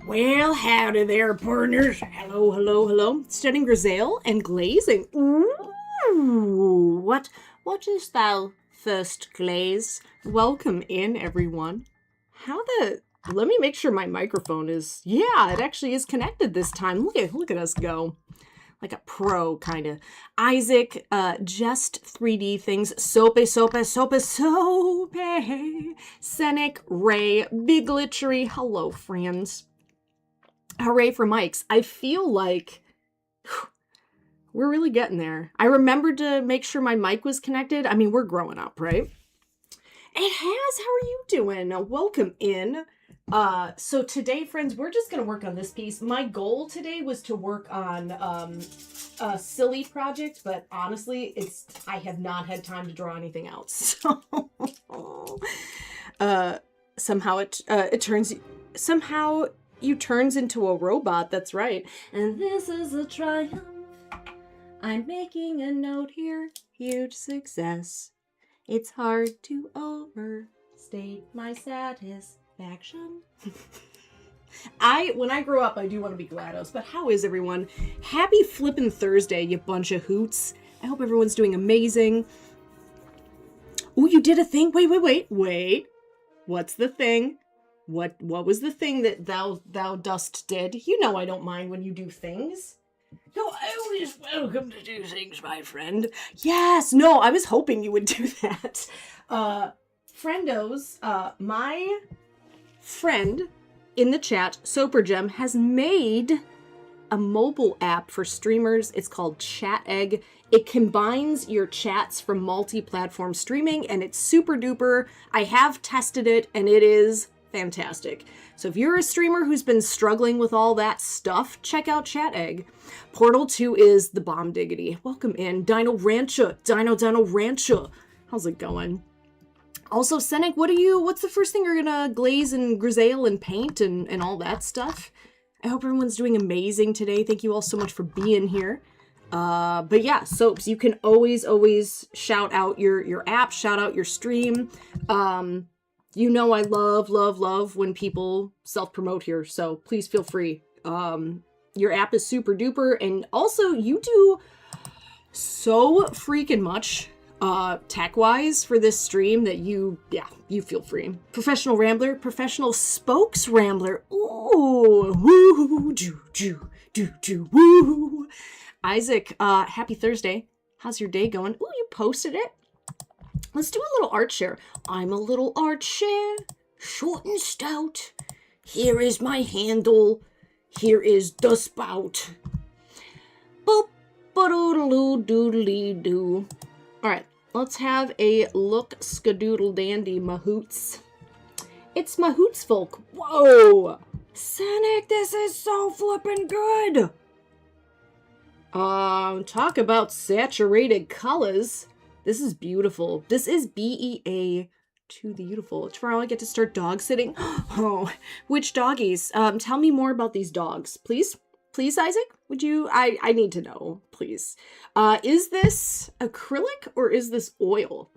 Well, howdy there, partners. Hello, hello, hello. Studying grisaille and glazing. Ooh, what is thou first glaze? Welcome in, everyone. Let me make sure my microphone is, it actually is connected this time. Look at us go. Like a pro, kind of. Isaac, just 3D things. Sope. Senek, Ray, Big Glitchery. Hello, friends. Hooray for mics. I feel like we're really getting there. I remembered to make sure my mic was connected. I mean, we're growing up, right? It has. How are you doing? Welcome in. So today, friends, we're just going to work on this piece. My goal today was to work on a silly project, but honestly, I have not had time to draw anything else. So, somehow you turns into a robot, that's right. And this is a triumph. I'm making a note here. Huge success. It's hard to overstate my satisfaction. When I grow up, I do want to be GLaDOS, but how is everyone? Happy flippin' Thursday, you bunch of hoots. I hope everyone's doing amazing. Oh, you did a thing? Wait. What's the thing? What was the thing that thou dost did? You know I don't mind when you do things. You're always welcome to do things, my friend. Yes, no, I was hoping you would do that. Friendos, my friend in the chat, Sopergem, has made a mobile app for streamers. It's called Chat Egg. It combines your chats from multi-platform streaming, and it's super duper. I have tested it, and it is fantastic. So if you're a streamer who's been struggling with all that stuff, check out Chat Egg. Portal 2 is the bomb diggity. Welcome in. Dino Rancher. How's it going? Also, Senek, what's the first thing you're gonna glaze and grisaille and paint and all that stuff? I hope everyone's doing amazing today. Thank you all so much for being here. But yeah, soaps, you can always shout out your app, shout out your stream. You know I love when people self-promote here, so please feel free. Your app is super duper, and also you do so freaking much tech-wise for this stream that you feel free. Professional Rambler, Professional Spokes Rambler. Ooh, woo, do, woo. Isaac, happy Thursday. How's your day going? Ooh, you posted it. Let's do a little art share. I'm a little art share, short and stout. Here is my handle. Here is the spout. Boop, ba-doodle-doo, doodly-doo. All right, let's have a look skadoodle dandy, mahoots. It's mahoots folk. Whoa, Senek, this is so flippin' good. Talk about saturated colors. This is beautiful. This is BEA to the beautiful. Tomorrow I get to start dog sitting. Oh, which doggies? Tell me more about these dogs, please. Please, Isaac, would you? I need to know, please. Is this acrylic or is this oil?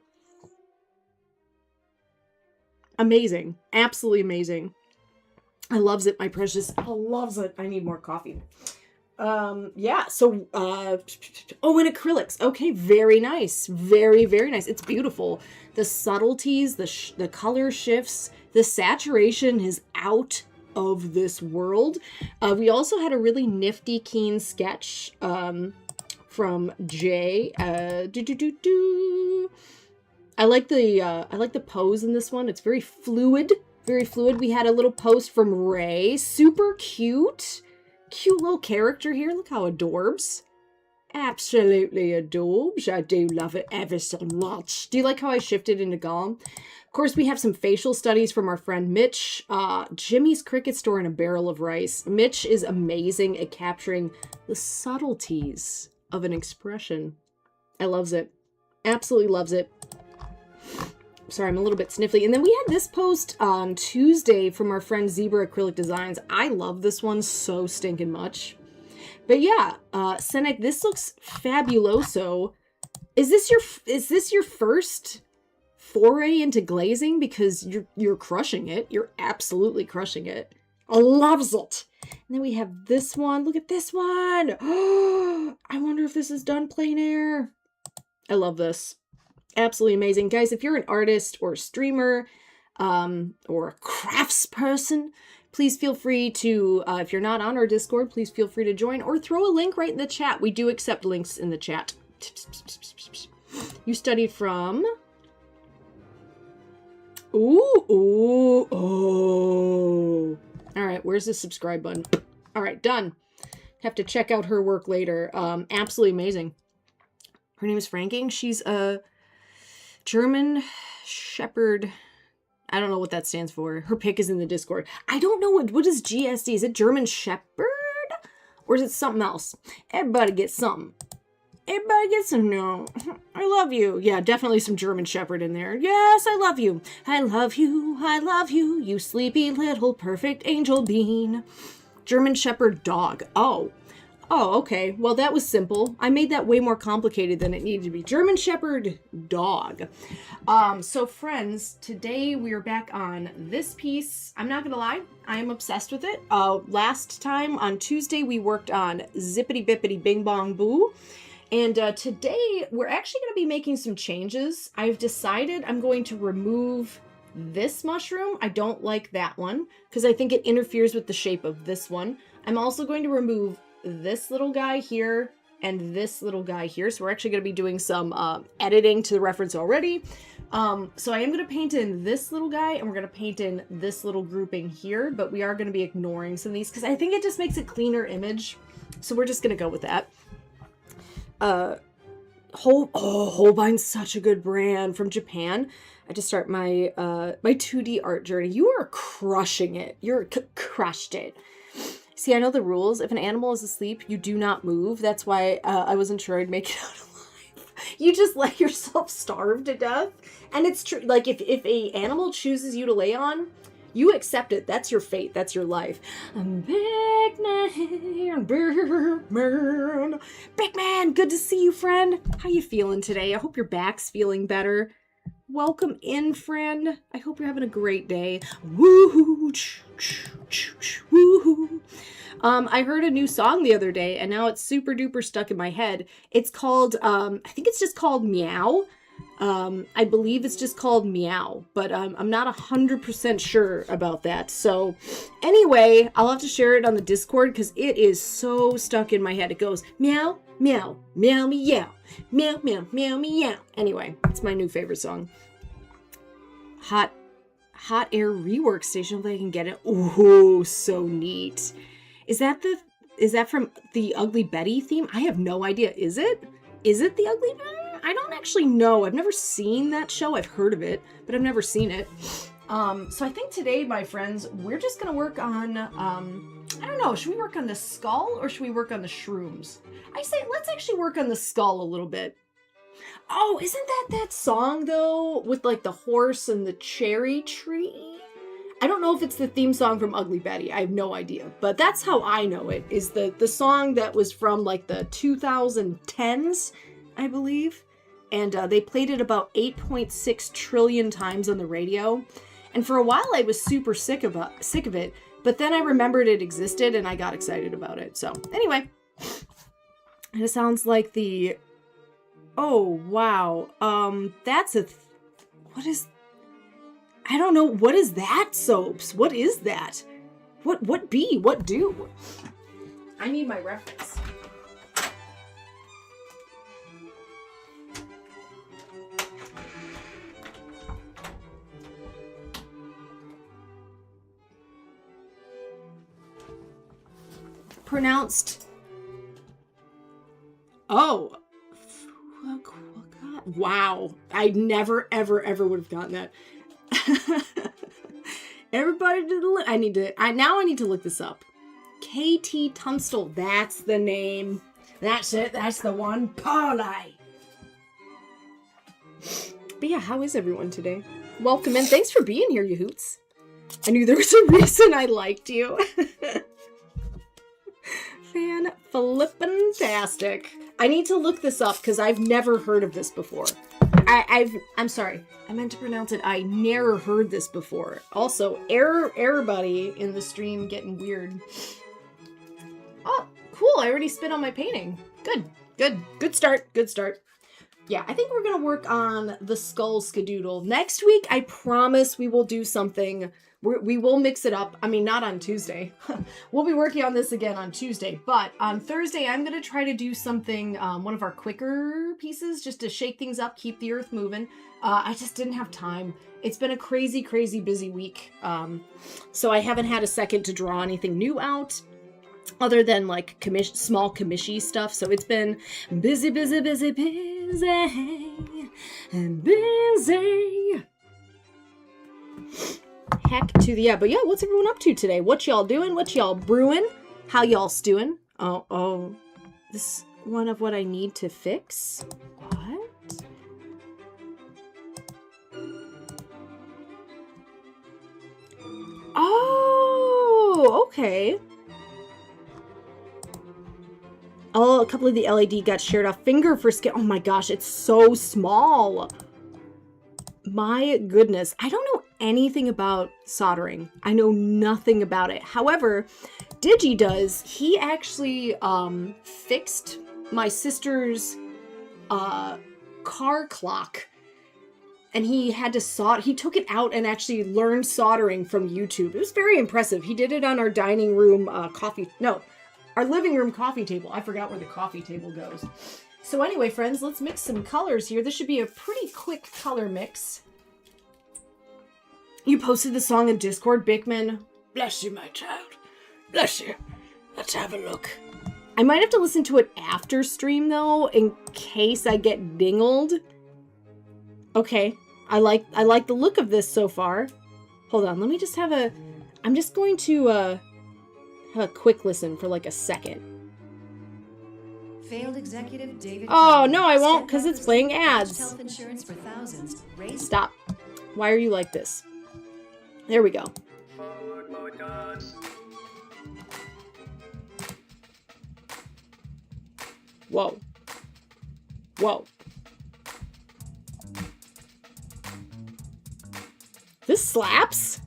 Amazing. Absolutely amazing. I loves it, my precious. I loves it. I need more coffee. And acrylics. Okay, very nice. Very, very nice. It's beautiful. The subtleties, the color shifts, the saturation is out of this world. We also had a really nifty, keen sketch from Jay. I like the pose in this one. It's very fluid. Very fluid. We had a little post from Ray. Super cute. Cute little character here. Look how adorbs. Absolutely adorbs. I do love it ever so much. Do you like how I shifted into Gollum? Of course, we have some facial studies from our friend Mitch. Jimmy's Cricket Store and a Barrel of Rice. Mitch is amazing at capturing the subtleties of an expression. I loves it. Absolutely loves it. Sorry, I'm a little bit sniffly. And then we had this post on Tuesday from our friend Zebra Acrylic Designs. I love this one so stinking much. But yeah, Senek, this looks fabuloso. Is this your first foray into glazing? Because you're crushing it. You're absolutely crushing it. I loves it. And then we have this one. Look at this one. Oh, I wonder if this is done plein air. I love this. Absolutely amazing. Guys, if you're an artist or a streamer or a craftsperson, please feel free to, if you're not on our Discord, please feel free to join or throw a link right in the chat. We do accept links in the chat. You studied from... Ooh. All right, where's the subscribe button? All right, done. Have to check out her work later. Absolutely amazing. Her name is Franking. She's a German Shepherd. I don't know what that stands for. Her pic is in the Discord. I don't know what is GSD. Is it German Shepherd? Or is it something else? Everybody gets something. Everybody gets some. No. I love you. Yeah, definitely some German Shepherd in there. Yes, I love you. I love you. I love you. You sleepy little perfect angel bean. German Shepherd dog. Oh, okay. Well, that was simple. I made that way more complicated than it needed to be. German Shepherd dog. So friends, today we are back on this piece. I'm not gonna lie, I am obsessed with it. Last time on Tuesday, we worked on Zippity Bippity Bing Bong Boo. And today, we're actually going to be making some changes. I've decided I'm going to remove this mushroom. I don't like that one because I think it interferes with the shape of this one. I'm also going to remove this little guy here and this little guy here. So we're actually going to be doing some editing to the reference already. So I am going to paint in this little guy and we're going to paint in this little grouping here, but we are going to be ignoring some of these because I think it just makes a cleaner image. So we're just going to go with that. Holbein's such a good brand from Japan. I just start my my 2D art journey. You are crushing it. You're crushed it. See, I know the rules. If an animal is asleep, you do not move. That's why I wasn't sure I'd make it out alive. You just let yourself starve to death. And it's true. Like if a animal chooses you to lay on, you accept it. That's your fate. That's your life. Big man, big man. Good to see you, friend. How you feeling today? I hope your back's feeling better. Welcome in, friend. I hope you're having a great day. Woohoo! Woohoo! I heard a new song the other day, and now it's super duper stuck in my head. It's called, I think it's just called Meow. I believe it's just called Meow, but I'm not 100% sure about that. So anyway, I'll have to share it on the Discord because it is so stuck in my head. It goes meow, meow, meow, meow, meow, meow, meow, meow. Anyway, it's my new favorite song. Hot air rework station if I can get it. Oh, so neat. Is that from the Ugly Betty theme? I have no idea. Is it? Is it the Ugly Betty? I don't actually know. I've never seen that show. I've heard of it, but I've never seen it. So I think today, my friends, we're just going to work on, I don't know, should we work on the skull or should we work on the shrooms? I say, let's actually work on the skull a little bit. Oh, isn't that song, though, with, like, the horse and the cherry tree? I don't know if it's the theme song from Ugly Betty. I have no idea. But that's how I know it, is the song that was from, like, the 2010s, I believe. And they played it about 8.6 trillion times on the radio. And for a while, I was super sick of it. But then I remembered it existed, and I got excited about it. So, anyway. And it sounds like the... Oh, wow. That's a... What is... I don't know. What is that, Soaps? What is that? What be? What do? I need my reference. Pronounced... Oh. Wow. I never, ever, ever would have gotten that. Everybody did I need to look this up. KT Tunstall. That's the name. That's it. That's the one. Parlay. But yeah, how is everyone today? Welcome in. Thanks for being here, you hoots. I knew there was a reason I liked you. Fan-flippin-tastic. I need to look this up because I've never heard of this before. I'm sorry. I meant to pronounce it. I never heard this before. Also, everybody in the stream getting weird. Oh, cool. I already spit on my painting. Good start. Yeah, I think we're going to work on the skull skadoodle. Next week, I promise we will do something. We will mix it up. I mean, not on Tuesday. We'll be working on this again on Tuesday. But on Thursday, I'm going to try to do something, one of our quicker pieces, just to shake things up, keep the earth moving. I just didn't have time. It's been a crazy, crazy busy week. So I haven't had a second to draw anything new out, other than like small commissie stuff. So it's been busy. Heck to the yeah. But yeah, what's everyone up to today? What y'all doing? What y'all brewing? How y'all stewing? Oh, this is one of what I need to fix. What? Oh, okay. Oh, a couple of the LED got sheared off. Finger for skin. Oh my gosh, it's so small. My goodness. I don't know anything about soldering. I know nothing about it. However, Digi does. He actually fixed my sister's car clock. And he had to solder. He took it out and actually learned soldering from YouTube. It was very impressive. He did it on our dining room our living room coffee table. I forgot where the coffee table goes. So anyway, friends, let's mix some colors here. This should be a pretty quick color mix. You posted the song in Discord, Bickman. Bless you, my child. Bless you. Let's have a look. I might have to listen to it after stream, though, in case I get dingled. Okay. I like the look of this so far. Hold on. Let me just have a... I'm just going to have a quick listen for like a second. Failed executive David. Oh, no, I won't, because it's playing ads. Health insurance for thousands. Stop. Why are you like this? There we go. Whoa. Whoa. This slaps?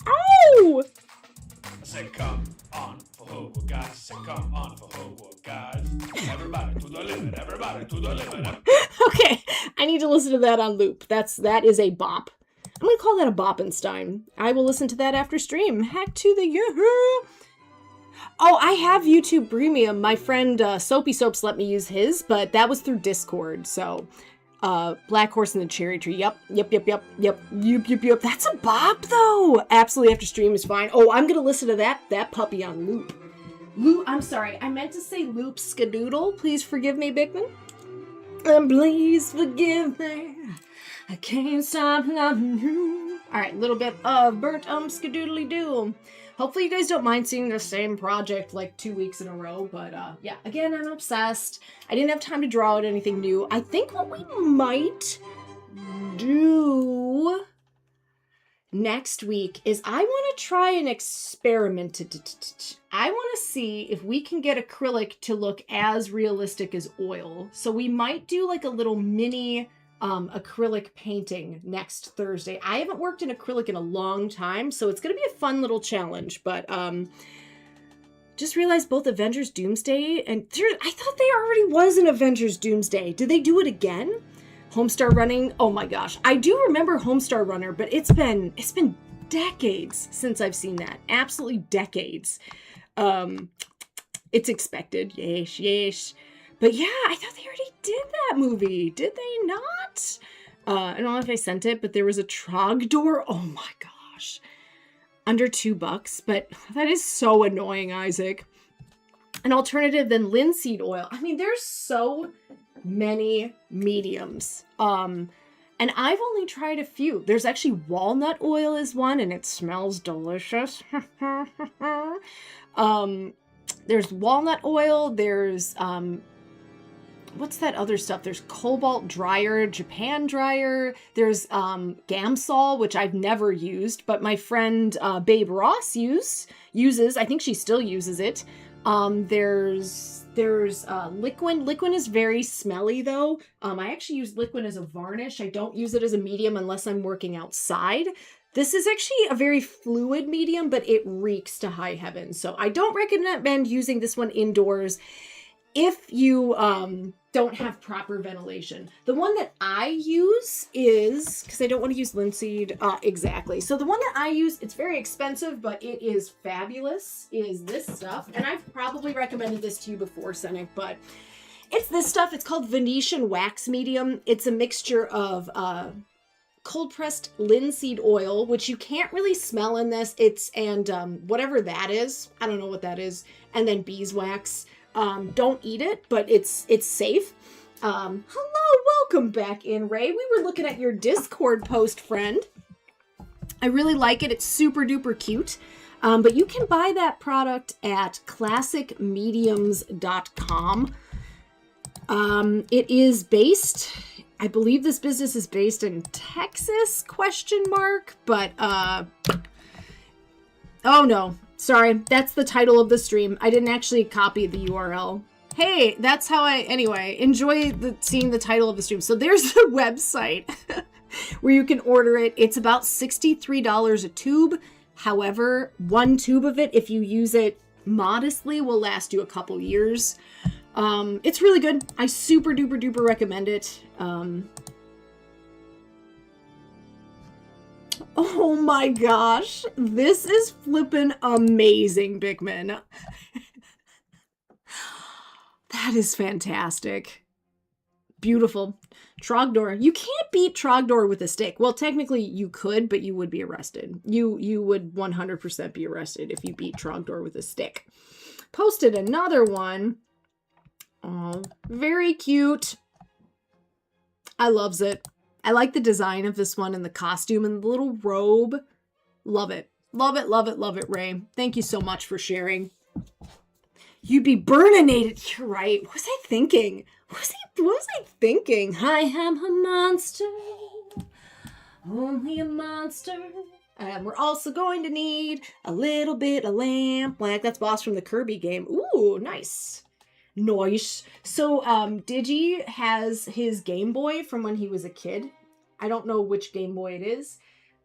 Oh! I said come on for Hogwarts, guys. I said come on for Hogwarts, guys. Everybody to the limit, everybody to the limit. Okay, I need to listen to that on loop. That is a bop. I'm gonna call that a boppenstein. I will listen to that after stream. Heck to the yoo-hoo! Oh, I have YouTube Premium. My friend Soapy Soaps let me use his, but that was through Discord, so... Black Horse and the Cherry Tree. Yep. That's a bop, though. Absolutely after stream is fine. Oh, I'm gonna listen to that puppy on loop. I'm sorry. I meant to say loop skadoodle. Please forgive me, Bickman. And please forgive me. I can't stop loving you. All right, little bit of burnt skadoodly doo. Hopefully you guys don't mind seeing the same project like 2 weeks in a row, but yeah, again, I'm obsessed. I didn't have time to draw out anything new. I think what we might do next week is I want to try an experiment. I want to see if we can get acrylic to look as realistic as oil. So we might do like a little mini acrylic painting next Thursday. I haven't worked in acrylic in a long time, so it's going to be a fun little challenge, but just realized both Avengers Doomsday and I thought there already was an Avengers Doomsday. Did they do it again? Homestar Running? Oh my gosh. I do remember Homestar Runner, but it's been decades since I've seen that. Absolutely decades. It's expected. Yes. But yeah, I thought they already did that movie. Did they not? I don't know if I sent it, but there was a Trogdor. Oh my gosh. Under $2, but that is so annoying, Isaac. An alternative than linseed oil. I mean, there's so many mediums. And I've only tried a few. There's actually walnut oil is one, and it smells delicious. There's walnut oil. There's what's that other stuff? There's cobalt dryer, Japan dryer. There's Gamsol, which I've never used, but my friend Babe Ross uses. I think she still uses it. There's Liquin. Liquin is very smelly though. I actually use Liquin as a varnish. I don't use it as a medium unless I'm working outside. This is actually a very fluid medium, but it reeks to high heaven. So I don't recommend using this one indoors if you don't have proper ventilation. The one that I use is, because I don't want to use linseed, exactly. So the one that I use, it's very expensive, but it is fabulous, is this stuff. And I've probably recommended this to you before, Senek, but it's this stuff. It's called Venetian Wax Medium. It's a mixture of cold pressed linseed oil, which you can't really smell in this. And whatever that is, I don't know what that is. And then beeswax. Don't eat it, but it's safe. Hello, welcome back in, Ray. We were looking at your Discord post, friend. I really like it. It's super duper cute. But you can buy that product at classicmediums.com. It is based, I believe this business is based in Texas, ? But, oh no. Sorry, that's the title of the stream. I didn't actually copy the URL. Hey, that's how anyway, enjoy seeing the title of the stream. So there's the website where you can order it. It's about $63 a tube. However, one tube of it, if you use it modestly, will last you a couple years. It's really good. I super duper duper recommend it. Oh my gosh, this is flippin' amazing, Bigman. That is fantastic. Beautiful. Trogdor. You can't beat Trogdor with a stick. Well, technically you could, but you would be arrested. You would 100% be arrested if you beat Trogdor with a stick. Posted another one. Oh, very cute. I loves it. I like the design of this one and the costume and the little robe. Love it. Love it, love it, love it, Ray. Thank you so much for sharing. You'd be burninated. You're right. What was I thinking? What was I thinking? I am a monster. Only a monster. And we're also going to need a little bit of lamp black. That's Boss from the Kirby game. Ooh, nice. Nice. So, Digi has his Game Boy from when he was a kid. I don't know which Game Boy it is,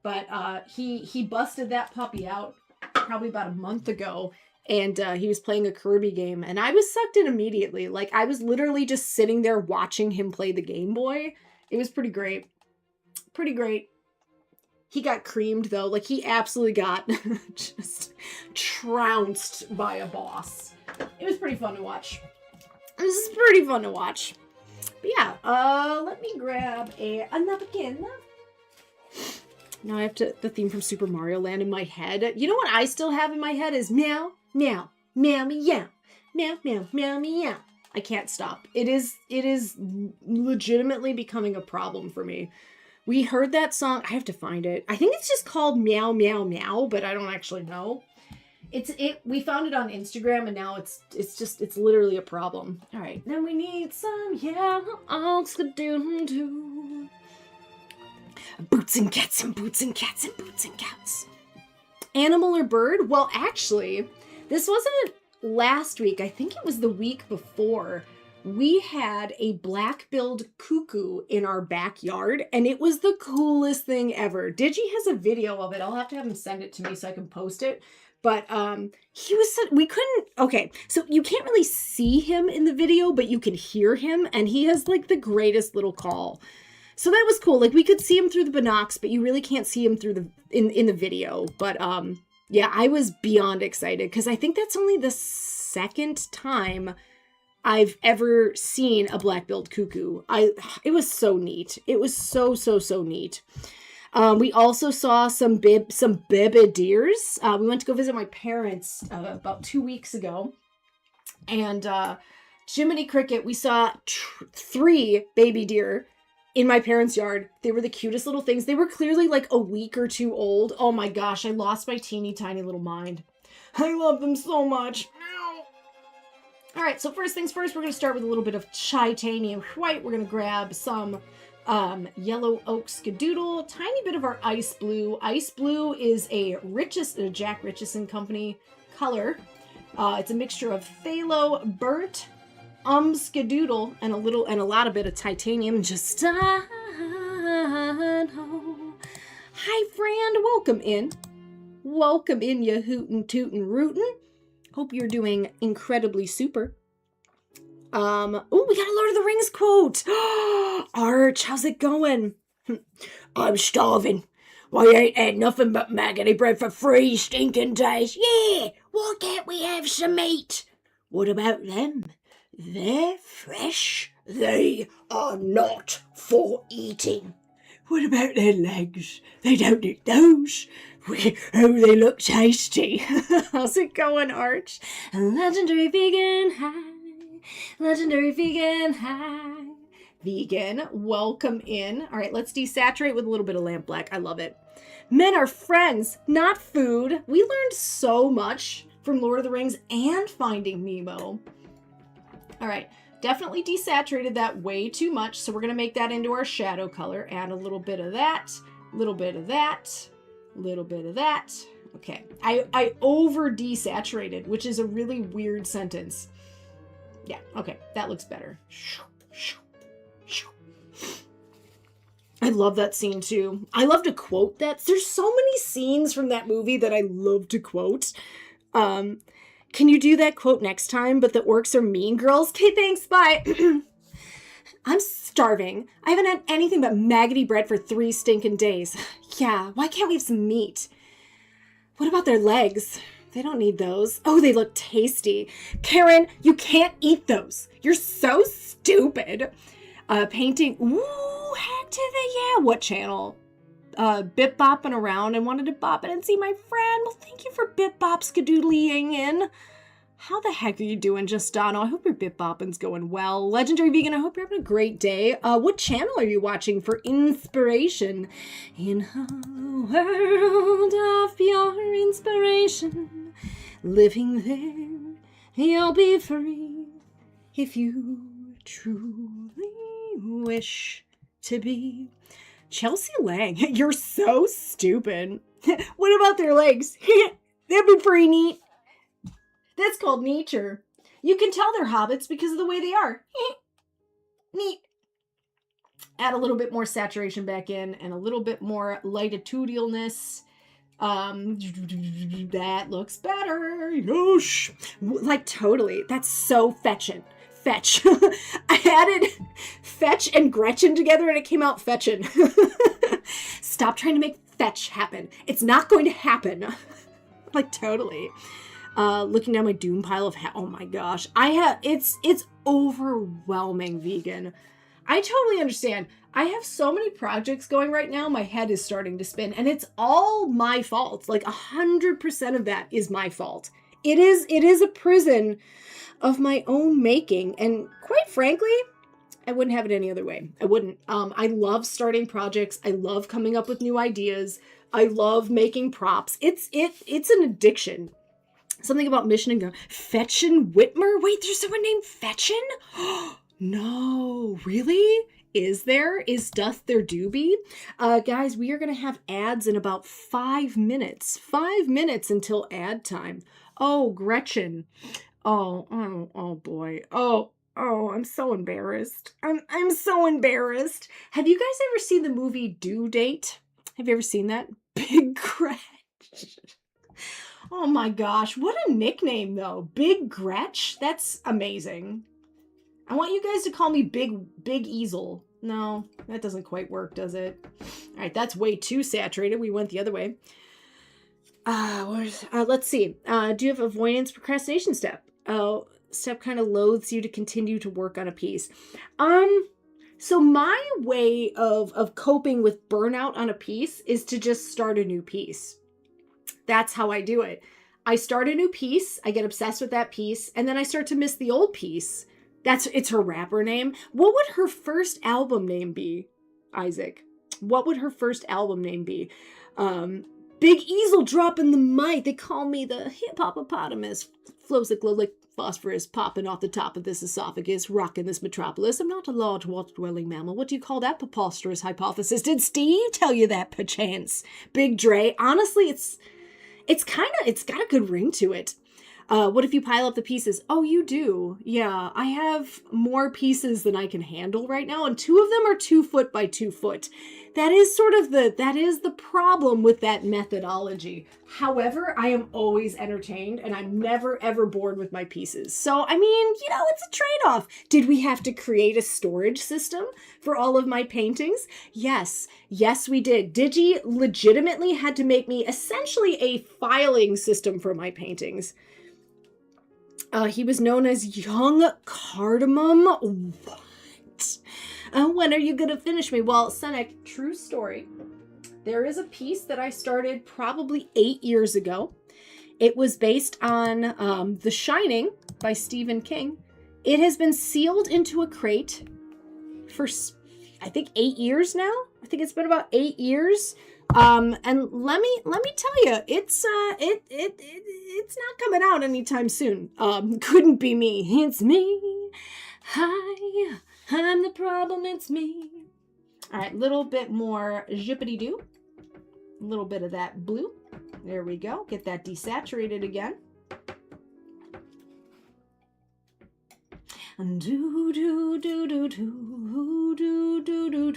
but he busted that puppy out probably about a month ago, and he was playing a Kirby game, and I was sucked in immediately. Like, I was literally just sitting there watching him play the Game Boy. It was pretty great. Pretty great. He got creamed, though. Like, he absolutely got just trounced by a boss. It was pretty fun to watch. This is pretty fun to watch. But yeah, let me grab a napkin. Now I have the theme from Super Mario Land in my head. You know what I still have in my head is meow, meow, meow, meow, meow, meow, meow, meow. I can't stop. It is legitimately becoming a problem for me. We heard that song. I have to find it. I think it's just called Meow, Meow, Meow, but I don't actually know. We found it on Instagram, and now it's literally a problem. All right, then we need some yellow oxcadoodle. Boots and cats and boots and cats and boots and cats. Animal or bird? Well, actually, this wasn't last week. I think it was the week before. We had a black-billed cuckoo in our backyard, and it was the coolest thing ever. Digi has a video of it. I'll have to have him send it to me so I can post it. But we couldn't, okay, so you can't really see him in the video, but you can hear him, and he has like the greatest little call. So that was cool. Like, we could see him through the binocs, but you really can't see him through in the video. But yeah, I was beyond excited because I think that's only the second time I've ever seen a black-billed cuckoo. It was so neat. It was so neat. We also saw some baby deers. We went to go visit my parents about 2 weeks ago. And Jiminy Cricket, we saw 3 baby deer in my parents' yard. They were the cutest little things. They were clearly like a week or 2 old. Oh my gosh, I lost my teeny tiny little mind. I love them so much. All right, so first things first, we're going to start with a little bit of titanium white. We're going to grab some yellow oak skadoodle, tiny bit of our ice blue. Ice blue is a Jack Richardson Company color. It's a mixture of phthalo, burnt, skadoodle, and a lot of bit of titanium. Just I know Hi, friend. Welcome in. Welcome in, you hootin' tootin' rootin'. Hope you're doing incredibly super. Oh, we got a Lord of the Rings quote. Arch, how's it going? I'm starving. I ain't had nothing but maggoty bread for 3 stinking days. Yeah, why can't we have some meat? What about them? They're fresh. They are not for eating. What about their legs? They don't eat those. Oh, they look tasty. How's it going, Arch? Legendary vegan, hi. Legendary vegan, hi. Vegan, welcome in. All right, let's desaturate with a little bit of lamp black. I love it. Men are friends, not food. We learned so much from Lord of the Rings and Finding Nemo. All right, definitely desaturated that way too much, so we're going to make that into our shadow color. Add a little bit of that, little bit of that, little bit of that. Okay, I over desaturated, which is a really weird sentence. Yeah, okay, that looks better. I love that scene too. I love to quote that. There's so many scenes from that movie that I love to quote. Can you do that quote next time? But the orcs are mean girls. Okay, thanks, bye. I'm starving. I haven't had anything but maggoty bread for 3 stinking days. Yeah, why can't we have some meat? What about their legs? They don't need those. Oh, they look tasty. Karen, you can't eat those. You're so stupid. Painting. Ooh, hack to the yeah. What channel? Bip bopping around and wanted to bop it and see my friend. Well, thank you for bip bop skadoodling in. How the heck are you doing, Justano? I hope your bip bopping's going well. Legendary Vegan, I hope you're having a great day. What channel are you watching for inspiration? In a world of pure inspiration, living there, you'll be free if you truly wish to be. Chelsea Lang, you're so stupid. What about their legs? That'd be pretty neat. That's called nature. You can tell they're hobbits because of the way they are. Neat. Add a little bit more saturation back in and a little bit more latitudinalness. That looks better. Yosh. Like totally. That's so fetchin'. Fetch. I added fetch and Gretchen together and it came out fetchin'. Stop trying to make fetch happen. It's not going to happen. Like totally. Looking down my doom pile of oh my gosh. It's overwhelming, vegan. I totally understand. I have so many projects going right now, my head is starting to spin, and it's all my fault. Like 100% of that is my fault. It is a prison of my own making, and quite frankly, I wouldn't have it any other way. I wouldn't. I love starting projects. I love coming up with new ideas. I love making props. It's an addiction. Something about Mission and Go. Fetchin Whitmer? Wait, there's someone named Fetchin? No, really? Is there? Doth there do be? Guys, we are going to have ads in about 5 minutes. 5 minutes until ad time. Oh, Gretchen. Oh boy. Oh, I'm so embarrassed. I'm so embarrassed. Have you guys ever seen the movie Due Date? Have you ever seen that? Big Gretch. Oh my gosh, what a nickname though. Big Gretch? That's amazing. I want you guys to call me Big Easel. No, that doesn't quite work, does it? All right, that's way too saturated. We went the other way. Let's see. Do you have avoidance procrastination step? Oh, step kind of loathes you to continue to work on a piece. So my way of coping with burnout on a piece is to just start a new piece. That's how I do it. I start a new piece, I get obsessed with that piece, and then I start to miss the old piece. It's her rapper name. What would her first album name be, Isaac? What would her first album name be? Big Easel dropping the mic. They call me the hip-hop-opotamus. Flows like glow like phosphorus popping off the top of this esophagus, rocking this metropolis. I'm not a large water-dwelling mammal. What do you call that preposterous hypothesis? Did Steve tell you that, perchance? Big Dre. Honestly, it's got a good ring to it. What if you pile up the pieces? Oh, you do. Yeah, I have more pieces than I can handle right now, and 2 of them are 2 foot by 2 foot. That is the problem with that methodology. However, I am always entertained and I'm never ever bored with my pieces. So, I mean, it's a trade-off. Did we have to create a storage system for all of my paintings? Yes, we did. Digi legitimately had to make me essentially a filing system for my paintings. He was known as Young Cardamom. What? When are you going to finish me? Well, Senek, true story. There is a piece that I started probably 8 years ago. It was based on The Shining by Stephen King. It has been sealed into a crate for, I think, 8 years now. I think it's been about 8 years. And let me tell you, it's not coming out anytime soon. Couldn't be me. It's me. Hi, I'm the problem. It's me. All right, little bit more jippity-doo. A little bit of that blue. There we go. Get that desaturated again. Do do do do do do do do do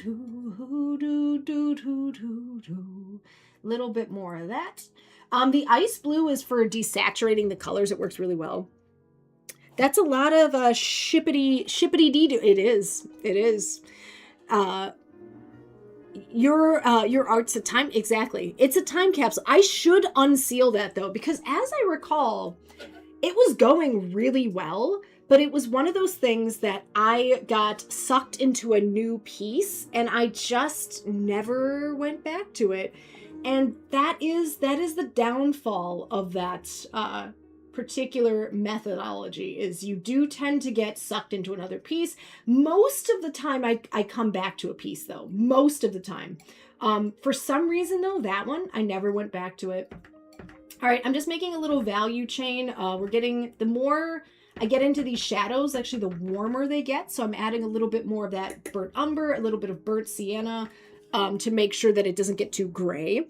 do do do. Little bit more of that. The ice blue is for desaturating the colors. It works really well. That's a lot of shippity dee doo. It is. Your art's a time, exactly. It's a time capsule. I should unseal that though, because as I recall, it was going really well, but it was one of those things that I got sucked into a new piece and I just never went back to it. And that is the downfall of that particular methodology, is you do tend to get sucked into another piece. Most of the time I come back to a piece though, most of the time. For some reason though, that one, I never went back to it. All right, I'm just making a little value chain. We're getting, the more I get into these shadows, actually the warmer they get. So I'm adding a little bit more of that burnt umber, a little bit of burnt sienna, to make sure that it doesn't get too gray.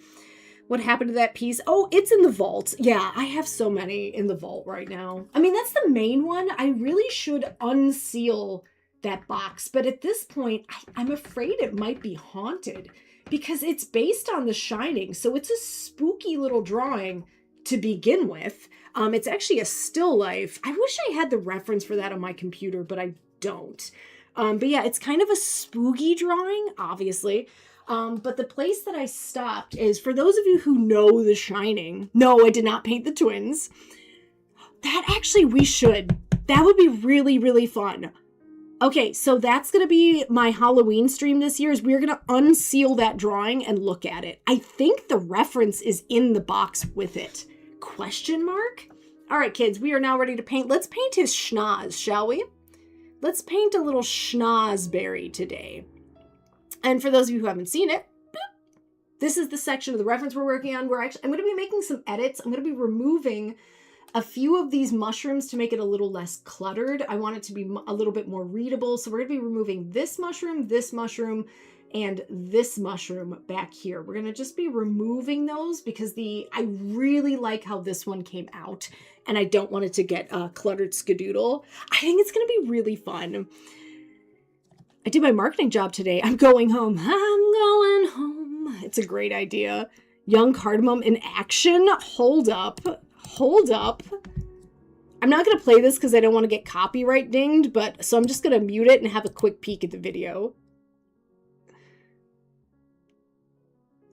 What happened to that piece? Oh, it's in the vault. Yeah, I have so many in the vault right now. I mean, that's the main one. I really should unseal that box. But at this point, I'm afraid it might be haunted because it's based on The Shining. So it's a spooky little drawing to begin with. It's actually a still life. I wish I had the reference for that on my computer, but I don't. But yeah, it's kind of a spooky drawing, obviously. But the place that I stopped is, for those of you who know The Shining, no, I did not paint the twins. That actually, we should. That would be really, really fun. Okay, so that's going to be my Halloween stream this year, is we're going to unseal that drawing and look at it. I think the reference is in the box with it. Question mark? All right, kids, we are now ready to paint. Let's paint his schnoz, shall we? Let's paint a little schnozberry today. And for those of you who haven't seen it, boop, this is the section of the reference we're working on. I'm going to be making some edits. I'm going to be removing a few of these mushrooms to make it a little less cluttered. I want it to be a little bit more readable. So we're going to be removing this mushroom, and this mushroom back here. We're going to just be removing those because I really like how this one came out, and I don't want it to get cluttered skadoodle. I think it's going to be really fun. I did my marketing job today. I'm going home. I'm going home. It's a great idea. Young Cardamom in action. Hold up. I'm not going to play this because I don't want to get copyright dinged, so I'm just going to mute it and have a quick peek at the video.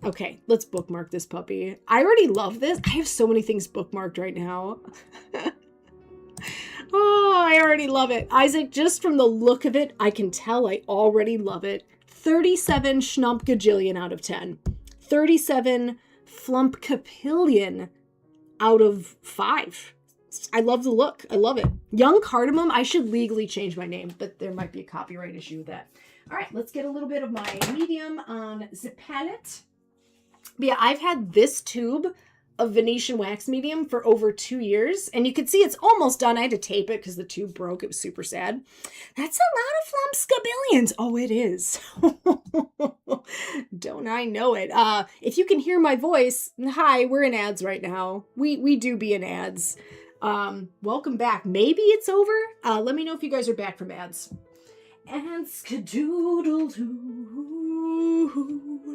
Okay, let's bookmark this puppy. I already love this. I have so many things bookmarked right now. Oh, I already love it. Isaac, just from the look of it, I can tell I already love it. 37 schnumpgajillion out of 10. 37 flumpkapillion out of 5. I love the look. I love it. Young Cardamom, I should legally change my name, but there might be a copyright issue with that. All right, let's get a little bit of my medium on the palette. But yeah, I've had this tube of Venetian wax medium for over 2 years, and you can see it's almost done. I had to tape it because the tube broke. It was super sad. That's a lot of flumpscabillions. Oh, it is. Don't I know it? If you can hear my voice, hi, we're in ads right now. We do be in ads. Welcome back. Maybe it's over. Let me know if you guys are back from ads. And skadoodle-doo.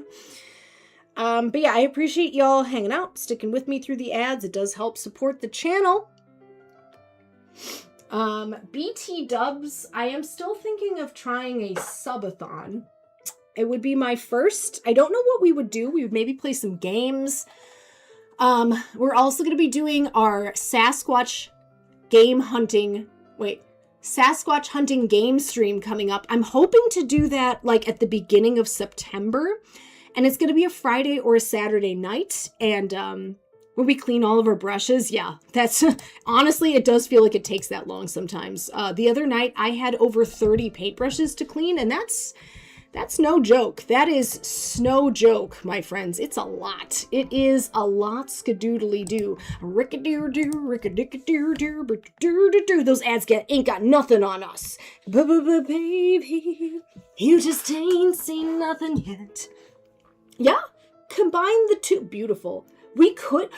But yeah, I appreciate y'all hanging out, sticking with me through the ads. It does help support the channel. BT Dubs, I am still thinking of trying a subathon. It would be my first. I don't know what we would do. We would maybe play some games. We're also going to be doing our Sasquatch hunting game stream coming up. I'm hoping to do that like at the beginning of September. And it's going to be a Friday or a Saturday night. And when we clean all of our brushes, yeah, that's honestly, it does feel like it takes that long sometimes. The other night I had over 30 paintbrushes to clean, and that's no joke. That is no joke, my friends. It's a lot. It is a lot skadoodly-doo. Rickadoo-doo, rickadickadoo-doo, rickadoo-doo-doo. Those ads ain't got nothing on us. Baby, you just ain't seen nothing yet. Yeah, combine the two. Beautiful. We could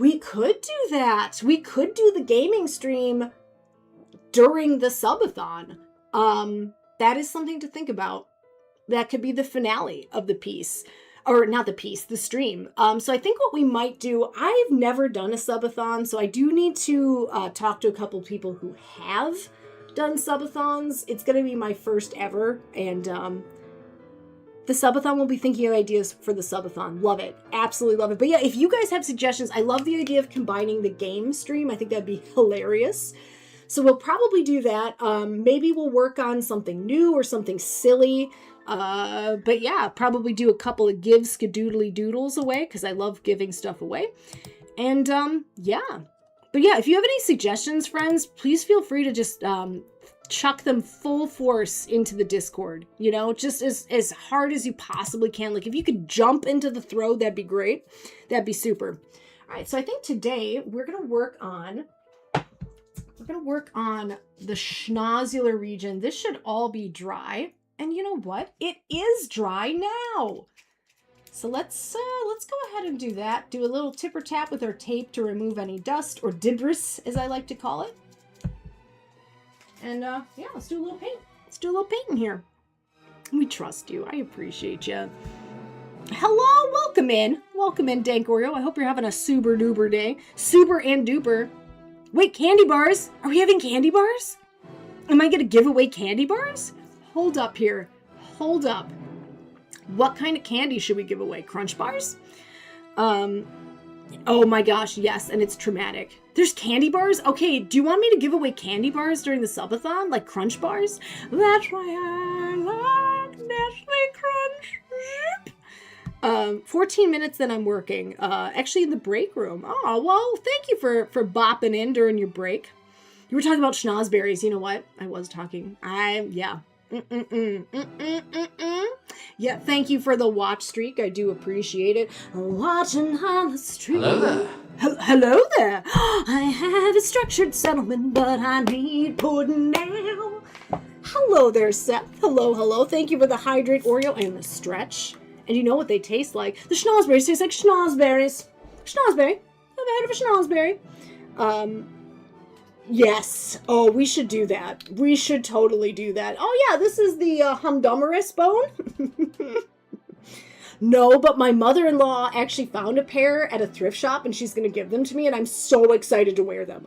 do that. We could do the gaming stream during the subathon. That is something to think about. That could be the finale of the piece. Or not the piece, the stream. So I think what we might do, I've never done a subathon, so I do need to talk to a couple people who have done subathons. It's going to be my first ever, and the subathon will be thinking of ideas for the subathon. Love it. Absolutely love it. But yeah, if you guys have suggestions, I love the idea of combining the game stream. I think that'd be hilarious. So we'll probably do that. Maybe we'll work on something new or something silly. But yeah, probably do a couple of give skadoodly doodles away because I love giving stuff away. And yeah. But yeah, if you have any suggestions, friends, please feel free to just chuck them full force into the Discord. You know, just as hard as you possibly can. Like if you could jump into the throw, that'd be great. That'd be super. All right, so I think today we're gonna work on the schnozular region. This should all be dry. And you know what? It is dry now. So let's go ahead and do that. Do a little tipper tap with our tape to remove any dust, or debris, as I like to call it. And yeah, let's do a little paint. Let's do a little painting here. We trust you. I appreciate you. Hello, welcome in. Welcome in, Dank Oreo. I hope you're having a super duper day. Super and duper. Wait, candy bars? Are we having candy bars? Am I going to give away candy bars? Hold up here. Hold up. What kind of candy should we give away? Crunch bars? Oh my gosh, yes, and it's traumatic. There's candy bars? Okay, do you want me to give away candy bars during the subathon? Like crunch bars? That's why I like Nestle Crunch. 14 minutes, then I'm working. Actually in the break room. Oh, well, thank you for bopping in during your break. You were talking about schnozberries. You know what? I was talking. Yeah. Yeah, thank you for the watch streak. I do appreciate it. Watching on the street. Hello there. Hello there. I have a structured settlement, but I need pudding now. Hello there, Seth. Hello. Thank you for the hydrate Oreo and the stretch. And you know what they taste like? The schnozberries taste like schnozberries. Schnozberry. Have I heard of a schnozberry? Yes. Oh, we should do that. We should totally do that. Oh, yeah, this is the humdummerous bone. No, but my mother-in-law actually found a pair at a thrift shop, and she's going to give them to me, and I'm so excited to wear them.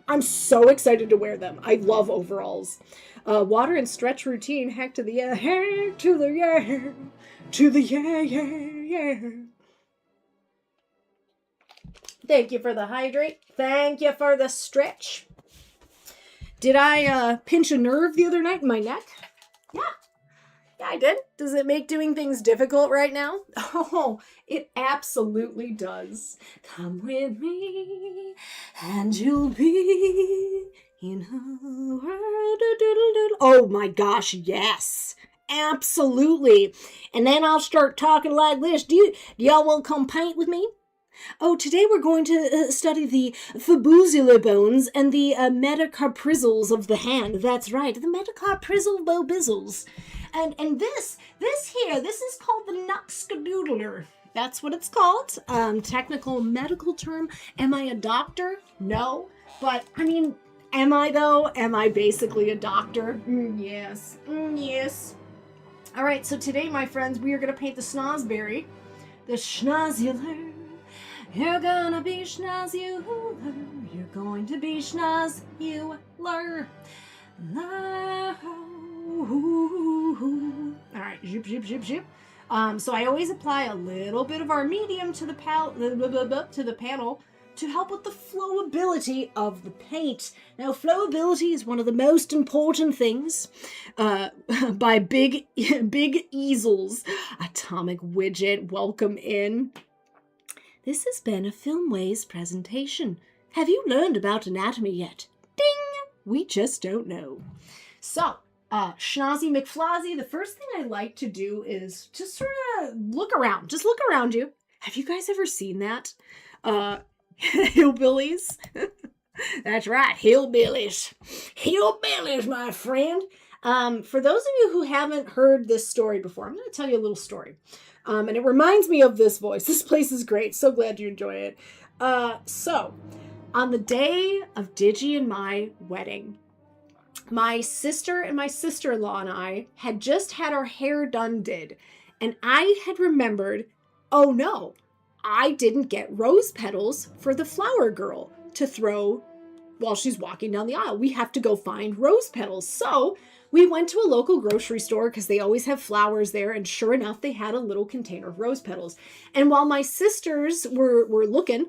I love overalls. Water and stretch routine. Heck to the yeah. Heck to the yeah. To the yeah. Thank you for the hydrate. Thank you for the stretch. Did I pinch a nerve the other night in my neck? Yeah, I did. Does it make doing things difficult right now? Oh, it absolutely does. Come with me, and you'll be in a world. Oh my gosh, yes. Absolutely. And then I'll start talking like this. Do y'all want to come paint with me? Oh, today we're going to study the fibula bones and the metacarprizals of the hand. That's right, the metacarprizal bobizzles. And this is called the nuxcadoodler. That's what it's called. Technical medical term. Am I a doctor? No. But, I mean, am I though? Am I basically a doctor? Yes. Yes. All right, so today, my friends, we are going to paint the schnozberry. the schnozular. You're gonna be schnozular. You're going to be schnozular. All right, zip, zip, zip, zip. So I always apply a little bit of our medium to the panel to help with the flowability of the paint. Now, flowability is one of the most important things by Big Easels. Atomic Widget, welcome in. This has been a Filmways presentation. Have you learned about anatomy yet? Ding! We just don't know. So, Schnozzy McFlozzy, the first thing I like to do is just sort of look around. Just look around you. Have you guys ever seen that? Hillbillies? That's right, hillbillies. Hillbillies, my friend. For those of you who haven't heard this story before, I'm going to tell you a little story. And it reminds me of this voice. This place is great. So glad you enjoy it. So, on the day of Digi and my wedding, my sister and my sister-in-law and I had just had our hair done did. And I had remembered, oh no, I didn't get rose petals for the flower girl to throw while she's walking down the aisle. We have to go find rose petals. So we went to a local grocery store because they always have flowers there. And sure enough, they had a little container of rose petals. And while my sisters were looking,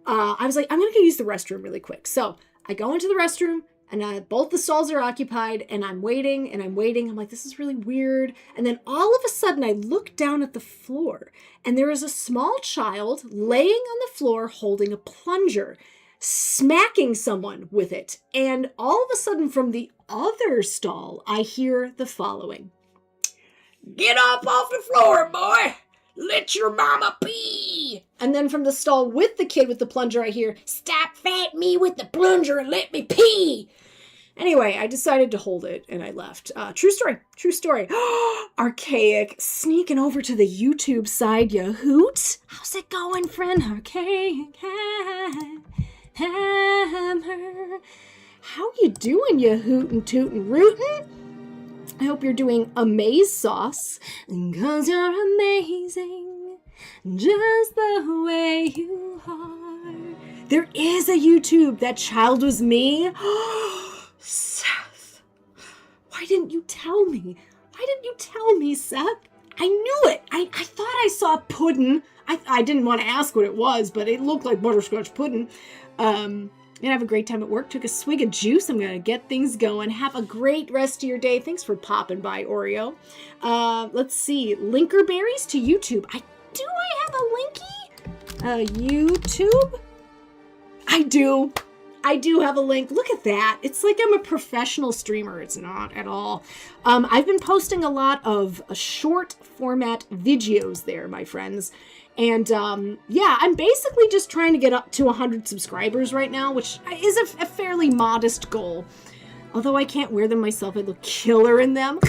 I was like, I'm going to go use the restroom really quick. So I go into the restroom. And both the stalls are occupied, and I'm waiting, and I'm waiting. I'm like, this is really weird. And then all of a sudden, I look down at the floor, and there is a small child laying on the floor holding a plunger, smacking someone with it. And all of a sudden, from the other stall, I hear the following. Get up off the floor, boy! Let your mama pee! And then from the stall with the kid with the plunger, I hear, stop fat me with the plunger and let me pee! Anyway, I decided to hold it, and I left. True story. Archaic, sneaking over to the YouTube side, ya hoot. How's it going, friend? Archaic Hammer. How you doing, ya hootin' tootin' rootin'? I hope you're doing amaze sauce, 'cause you're amazing, just the way you are. There is a YouTube. That child was me. Seth, why didn't you tell me? Why didn't you tell me, Seth? I knew it. I thought I saw pudding. I didn't want to ask what it was, but it looked like butterscotch pudding. And have a great time at work. Took a swig of juice. I'm going to get things going. Have a great rest of your day. Thanks for popping by, Oreo. Let's see. Linkerberries to YouTube. Do I have a linky? YouTube? I do. I do have a link. Look at that. It's like I'm a professional streamer. It's not at all. I've been posting a lot of short format videos there, my friends. And yeah, I'm basically just trying to get up to 100 subscribers right now, which is a fairly modest goal. Although I can't wear them myself, I look killer in them.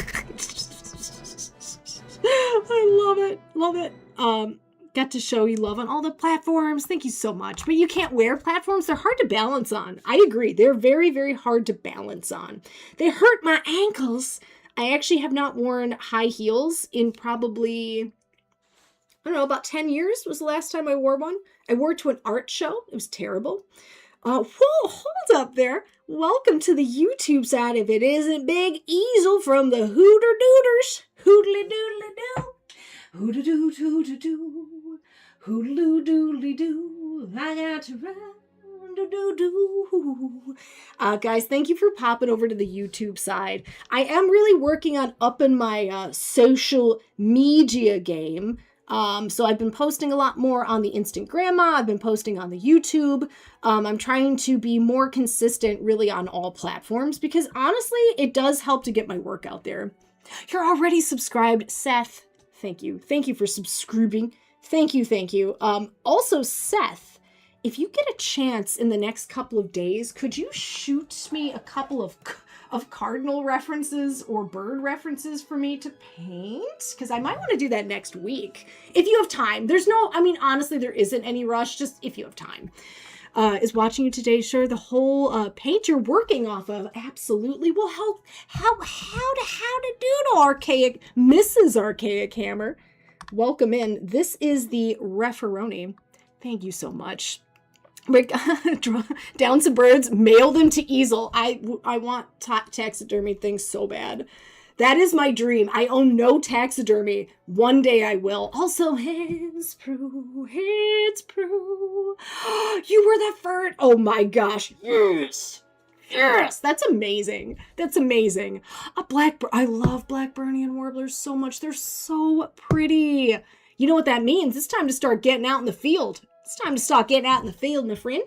I love it. Love it. Got to show you love on all the platforms. Thank you so much. But you can't wear platforms. They're hard to balance on. I agree. They're very, very hard to balance on. They hurt my ankles. I actually have not worn high heels in probably, I don't know, about 10 years was the last time I wore one. I wore it to an art show. It was terrible. Whoa, hold up there. Welcome to the YouTube side. If it isn't Big Easel from the Hooter Dooters. Hoodly doodly doo. Hooter doo doo doo doo. Hoodaloo doodly doo. I got to run doo doo doo. Guys, thank you for popping over to the YouTube side. I am really working on upping my social media game. So I've been posting a lot more on the Instant Grandma. I've been posting on the YouTube. I'm trying to be more consistent really on all platforms because honestly, it does help to get my work out there. You're already subscribed, Seth. Thank you. Thank you for subscribing. Thank you. Thank you. Also, Seth, if you get a chance in the next couple of days, could you shoot me a couple of cardinal references or bird references for me to paint? Because I might want to do that next week. If you have time. Honestly, there isn't any rush, just if you have time. Is watching you today sure the whole paint you're working off of? Absolutely. Well, how to doodle, archaic, Mrs. Archaic Hammer. welcome in. This is the Referoni. Thank you so much. Rick, down some birds, mail them to Easel. I want taxidermy things so bad. That is my dream. I own no taxidermy. One day I will. Also, it's Prue. It's Prue. You were the first. Oh my gosh. Yes. Yes. That's amazing. That's amazing. I love Blackburnian warblers so much. They're so pretty. You know what that means? It's time to start getting out in the field. It's time to start getting out in the field, my friend.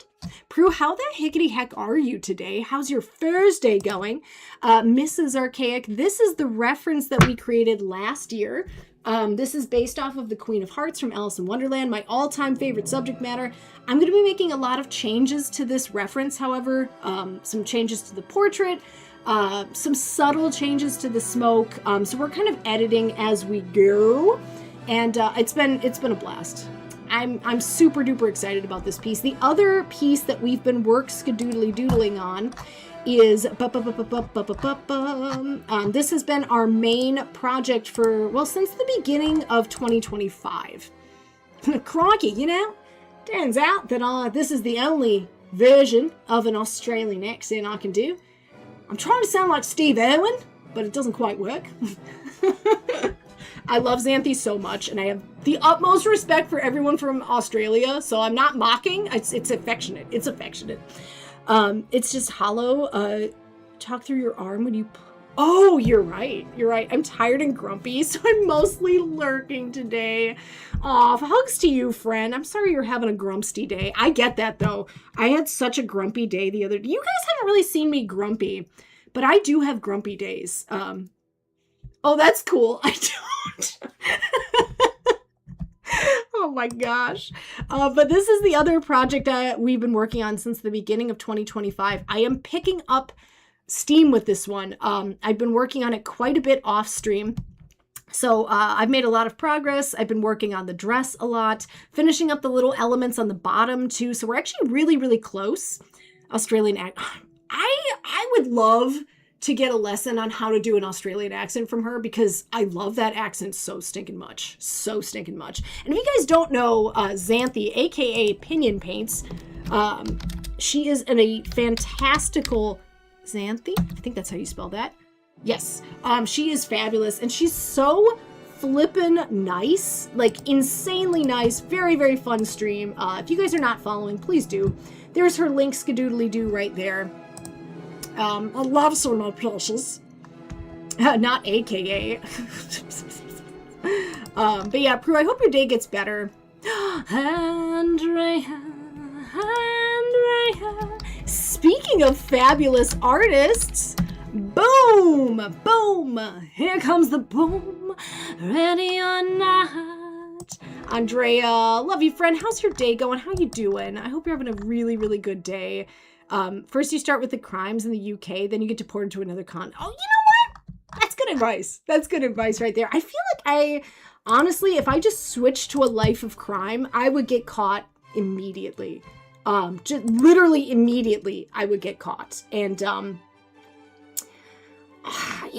Prue, how the hickety heck are you today? How's your Thursday going? Mrs. Archaic, this is the reference that we created last year. This is based off of the Queen of Hearts from Alice in Wonderland, my all-time favorite subject matter. I'm going to be making a lot of changes to this reference, however. Some changes to the portrait, some subtle changes to the smoke. So we're kind of editing as we go. And it's been a blast. I'm super duper excited about this piece. The other piece that we've been doodling on is this has been our main project for, well, since the beginning of 2025. Crikey, you know, turns out that this is the only version of an Australian accent I can do. I'm trying to sound like Steve Irwin, but it doesn't quite work. I love Xanthi so much, and I have the utmost respect for everyone from Australia, so I'm not mocking. It's affectionate. It's affectionate. It's just hollow. Talk through your arm when you... Oh, you're right. You're right. I'm tired and grumpy, so I'm mostly lurking today. Aw, hugs to you, friend. I'm sorry you're having a grumpsty day. I get that, though. I had such a grumpy day the other day. You guys haven't really seen me grumpy, but I do have grumpy days. Oh, that's cool. I don't. Oh my gosh. But this is the other project we've been working on since the beginning of 2025. I am picking up steam with this one. I've been working on it quite a bit off stream. So I've made a lot of progress. I've been working on the dress a lot, finishing up the little elements on the bottom too. So we're actually really, really close. Australian act. I would love to get a lesson on how to do an Australian accent from her, because I love that accent so stinking much. So stinking much. And if you guys don't know Xanthi, aka Pinion Paints, she is a fantastical... Xanthi? I think that's how you spell that. Yes. She is fabulous, and she's so flippin' nice. Like, insanely nice. Very, very fun stream. If you guys are not following, please do. There's her link, skadoodly-doo, right there. I love so much precious. Not AKA. But yeah, Prue, I hope your day gets better. Andrea. Speaking of fabulous artists, boom, boom, here comes the boom. Ready or not. Andrea, love you, friend. How's your day going? How you doing? I hope you're having a really, really good day. First you start with the crimes in the UK, then you get deported to another continent. Oh, you know what? That's good advice. That's good advice right there. I feel like honestly, if I just switched to a life of crime, I would get caught immediately. Just literally immediately I would get caught. And, you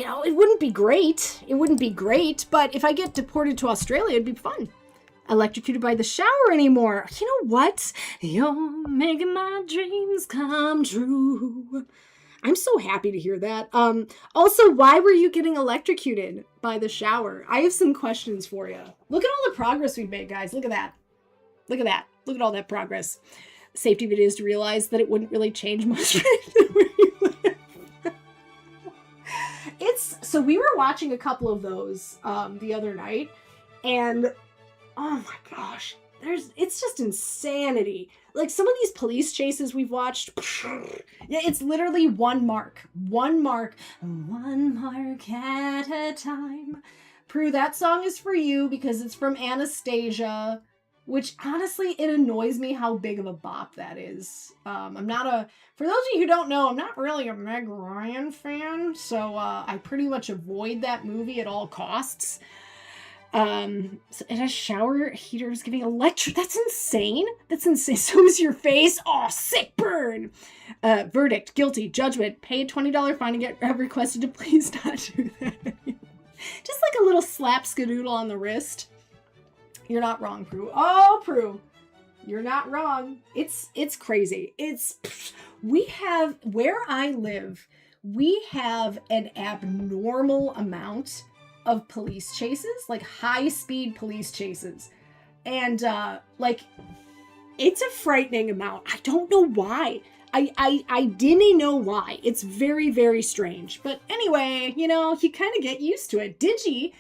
know, it wouldn't be great. It wouldn't be great, but if I get deported to Australia, it'd be fun. Electrocuted by the shower anymore. You know what? You're making my dreams come true. I'm so happy to hear that. Also, why were you getting electrocuted by the shower? I have some questions for you. Look at all the progress we've made, guys. Look at that. Look at that. Look at all that progress. Safety videos to realize that it wouldn't really change much where you live. So we were watching a couple of those the other night, and oh my gosh, it's just insanity. Like some of these police chases we've watched, yeah, it's literally one mark at a time. Prue, that song is for you because it's from Anastasia, which honestly, it annoys me how big of a bop that is. For those of you who don't know, I'm not really a Meg Ryan fan, so I pretty much avoid that movie at all costs. And a shower heater is getting electric. That's insane. That's insane. So is your face. Oh, sick burn. Verdict, guilty, judgment, pay a $20 fine and get requested to please not do that. Just like a little slap skadoodle on the wrist. You're not wrong, Prue. Oh, Prue. You're not wrong. It's crazy. Where I live, we have an abnormal amount of police chases, like high-speed police chases. And, it's a frightening amount. I don't know why. I didn't know why. It's very, very strange. But anyway, you kind of get used to it. Digi,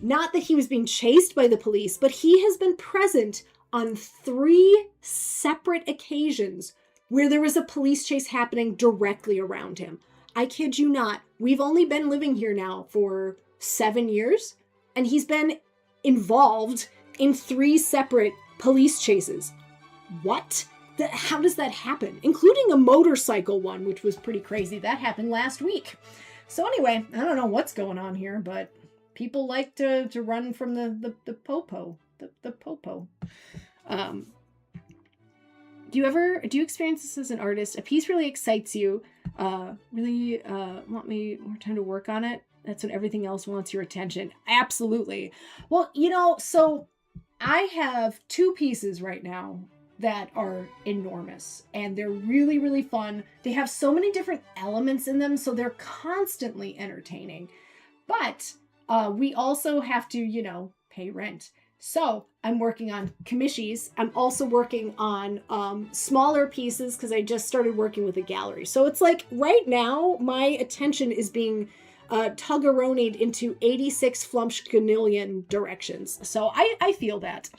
not that he was being chased by the police, but he has been present on 3 separate occasions where there was a police chase happening directly around him. I kid you not. We've only been living here now for 7 years, and he's been involved in 3 separate police chases. What? How does that happen? Including a motorcycle one, which was pretty crazy. That happened last week. So anyway, I don't know what's going on here, but people like to run from the popo. The popo. Do you experience this as an artist? A piece really excites you, really want me more time to work on it? That's when everything else wants your attention. Absolutely. Well, so I have 2 pieces right now that are enormous, and they're really, really fun. They have so many different elements in them, so they're constantly entertaining. But we also have to, pay rent. So I'm working on commissions. I'm also working on smaller pieces because I just started working with a gallery. So it's like right now my attention is being tuggeronied into 86 flumpskanillion directions. So I feel that.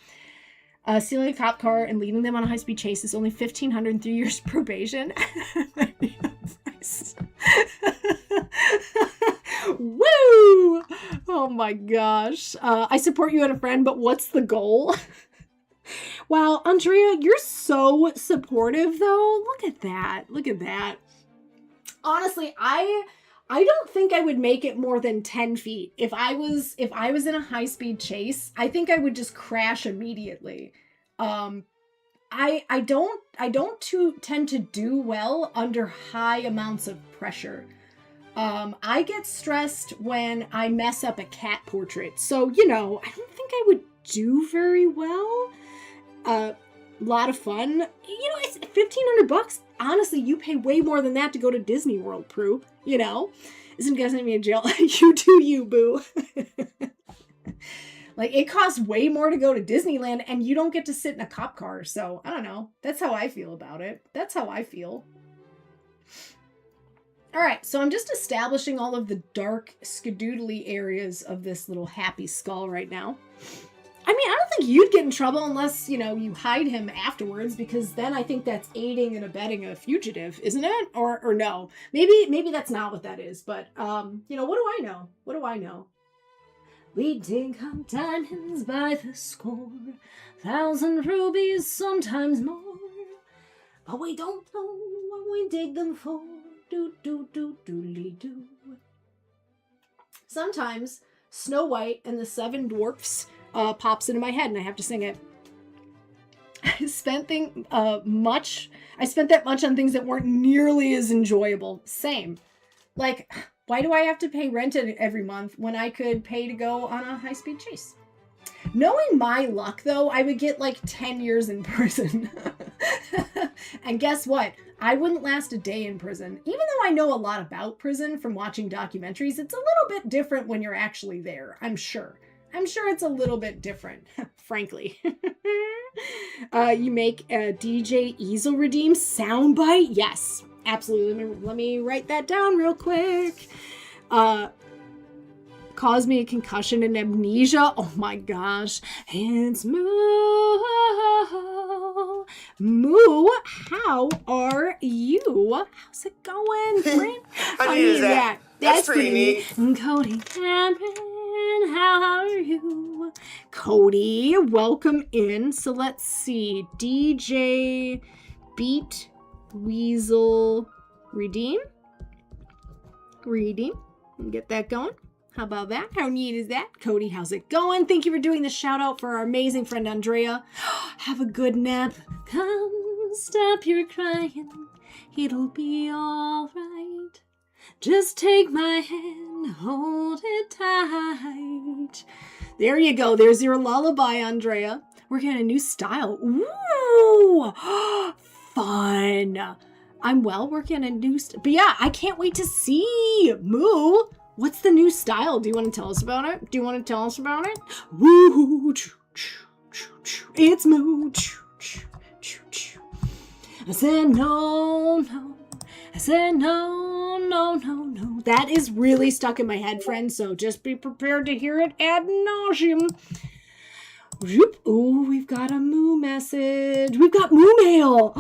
Stealing a cop car and leading them on a high-speed chase is only 1,500 and 3 years probation. Woo! Oh my gosh. I support you and a friend, but what's the goal? Wow, Andrea, you're so supportive though. Look at that. Look at that. Honestly, I don't think I would make it more than 10 feet. If I was in a high-speed chase, I think I would just crash immediately. I don't tend to do well under high amounts of pressure. I get stressed when I mess up a cat portrait. So, I don't think I would do very well. Lot of fun. It's $1,500. Honestly, you pay way more than that to go to Disney World, Prue. Isn't gonna send me in jail. You do you, boo. Like, it costs way more to go to Disneyland, and you don't get to sit in a cop car. So, I don't know. That's how I feel about it. That's how I feel. All right, so I'm just establishing all of the dark, skadoodly areas of this little happy skull right now. I mean, I don't think you'd get in trouble unless, you hide him afterwards, because then I think that's aiding and abetting a fugitive, isn't it? Or no. Maybe that's not what that is, but, what do I know? What do I know? We dig up diamonds by the score, 1,000 rubies, sometimes more, but we don't know what we dig them for. Do. Sometimes Snow White and the 7 Dwarfs pops into my head and I have to sing it. I spent that much on things that weren't nearly as enjoyable. Same. Like, why do I have to pay rent every month when I could pay to go on a high-speed chase? Knowing my luck, though, I would get like 10 years in prison. And guess what? I wouldn't last a day in prison. Even though I know a lot about prison from watching documentaries, it's a little bit different when you're actually there, I'm sure. I'm sure it's a little bit different, frankly. You make a DJ Easel Redeem soundbite? Yes, absolutely. Let me write that down real quick. Caused me a concussion and amnesia. Oh my gosh. It's Moo. Moo, how are you? How's it going, friend? I needed that. That's pretty neat. Cody Cameron, how are you? Cody, welcome in. So let's see. DJ Beat Weasel Redeem. Get that going. How about that? How neat is that? Cody, how's it going? Thank you for doing the shout out for our amazing friend Andrea. Have a good nap. Come, stop your crying. It'll be all right. Just take my hand, hold it tight. There you go. There's your lullaby, Andrea. We're getting a new style. Ooh, fun. I'm working on a new but yeah, I can't wait to see. Moo, what's the new style? Do you want to tell us about it? Woo, it's Moo. I said no. I said no. That is really stuck in my head, friends, so just be prepared to hear it ad nauseum. Ooh, we've got a Moo message. We've got Moo mail.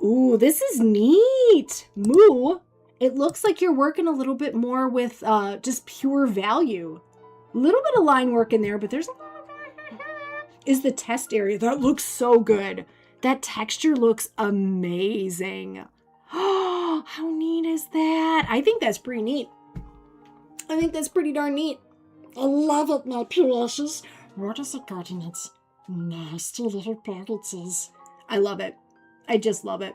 Ooh, this is neat. Moo, it looks like you're working a little bit more with just pure value. A little bit of line work in there, but there's a lot of... is the test area. That looks so good. That texture looks amazing. Oh, how neat is that? I think that's pretty neat. I think that's pretty darn neat. I love it, my precious. What is it got in its nasty little packages? I love it. I just love it.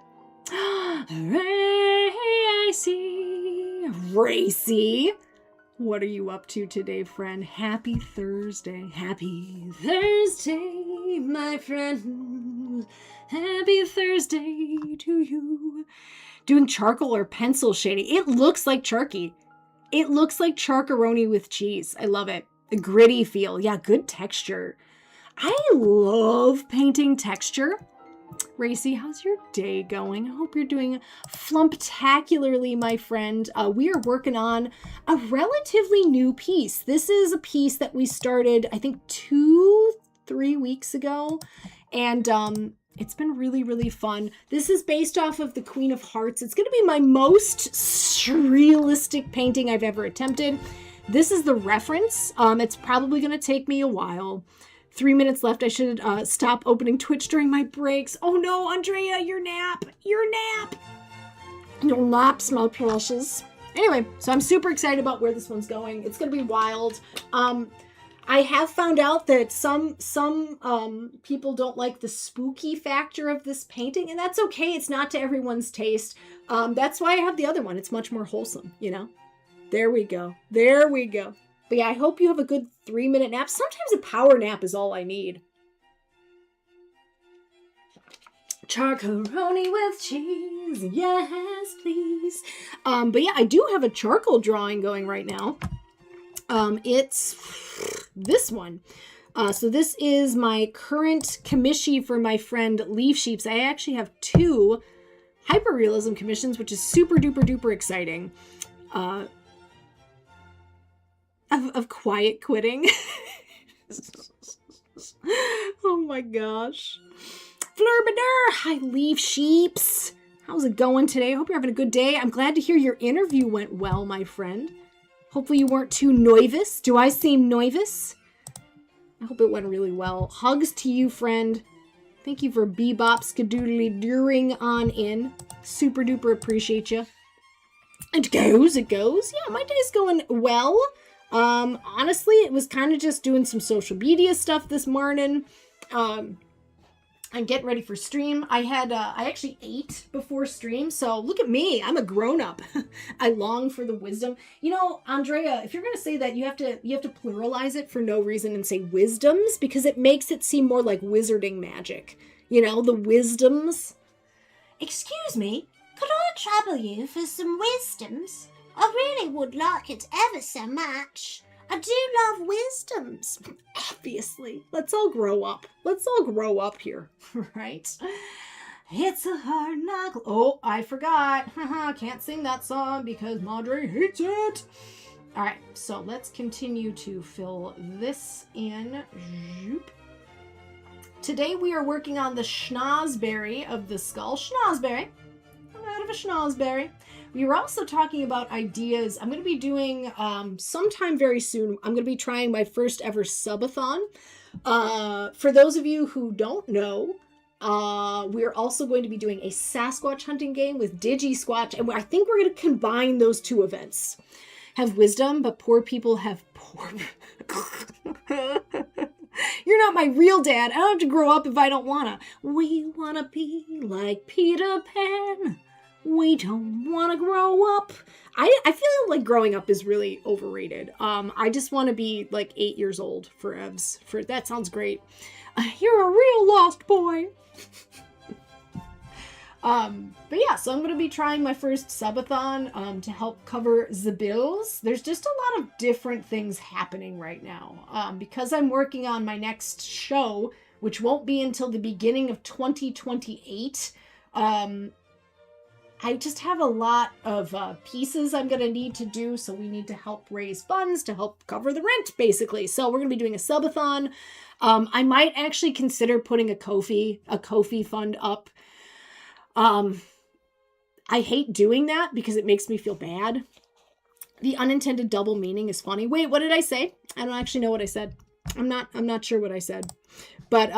Racy. What are you up to today, friend? Happy Thursday. Happy Thursday, my friend. Happy Thursday to you. Doing charcoal or pencil shading. It looks like Charky. It looks like charcaroni with cheese. I love it. A gritty feel. Yeah, good texture. I love painting texture. Racy, how's your day going? I hope you're doing flumptacularly, my friend. We are working on a relatively new piece. This is a piece that we started, I think, 2-3 weeks ago. And it's been really, really fun. This is based off of the Queen of Hearts. It's going to be my most surrealistic painting I've ever attempted. This is the reference. It's probably going to take me a while. 3 minutes left. I should stop opening Twitch during my breaks. Oh no, Andrea, your nap. Your naps, my precious. Anyway, so I'm super excited about where this one's going. It's going to be wild. I have found out that some people don't like the spooky factor of this painting, and that's okay. It's not to everyone's taste. That's why I have the other one. It's much more wholesome, you know? There we go. There we go. But yeah, I hope you have a good 3-minute nap. Sometimes a power nap is all I need. Charcaroni with cheese. Yes, please. But yeah, I do have a charcoal drawing going right now. It's this one. So this is my current commission for my friend Leaf Sheeps. I actually have 2 hyperrealism commissions, which is super duper duper exciting. Of quiet quitting. Oh my gosh. Flurbader! Hi, Leaf Sheeps. How's it going today? I hope you're having a good day. I'm glad to hear your interview went well, my friend. Hopefully you weren't too nervous. Do I seem nervous? I hope it went really well. Hugs to you, friend. Thank you for bebop skadoodly during on in. Super duper appreciate you. It goes. Yeah, my day's going well. Honestly, it was kind of just doing some social media stuff this morning. I'm getting ready for stream. I actually ate before stream, so look at me. I'm a grown-up. I long for the wisdom. You know, Andrea, if you're going to say that, you have to pluralize it for no reason and say wisdoms, because it makes it seem more like wizarding magic. You know, the wisdoms. Excuse me, could I trouble you for some wisdoms? I really would like it ever so much. I do love wisdoms. Obviously. Let's all grow up. Let's all grow up here. Right? It's a hard knock. Oh, I forgot. Can't sing that song because Madre hates it. Alright, so let's continue to fill this in. Today we are working on the schnozberry of the skull. Schnozberry. I'm out of a schnozberry. We were also talking about ideas. I'm going to be doing, sometime very soon, I'm going to be trying my first ever subathon. For those of you who don't know, we're also going to be doing a Sasquatch hunting game with DigiSquatch, and I think we're going to combine those 2 events. Have wisdom, but poor people have poor... You're not my real dad. I don't have to grow up if I don't want to. We want to be like Peter Pan. We don't want to grow up. I feel like growing up is really overrated. I just want to be like 8 years old for Evs. That sounds great. You're a real lost boy. But yeah, so I'm going to be trying my first subathon to help cover the bills. There's just a lot of different things happening right now. Because I'm working on my next show, which won't be until the beginning of 2028. I just have a lot of pieces I'm going to need to do, so we need to help raise funds to help cover the rent, basically. So we're going to be doing a subathon. I might actually consider putting a Ko-fi fund up. I hate doing that because it makes me feel bad. The unintended double meaning is funny. Wait, what did I say? I don't actually know what I said. I'm not sure what I said. But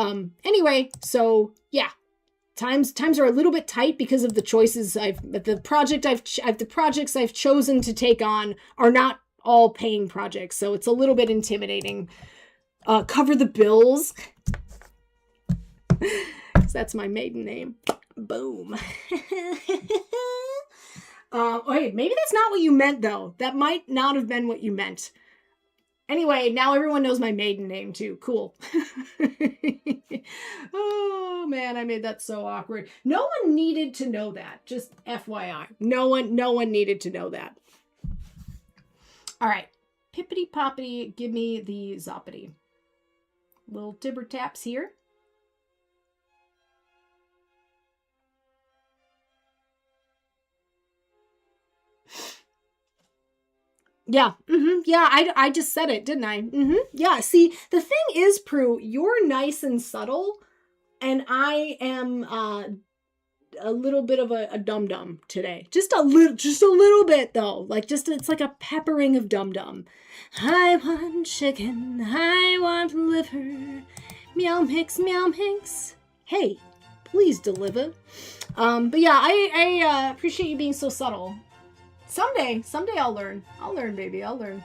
anyway, so yeah. Times are a little bit tight because of the choices the projects I've chosen to take on are not all paying projects, so it's a little bit intimidating. Cover the bills. That's my maiden name. Boom. Wait, maybe that's not what you meant though. That might not have been what you meant. Anyway, now everyone knows my maiden name too. Cool. Oh man, I made that so awkward. No one needed to know that. Just FYI. No one needed to know that. All right. Pippity poppity, give me the zoppity. Little tibber taps here. Yeah. Yeah, I just said it, didn't I? Yeah, see, the thing is, Prue, you're nice and subtle, and I am a little bit of a dum-dum today. Just a little bit, though. Like, it's like a peppering of dum-dum. I want chicken, I want liver, meow mix. Hey, please deliver. But yeah, I appreciate you being so subtle. Someday I'll learn. Baby, I'll learn.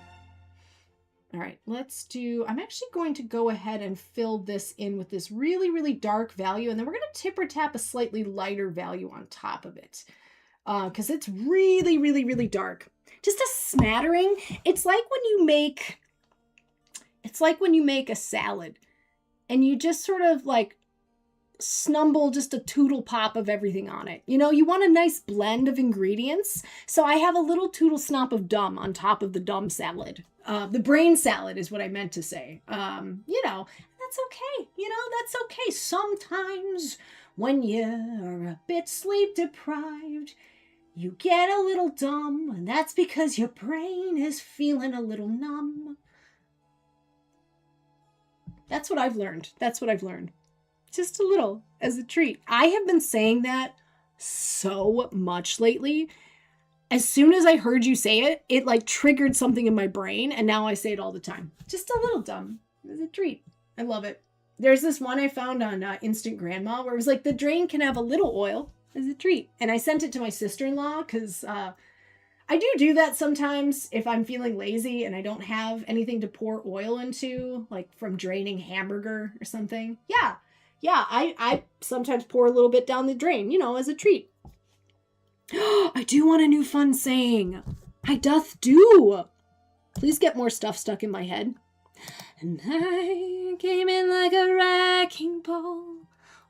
All right, I'm actually going to go ahead and fill this in with this really, really dark value, and then we're going to tipper tap a slightly lighter value on top of it. Because it's really, really, really dark. Just a smattering. It's like when you make a salad, and you just sort of like snumble just a toodle pop of everything on it. You know, you want a nice blend of ingredients. So I have a little toodle snop of dumb on top of the dumb salad. The brain salad is what I meant to say. That's okay. That's okay. Sometimes when you're a bit sleep deprived, you get a little dumb, and that's because your brain is feeling a little numb. That's what I've learned. Just a little, as a treat. I have been saying that so much lately. As soon as I heard you say it, it like triggered something in my brain, and now I say it all the time. Just a little dumb, as a treat. I love it. There's this one I found on Instant Grandma where it was like, the drain can have a little oil as a treat. And I sent it to my sister-in-law because I do that sometimes if I'm feeling lazy and I don't have anything to pour oil into, like from draining hamburger or something. Yeah, I sometimes pour a little bit down the drain, as a treat. I do want a new fun saying. I doth do. Please get more stuff stuck in my head. And I came in like a wrecking ball.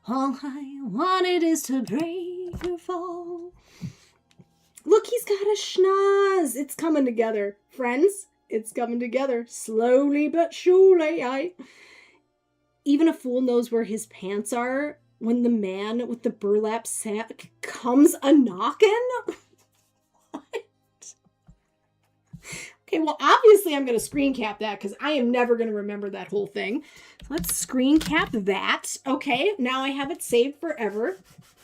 All I wanted is to break your fall. Look, he's got a schnoz. It's coming together. Friends, it's coming together. Slowly but surely, Even a fool knows where his pants are when the man with the burlap sack comes a-knockin'? What? Okay, well, obviously I'm going to screen cap that because I am never going to remember that whole thing. So let's screen cap that. Okay, now I have it saved forever.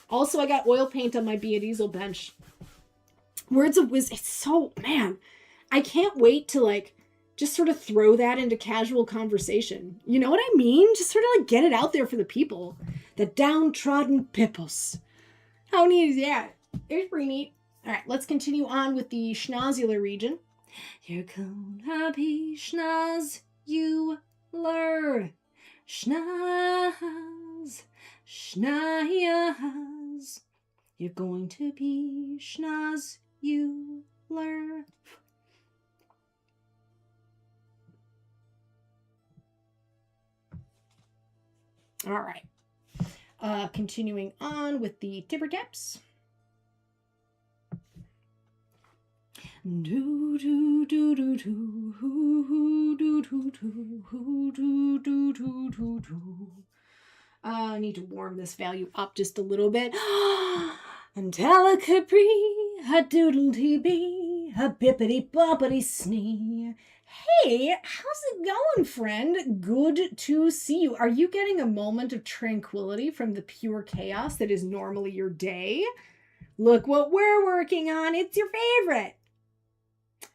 Also, I got oil paint on my Be Diesel bench. Words of wisdom. It's so, man, I can't wait to just sort of throw that into casual conversation. You know what I mean? Just sort of get it out there for the people. The downtrodden pipples. How neat is that? It's pretty neat. All right, let's continue on with the schnozular region. You're gonna be schnoz, you lure. Schnoz, schnoz. You're going to be schnoz, you learn. All right. Continuing on with the tipper taps. Do do do do do do do do do do do do do do. I need to warm this value up just a little bit. And Capri, a doodle-dee bee, a bippity-boppity snee. Hey, how's it going, friend? Good to see you. Are you getting a moment of tranquility from the pure chaos that is normally your day? Look what we're working on. It's your favorite.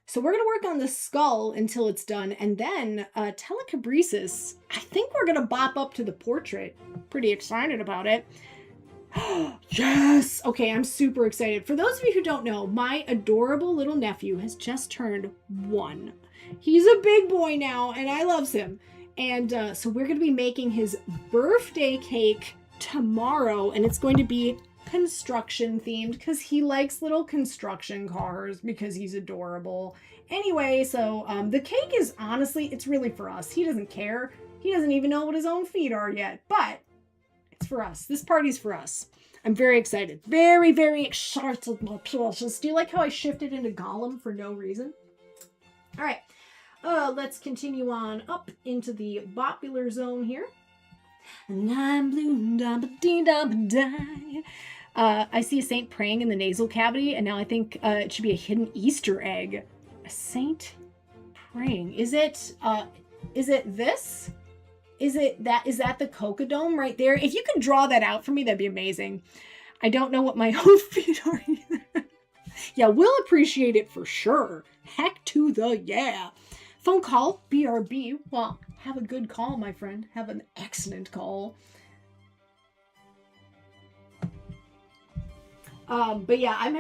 So we're going to work on the skull until it's done, and then telekabresis. I think we're going to bop up to the portrait. Pretty excited about it. Yes! Okay, I'm super excited. For those of you who don't know, my adorable little nephew has just turned 1. He's a big boy now, and I loves him. And so we're going to be making his birthday cake tomorrow, and it's going to be construction themed because he likes little construction cars because he's adorable. Anyway, so the cake is honestly, it's really for us. He doesn't care. He doesn't even know what his own feet are yet, but it's for us. This party's for us. I'm very excited. Very, very excited, my precious. Do you like how I shifted into Gollum for no reason? All right. Let's continue on up into the popular zone here. And I'm blue, dee I see a saint praying in the nasal cavity, and now I think it should be a hidden Easter egg. A saint praying. Is it this? Is that the cocodome right there? If you could draw that out for me, that'd be amazing. I don't know what my own feet are either. Yeah, we'll appreciate it for sure. Heck to the yeah. Phone call, BRB. Well, have a good call, my friend. Have an excellent call. But yeah, I'm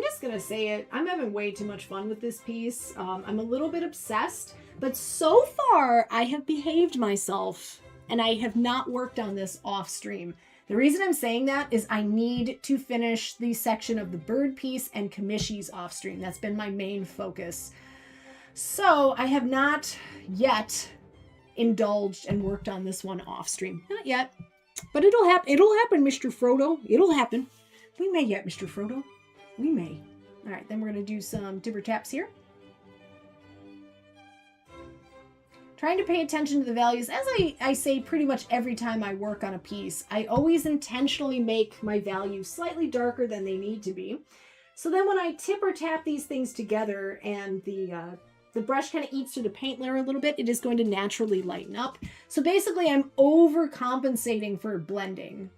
just gonna say it, I'm having way too much fun with this piece. I'm a little bit obsessed, but so far I have behaved myself and I have not worked on this off stream. The reason I'm saying that is I need to finish the section of the bird piece and Kamishi's off stream. That's been my main focus. So I have not yet indulged and worked on this one off stream. Not yet, but it'll happen. It'll happen, Mr. Frodo. It'll happen. We may yet, Mr. Frodo. We may. All right, then we're going to do some tipper taps here. Trying to pay attention to the values. As I say pretty much every time I work on a piece, I always intentionally make my values slightly darker than they need to be. So then when I tipper tap these things together and the brush kind of eats through the paint layer a little bit, it is going to naturally lighten up. So basically I'm overcompensating for blending,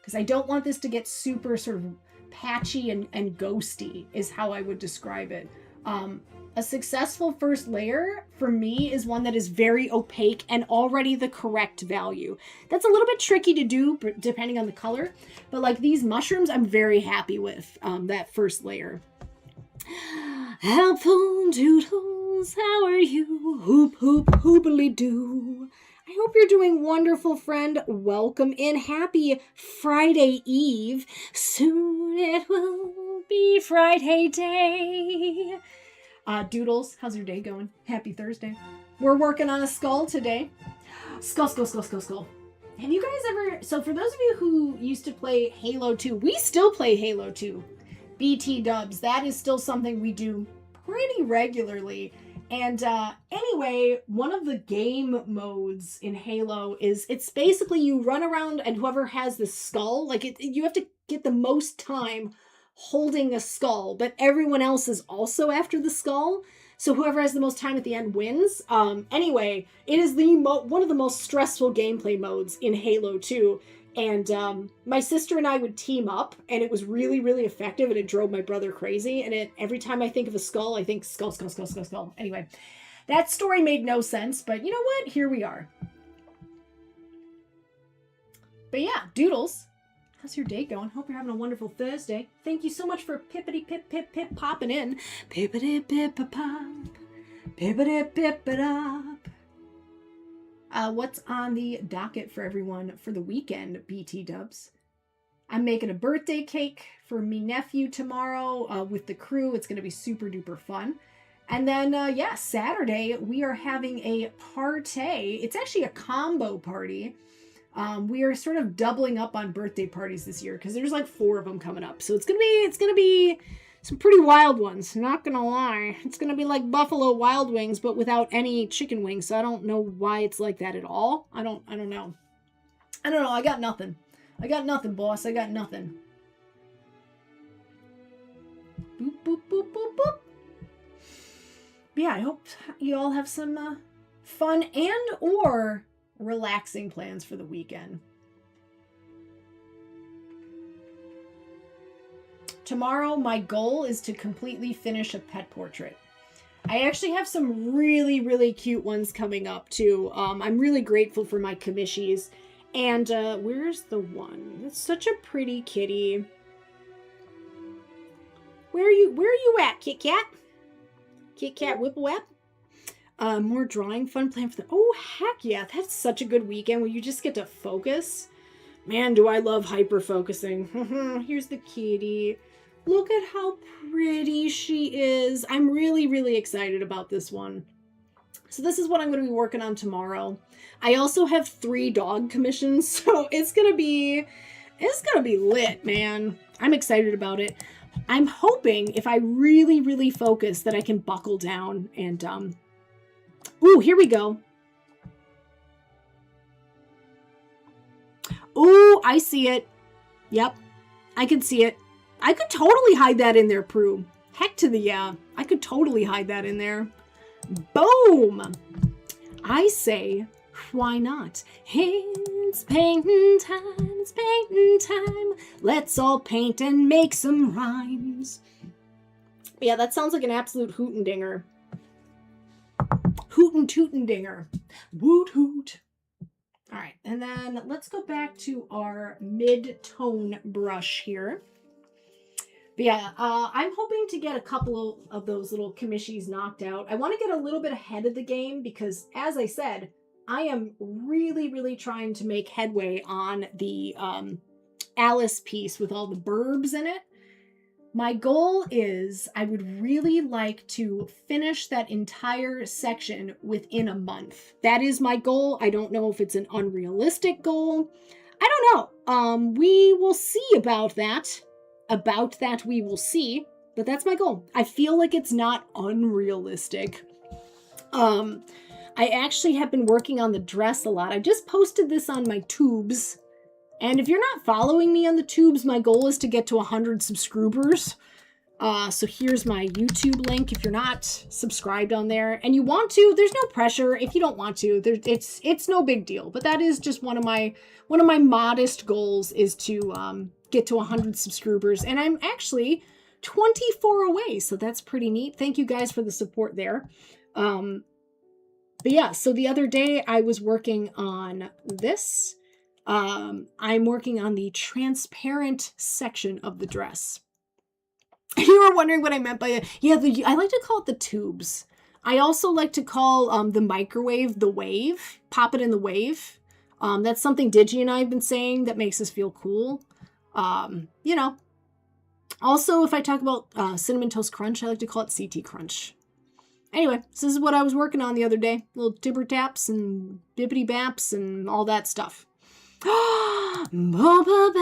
because I don't want this to get super sort of patchy and ghosty is how I would describe it. A successful first layer for me is one that is very opaque and already the correct value. That's a little bit tricky to do depending on the color, but like these mushrooms, I'm very happy with that first layer. Helpful doodles, how are you? Hoop, hoop, hoopily doo. I hope you're doing wonderful, friend. Welcome in. Happy Friday Eve. Soon it will be Friday day. Doodles, how's your day going? Happy Thursday. We're working on a skull today. Skull, skull, skull, skull, skull. Have you guys ever... So for those of you who used to play Halo 2, we still play Halo 2. BT dubs. That is still something we do pretty regularly. And anyway, one of the game modes in Halo is it's basically you run around and whoever has the skull, like you have to get the most time holding a skull, but everyone else is also after the skull. So whoever has the most time at the end wins. Anyway, it is one of the most stressful gameplay modes in Halo 2. And my sister and I would team up, and it was really, really effective, and it drove my brother crazy. And every time I think of a skull, I think skull, skull, skull, skull, skull. Anyway, that story made no sense, but you know what? Here we are. But yeah, Doodles, how's your day going? Hope you're having a wonderful Thursday. Thank you so much for pippity pip pip pip popping in. Pippity pip pop, pippity pip it up. What's on the docket for everyone for the weekend, BT dubs? I'm making a birthday cake for me nephew tomorrow with the crew. It's going to be super duper fun. And then, Saturday, we are having a party. It's actually a combo party. We are sort of doubling up on birthday parties this year because there's like 4 of them coming up. So it's gonna be some pretty wild ones. Not gonna lie, it's gonna be like Buffalo Wild Wings, but without any chicken wings. So I don't know why it's like that at all. I don't know. I got nothing. Boss. I got nothing. Boop boop boop boop boop. But yeah, I hope you all have some fun and or relaxing plans for the weekend. Tomorrow, my goal is to completely finish a pet portrait. I actually have some really, really cute ones coming up too. I'm really grateful for my commissions. And where's the one? It's such a pretty kitty. Where are you at, Kit Kat? Kit Kat Whipple-Wap? More drawing fun plan for the... Oh, heck yeah. That's such a good weekend where you just get to focus. Man, do I love hyper-focusing. Here's the kitty. Look at how pretty she is. I'm really, really excited about this one. So this is what I'm going to be working on tomorrow. I also have 3 dog commissions, so it's going to be lit, man. I'm excited about it. I'm hoping if I really, really focus that I can buckle down and... Ooh, here we go. Ooh, I see it. Yep, I can see it. I could totally hide that in there, Prue. Heck to the yeah. I could totally hide that in there. Boom! I say, why not? It's painting time. Let's all paint and make some rhymes. Yeah, that sounds like an absolute hootendinger. Hootin' tootin' dinger. Woot hoot. All right, and then let's go back to our mid-tone brush here. But yeah, I'm hoping to get a couple of those little commissions knocked out. I want to get a little bit ahead of the game because, as I said, I am really, really trying to make headway on the Alice piece with all the burbs in it. My goal is I would really like to finish that entire section within a month. That is my goal. I don't know if it's an unrealistic goal. I don't know. We will see about that. About that we will see. But that's my goal. I feel like it's not unrealistic. I actually have been working on the dress a lot. I just posted this on my tubes. And if you're not following me on the tubes, my goal is to get to 100 subscribers. So here's my YouTube link if you're not subscribed on there. And you want to, there's no pressure. If you don't want to, it's no big deal. But that is just one of my modest goals is to get to 100 subscribers. And I'm actually 24 away, so that's pretty neat. Thank you guys for the support there. But yeah, so the other day I was working on this. I'm working on the transparent section of the dress. You were wondering what I meant by it. Yeah, I like to call it the tubes. I also like to call the microwave the wave. Pop it in the wave. That's something Digi and I have been saying that makes us feel cool. You know. Also, if I talk about Cinnamon Toast Crunch, I like to call it CT Crunch. Anyway, so this is what I was working on the other day. Little tibber taps and bippity baps and all that stuff. Boba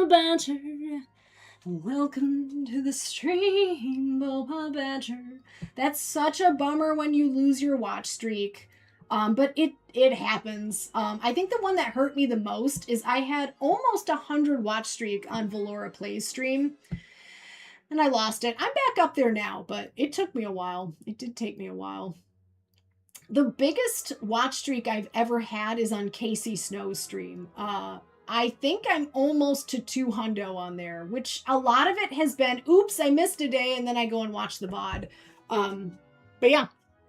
Badger, welcome to the stream, Boba Badger. That's such a bummer when you lose your watch streak, but it happens. I think the one that hurt me the most is I had almost 100 watch streak on Valora Plays stream, and I lost it. I'm back up there now, but it took me a while. It did take me a while. The biggest watch streak I've ever had is on Casey Snow's stream. I think I'm almost to 200 on there, which a lot of it has been, oops, I missed a day, and then I go and watch the VOD. But yeah,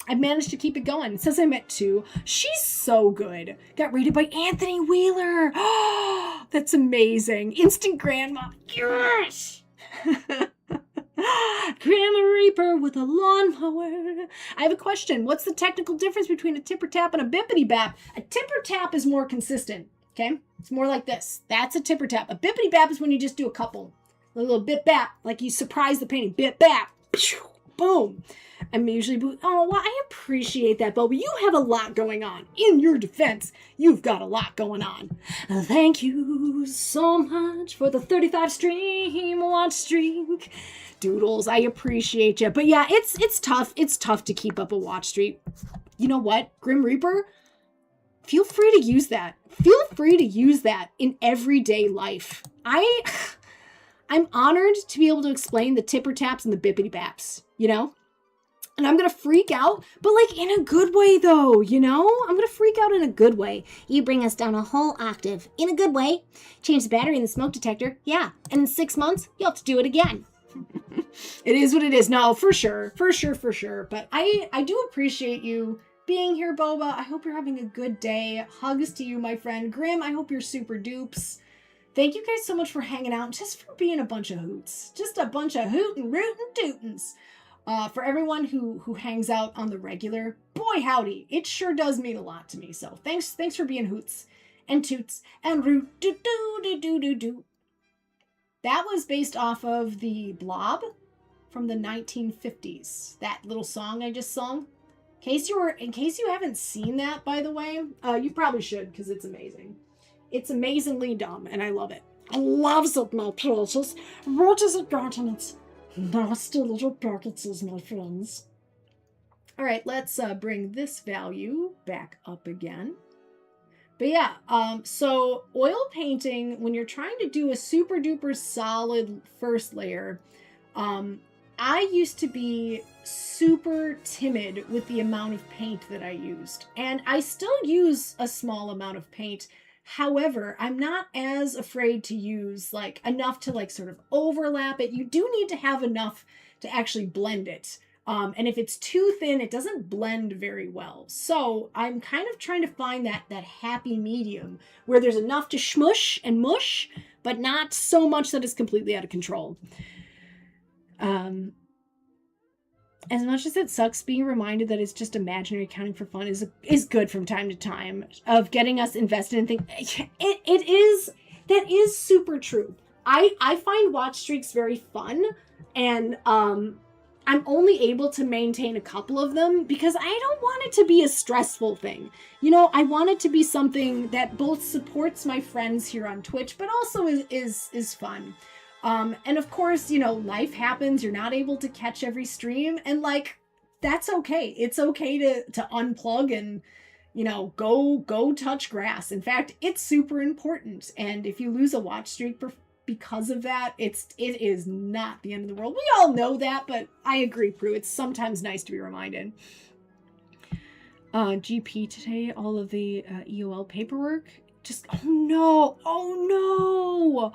I've managed to keep it going. It says I'm at 2. She's so good. Got rated by Anthony Wheeler. Oh, that's amazing. Instant grandma. Yes! Grandma Reaper with a lawnmower. I have a question. What's the technical difference between a tipper tap and a bippity bap? A tipper tap is more consistent. Okay? It's more like this. That's a tipper tap. A bippity bap is when you just do a couple. A little bip bap, like you surprise the painting. Bip bap. Boom. I'm usually, oh, well, I appreciate that, Boba. You have a lot going on. In your defense, you've got a lot going on. Thank you so much for the 35 stream watch streak. Doodles, I appreciate you. But yeah, it's tough. It's tough to keep up a watch streak. You know what? Grim Reaper, feel free to use that. Feel free to use that in everyday life. I'm honored to be able to explain the tipper taps and the bippity baps, you know? And I'm going to freak out, but like in a good way though, you know? I'm going to freak out in a good way. You bring us down a whole octave in a good way. Change the battery in the smoke detector. Yeah. And in 6 months, you'll have to do it again. It is what it is. No, for sure. But I do appreciate you being here, Boba. I hope you're having a good day. Hugs to you, my friend. Grim, I hope you're super dupes. Thank you guys so much for hanging out, just for being a bunch of hoots. Just a bunch of hootin', rootin' tootins. For everyone who hangs out on the regular, boy howdy, it sure does mean a lot to me. So thanks for being hoots and toots and root doo doo doo doo doo doo. That was based off of the Blob from the 1950s. That little song I just sung. In case you haven't seen that, by the way, you probably should because it's amazing. It's amazingly dumb, and I love it. I loves it, my precious. What has it got in its nasty little pockets, my friends? All right, let's bring this value back up again. But yeah, so oil painting, when you're trying to do a super duper solid first layer, I used to be super timid with the amount of paint that I used. And I still use a small amount of paint. However, I'm not as afraid to use like enough to like sort of overlap it. You do need to have enough to actually blend it. And if it's too thin, it doesn't blend very well. So I'm kind of trying to find that happy medium where there's enough to shmush and mush, but not so much that it's completely out of control. As much as it sucks, being reminded that it's just imaginary accounting for fun is good from time to time, of getting us invested in things. That is super true. I find watch streaks very fun, and I'm only able to maintain a couple of them because I don't want it to be a stressful thing. You know, I want it to be something that both supports my friends here on Twitch, but also is fun. And of course, you know, life happens. You're not able to catch every stream, and like, that's okay. It's okay to unplug and, you know, go touch grass. In fact, it's super important. And if you lose a watch streak because of that, it is not the end of the world. We all know that, but I agree, Prue. It's sometimes nice to be reminded. GP today, all of the EOL paperwork. Just, oh no,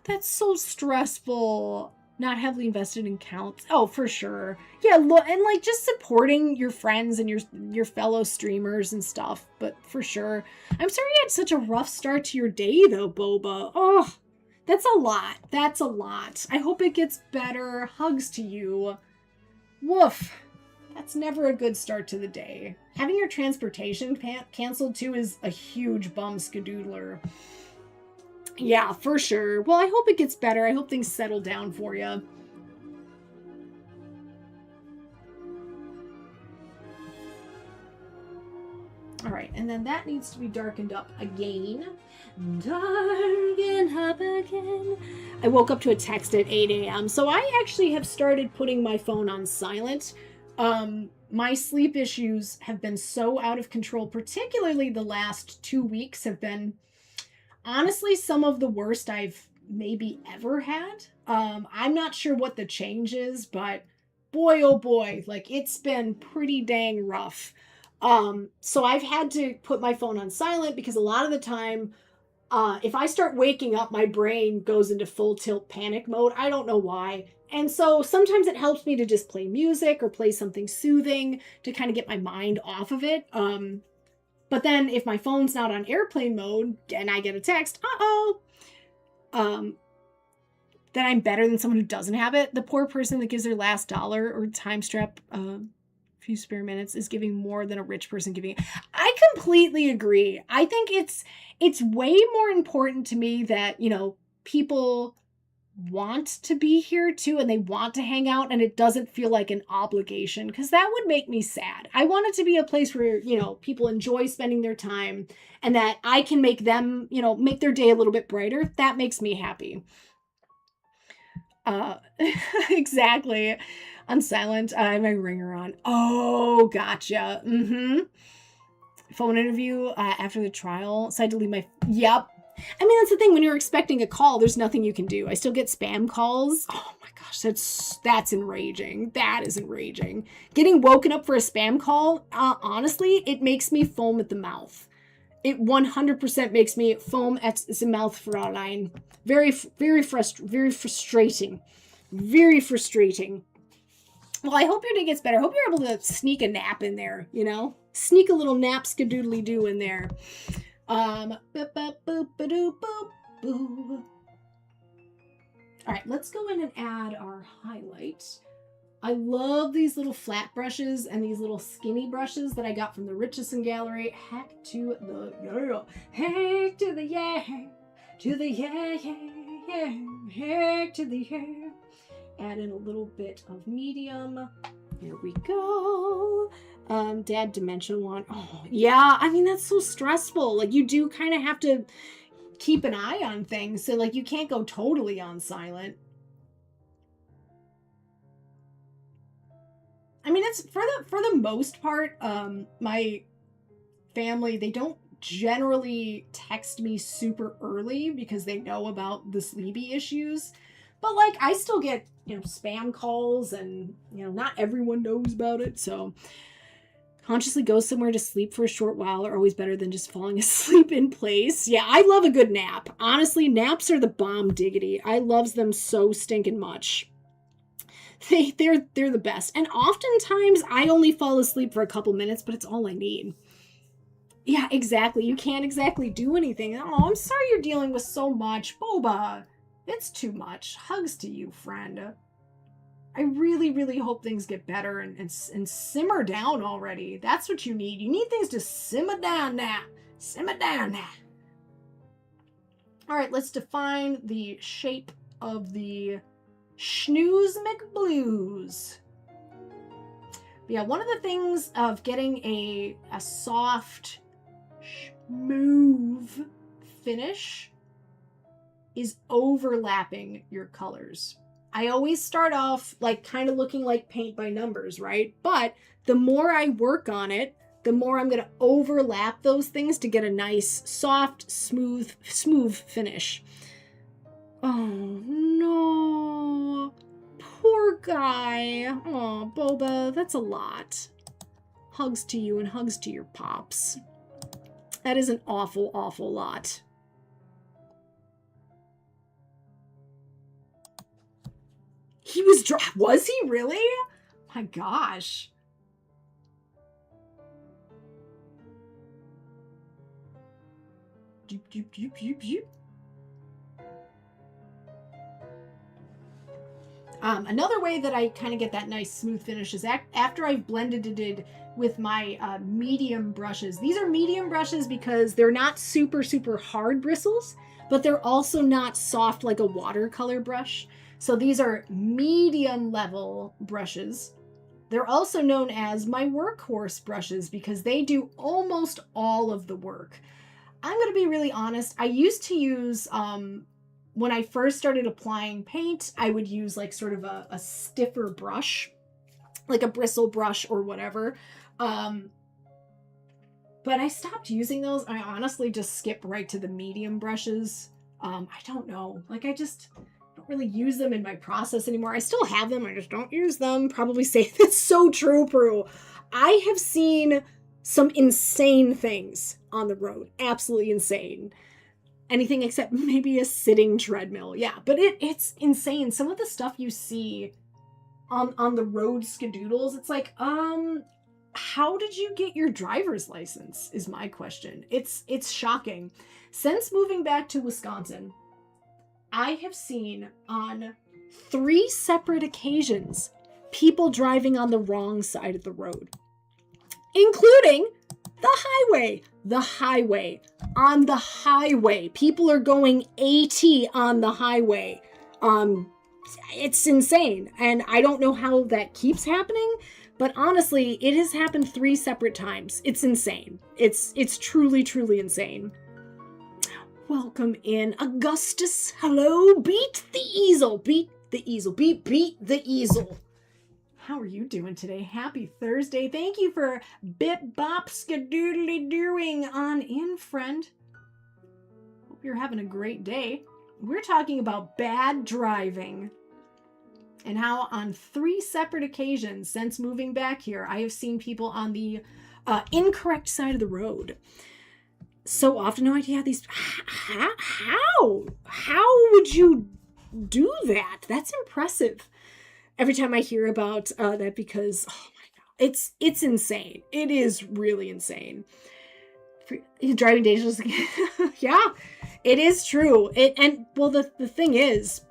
that's so stressful. Not heavily invested in counts. Oh, for sure. Yeah, look, and like just supporting your friends and your fellow streamers and stuff, but for sure. I'm sorry you had such a rough start to your day though, Boba. Oh, that's a lot. I hope it gets better. Hugs to you. Woof. That's never a good start to the day. Having your transportation canceled too is a huge bum skadoodler. Yeah, for sure. Well, I hope it gets better. I hope things settle down for you. All right, and then that needs to be darkened up again. Darken up again. I woke up to a text at 8 a.m. So I actually have started putting my phone on silent. My sleep issues have been so out of control, particularly the last 2 weeks have been honestly some of the worst I've maybe ever had. I'm not sure what the change is, but boy, oh boy, like it's been pretty dang rough. So I've had to put my phone on silent because a lot of the time, if I start waking up, my brain goes into full tilt panic mode. I don't know why. And so sometimes it helps me to just play music or play something soothing to kind of get my mind off of it. But then if my phone's not on airplane mode and I get a text, then I'm better than someone who doesn't have it. The poor person that gives their last dollar or time strap few spare minutes is giving more than a rich person giving. I completely agree. I think it's way more important to me that, you know, people want to be here too and they want to hang out and it doesn't feel like an obligation, because that would make me sad. I want it to be a place where, you know, people enjoy spending their time and that I can make them, you know, make their day a little bit brighter. That makes me happy. Exactly. On silent, I have my ringer on. Oh, gotcha. Phone interview after the trial. So I had to leave my... Yep. I mean, that's the thing. When you're expecting a call, there's nothing you can do. I still get spam calls. Oh my gosh, that's enraging. That is enraging. Getting woken up for a spam call, honestly, it makes me foam at the mouth. It 100% makes me foam at the mouth, Fraulein. Very frustrating. Very frustrating. Well, I hope your day gets better. I hope you're able to sneak a nap in there, you know? Sneak a little nap skadoodly-doo in there. All right, let's go in and add our highlight. I love these little flat brushes and these little skinny brushes that I got from the Richardson Gallery. Heck to the yeah. Heck to the yeah. To the yeah, yeah. Heck to the yeah. Add in a little bit of medium. Here we go. Dad dementia one. Oh, yeah. I mean, that's so stressful. Like, you do kind of have to keep an eye on things. So, like, you can't go totally on silent. I mean, it's for the most part, my family, they don't generally text me super early because they know about the sleepy issues. But, like, I still get, you know, spam calls and, you know, not everyone knows about it. So consciously go somewhere to sleep for a short while are always better than just falling asleep in place. Yeah, I love a good nap. Honestly, naps are the bomb diggity. I loves them so stinking much. They're the best. And oftentimes I only fall asleep for a couple minutes, but it's all I need. Yeah, exactly. You can't exactly do anything. Oh, I'm sorry you're dealing with so much. Boba, it's too much. Hugs to you, friend. I really, really hope things get better and simmer down already. That's what you need. You need things to simmer down now. Simmer down now. All right, let's define the shape of the Schnooze McBlues. But yeah, one of the things of getting a soft, smooth finish is overlapping your colors. I always start off like kind of looking like paint by numbers, right? But the more I work on it, the more I'm going to overlap those things to get a nice, soft, smooth finish. Oh, no. Poor guy. Oh, Boba, that's a lot. Hugs to you and hugs to your pops. That is an awful, awful lot. He was he really? My gosh. Doop, doop, doop, doop, doop. Another way that I kind of get that nice smooth finish is after I've blended it with my medium brushes. These are medium brushes because they're not super, super hard bristles, but they're also not soft like a watercolor brush. So these are medium level brushes. They're also known as my workhorse brushes because they do almost all of the work. I'm going to be really honest. I used to use, when I first started applying paint, I would use like sort of a stiffer brush, like a bristle brush or whatever. But I stopped using those. I honestly just skip right to the medium brushes. I don't know. Like I just don't really use them in my process anymore. I still have them. I just don't use them. Probably say that's so true, Prue. I have seen some insane things on the road. Absolutely insane. Anything except maybe a sitting treadmill. Yeah, but it's insane. Some of the stuff you see on the road skadoodles, it's like, how did you get your driver's license is my question. It's shocking. Since moving back to Wisconsin, I have seen on 3 separate occasions people driving on the wrong side of the road, including The highway. On the highway. People are going 80 on the highway. It's insane. And I don't know how that keeps happening, but honestly, it has happened 3 separate times. It's insane. It's truly, truly insane. Welcome in, Augustus. Hello. Beat the easel. Beat the easel. Beat the easel. How are you doing today? Happy Thursday. Thank you for bip bop skadoodly doing on in, friend. Hope you're having a great day. We're talking about bad driving and how on 3 separate occasions since moving back here, I have seen people on the incorrect side of the road. So often, no idea these. How would you do that? That's impressive. Every time I hear about that, because oh my god, it's insane. It is really insane. Driving dangerous. Yeah, it is true. The thing is,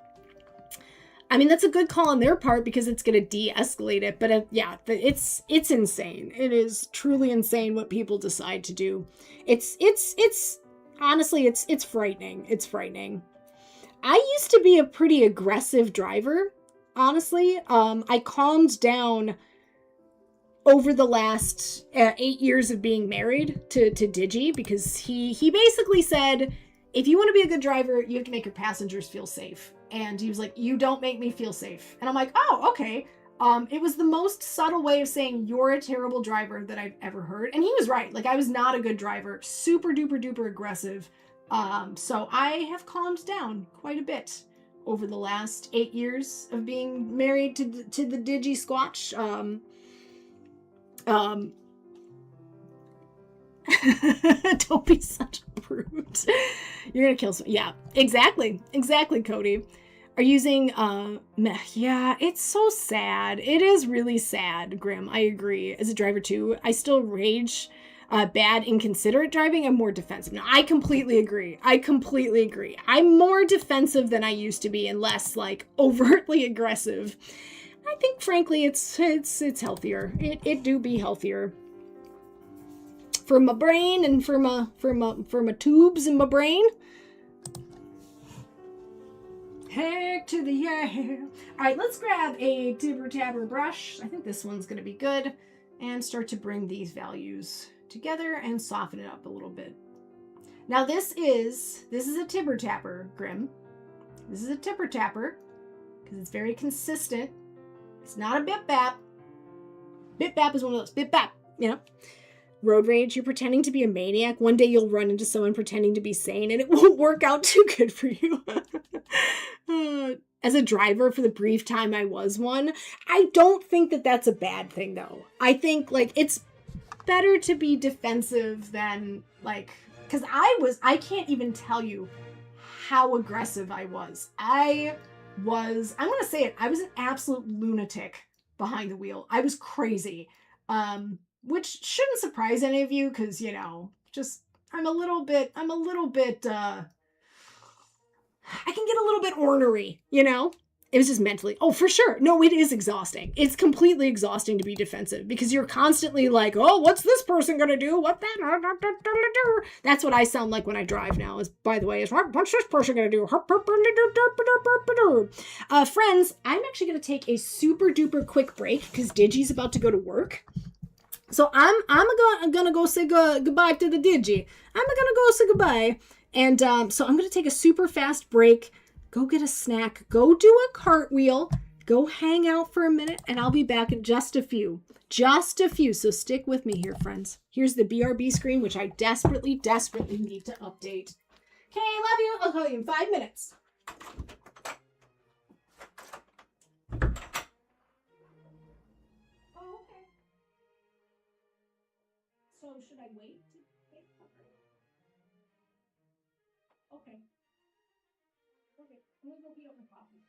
I mean, that's a good call on their part because it's going to de-escalate it. But yeah, it's insane. It is truly insane what people decide to do. It's honestly, it's frightening. It's frightening. I used to be a pretty aggressive driver. Honestly, I calmed down over the last 8 years of being married to Digi because he basically said, if you want to be a good driver, you have to make your passengers feel safe. And he was like, you don't make me feel safe. And I'm like, oh, okay. It was the most subtle way of saying you're a terrible driver that I've ever heard. And he was right. Like, I was not a good driver. Super duper duper aggressive. So I have calmed down quite a bit over the last 8 years of being married to the Digi Squatch. Don't be such a brute. You're gonna kill someone. Yeah, exactly, Cody. Are using meh. Yeah, it's so sad. It is really sad, Grim. I agree. As a driver too, I still rage bad, inconsiderate driving. I'm more defensive. No, I completely agree. I'm more defensive than I used to be and less like overtly aggressive. I think frankly it's healthier. It do be healthier. For my brain and for my tubes in my brain. Heck to the yeah. All right, let's grab a Tibber Tabber brush. I think this one's going to be good. And start to bring these values together and soften it up a little bit. Now this is a Tibber Tapper, Grim. This is a Tibber Tapper because it's very consistent. It's not a Bip Bap. Bip Bap is one of those. Bip Bap, you know. Road rage, you're pretending to be a maniac. One day you'll run into someone pretending to be sane and it won't work out too good for you. As a driver for the brief time I was one, I don't think that that's a bad thing though. I think like it's better to be defensive than like, because I can't even tell you how aggressive I was. I'm going to say it, I was an absolute lunatic behind the wheel. I was crazy. Which shouldn't surprise any of you because, you know, just I'm a little bit, I can get a little bit ornery, you know? It was just mentally, oh, for sure. No, it is exhausting. It's completely exhausting to be defensive because you're constantly like, oh, what's this person going to do? What that? That's what I sound like when I drive now is, by the way, is what's this person going to do? Friends, I'm actually going to take a super duper quick break because Digi's about to go to work. So I'm gonna go say goodbye to the Digi. I'm gonna go say goodbye. And so I'm gonna take a super fast break, go get a snack, go do a cartwheel, go hang out for a minute, and I'll be back in just a few. So stick with me here, friends. Here's the BRB screen, which I desperately need to update. Okay, love you. I'll call you in 5 minutes. So should I wait to take cover? Okay. I'm gonna go heat up my coffee.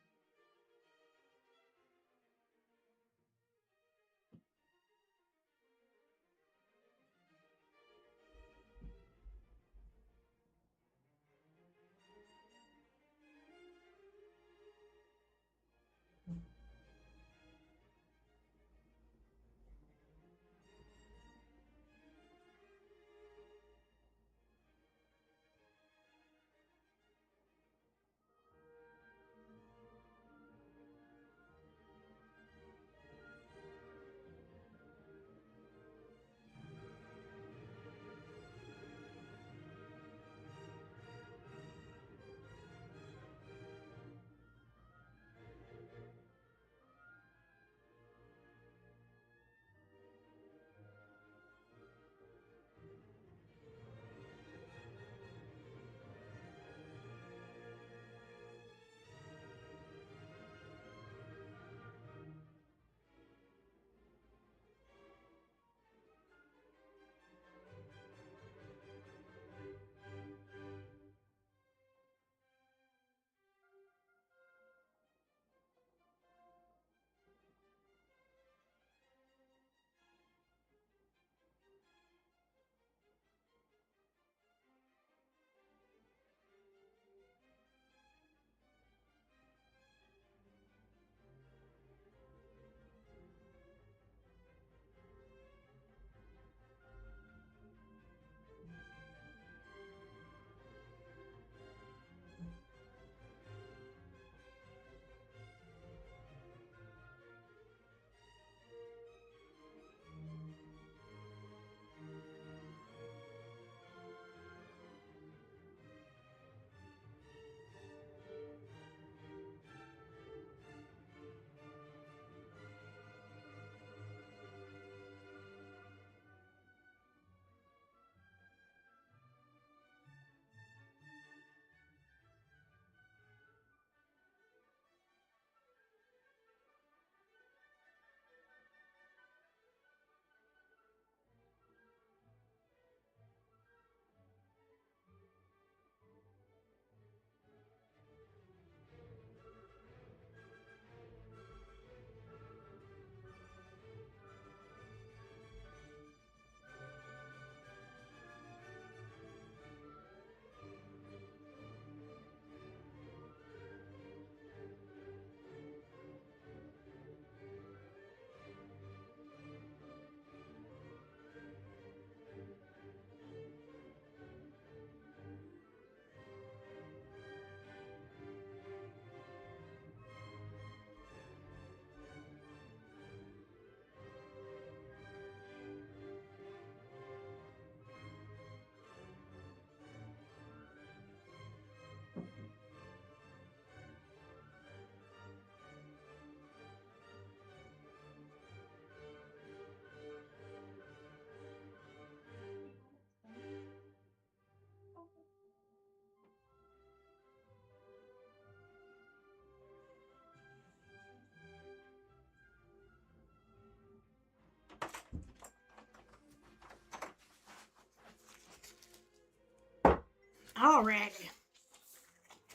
All right.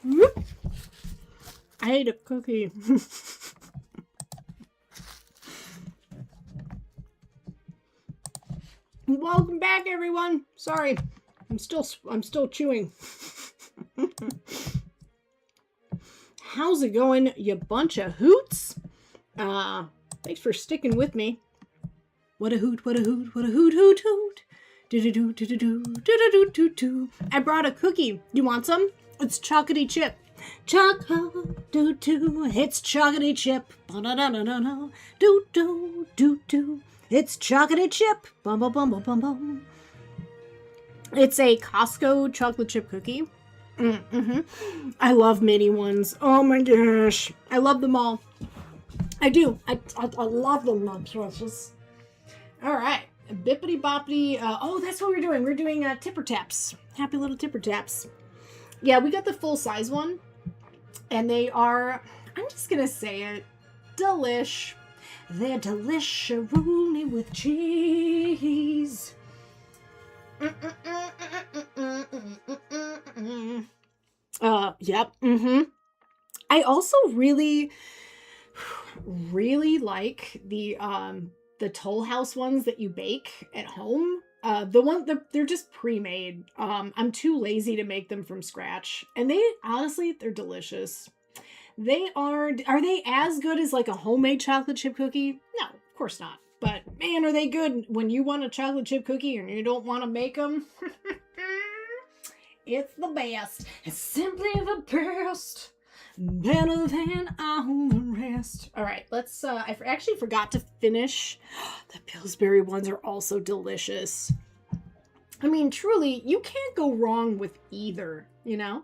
Whoop. I ate a cookie. Welcome back, everyone. Sorry, I'm still chewing. How's it going, you bunch of hoots? Thanks for sticking with me. What a hoot, what a hoot, what a hoot, hoot, hoot. Do-do-do, do-do-do, do-do-do, do-do. I brought a cookie. You want some? It's chocolatey chip. Choco-do-do, it's chocolatey chip. Ba-da-da-da-da-da. Do-do, do-do. It's chocolatey chip. Bum, bum, bum, bum, bum, bum. It's a Costco chocolate chip cookie. Mm-hmm. I love mini ones. Oh my gosh. I love them all. I do. I love them, my precious. All right. Bippity boppity. Oh, that's what we're doing. We're doing tipper taps. Happy little tipper taps. Yeah, we got the full size one. And they are, I'm just going to say it, delish. They're delicious with cheese. Yep. I also really like the Toll House ones that you bake at home. They're just pre-made. I'm too lazy to make them from scratch, and they're delicious. Are they as good as like a homemade chocolate chip cookie? No, of course not. But man, are they good when you want a chocolate chip cookie and you don't want to make them? It's the best. It's simply the best. Better than all the rest. All right, let's, I actually forgot to finish. The Pillsbury ones are also delicious. I mean, truly, you can't go wrong with either, you know?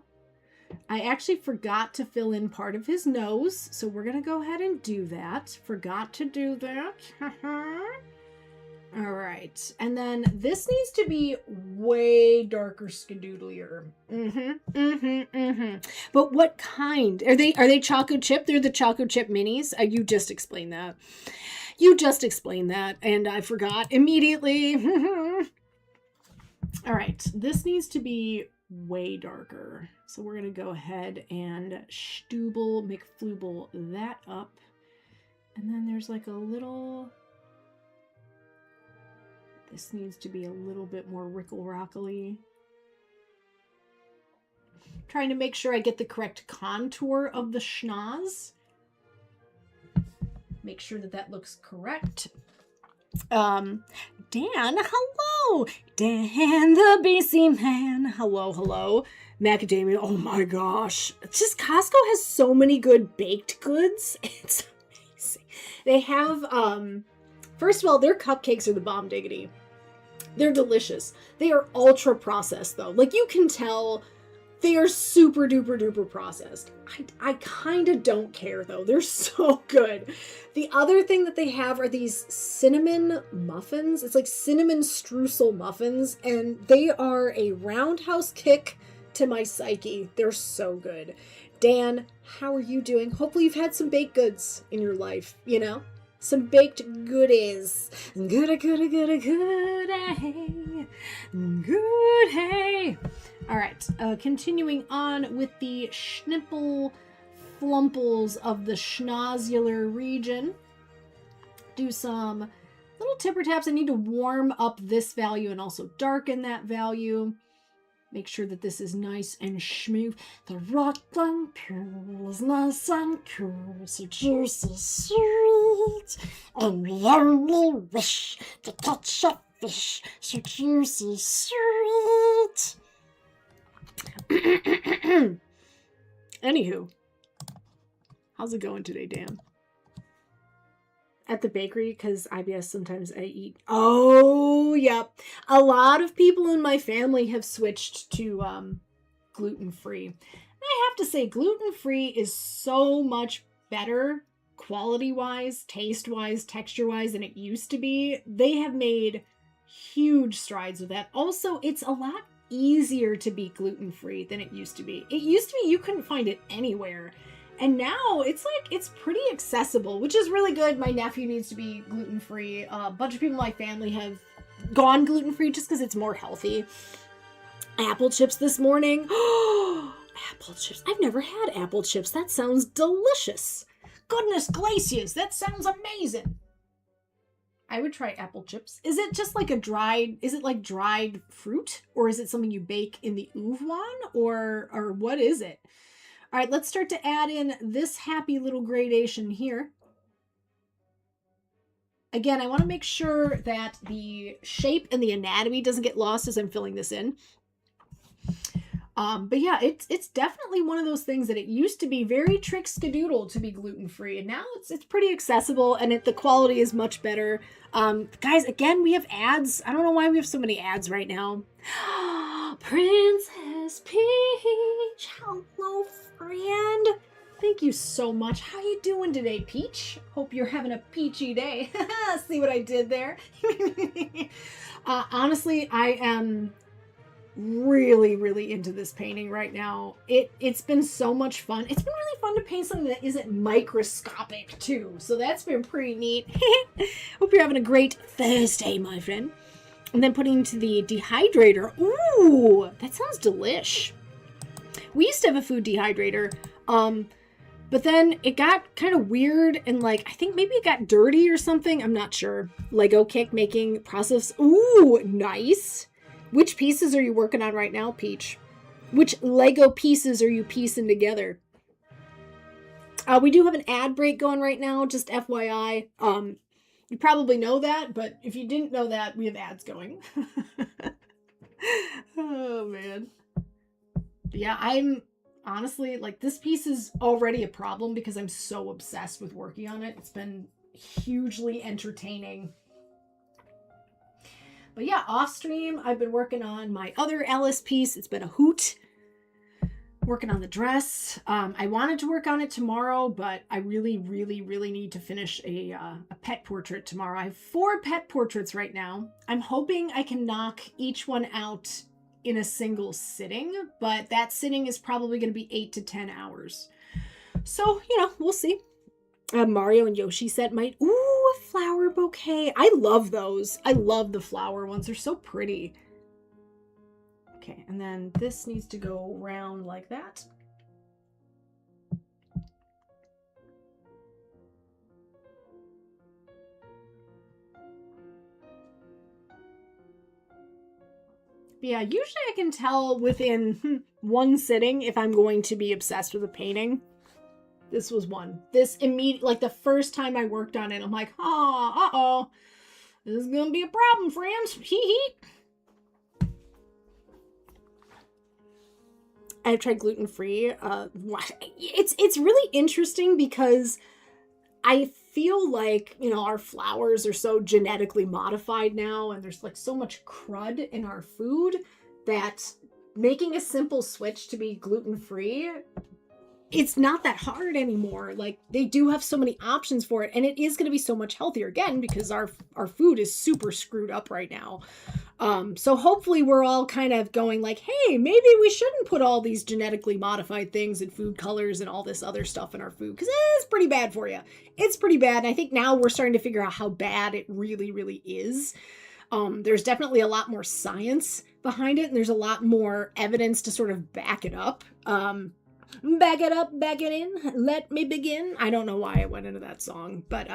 I actually forgot to fill in part of his nose, so we're going to go ahead and do that. Forgot to do that. All right, and then this needs to be way darker skadoodlier. But what kind? Are they choco chip? They're the choco chip minis. You just explained that. And I forgot immediately. All right, this needs to be way darker. So we're gonna go ahead and McFlooble that up. And then there's like a little... This needs to be a little bit more rickle-rockily. Trying to make sure I get the correct contour of the schnoz. Make sure that looks correct. Dan, hello! Dan the BC man. Hello. Macadamia, oh my gosh. It's just Costco has so many good baked goods. It's amazing. They have, first of all, their cupcakes are the bomb diggity. They're delicious. They are ultra processed though. Like you can tell they are super duper processed. I kind of don't care though. They're so good. The other thing that they have are these cinnamon muffins. It's like cinnamon streusel muffins, and they are a roundhouse kick to my psyche. They're so good. Dan, how are you doing? Hopefully you've had some baked goods in your life, you know? Some baked goodies. Good hey. All right, continuing on with the schnipple flumples of the schnozular region. Do some little tipper taps. I need to warm up this value and also darken that value. Make sure that this is nice and smooth. The rockland pool is nice and cool, so juicy sweet. And we only wish to catch a fish, so juicy sweet. Anywho, how's it going today, Dan? At the bakery, because IBS sometimes I eat. Oh, yep. A lot of people in my family have switched to gluten-free. And I have to say, gluten-free is so much better quality-wise, taste-wise, texture-wise than it used to be. They have made huge strides with that. Also, it's a lot easier to be gluten-free than it used to be. It used to be you couldn't find it anywhere. And now it's pretty accessible, which is really good. My nephew needs to be gluten-free. A bunch of people in my family have gone gluten-free just because it's more healthy. Apple chips this morning. Apple chips. I've never had apple chips. That sounds delicious. Goodness glaciers, that sounds amazing. I would try apple chips. Is it just like is it like dried fruit? Or is it something you bake in the oven? Or what is it? All right, let's start to add in this happy little gradation here. Again, I want to make sure that the shape and the anatomy doesn't get lost as I'm filling this in. But yeah, it's definitely one of those things that it used to be very trick-skadoodle to be gluten-free, and now it's pretty accessible, and the quality is much better. Guys, again, we have ads. I don't know why we have so many ads right now. Princess Peach, hello, friend. Thank you so much. How you doing today, Peach? Hope you're having a peachy day. See what I did there? Honestly, I am really, really into this painting right now. It's been so much fun. It's been really fun to paint something that isn't microscopic, too. So that's been pretty neat. Hope you're having a great Thursday, my friend. And then putting into the dehydrator. Ooh, that sounds delish. We used to have a food dehydrator. But then it got kind of weird and I think maybe it got dirty or something. I'm not sure. Lego cake making process. Ooh, nice. Which pieces are you working on right now, Peach? Which Lego pieces are you piecing together? We do have an ad break going right now, just FYI. You probably know that, but if you didn't know that, we have ads going. Oh, man. Yeah, I'm honestly, this piece is already a problem because I'm so obsessed with working on it. It's been hugely entertaining. But yeah, off stream, I've been working on my other Alice piece. It's been a hoot. Working on the dress. I wanted to work on it tomorrow, but I really, really, really need to finish a pet portrait tomorrow. I have 4 pet portraits right now. I'm hoping I can knock each one out in a single sitting, but that sitting is probably going to be 8 to 10 hours. So, we'll see. Mario and Yoshi set might... Ooh, a flower bouquet. I love those. I love the flower ones. They're so pretty. Okay, and then this needs to go around like that. But yeah, usually I can tell within one sitting if I'm going to be obsessed with a painting. This was one. This immediate, the first time I worked on it, I'm like, uh-oh, this is gonna be a problem, friends. Hee. I've tried gluten-free. It's really interesting because I feel like, our flours are so genetically modified now, and there's so much crud in our food that making a simple switch to be gluten-free, it's not that hard anymore. They do have so many options for it, and it is going to be so much healthier again because our food is super screwed up right now. So hopefully we're all kind of going hey, maybe we shouldn't put all these genetically modified things and food colors and all this other stuff in our food because it's pretty bad for you. It's pretty bad. And I think now we're starting to figure out how bad it really, really is. There's definitely a lot more science behind it, and there's a lot more evidence to sort of back it up. Back it up, back it in, let me begin. I don't know why I went into that song, but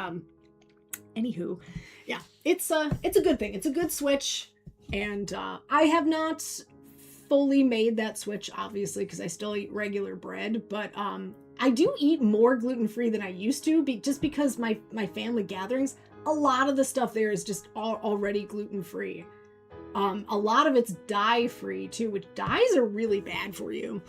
anywho, yeah, it's a good thing. It's a good switch, and I have not fully made that switch, obviously, because I still eat regular bread, but I do eat more gluten-free than I used to, just because my family gatherings, a lot of the stuff there is just already gluten-free. A lot of it's dye-free, too, which dyes are really bad for you.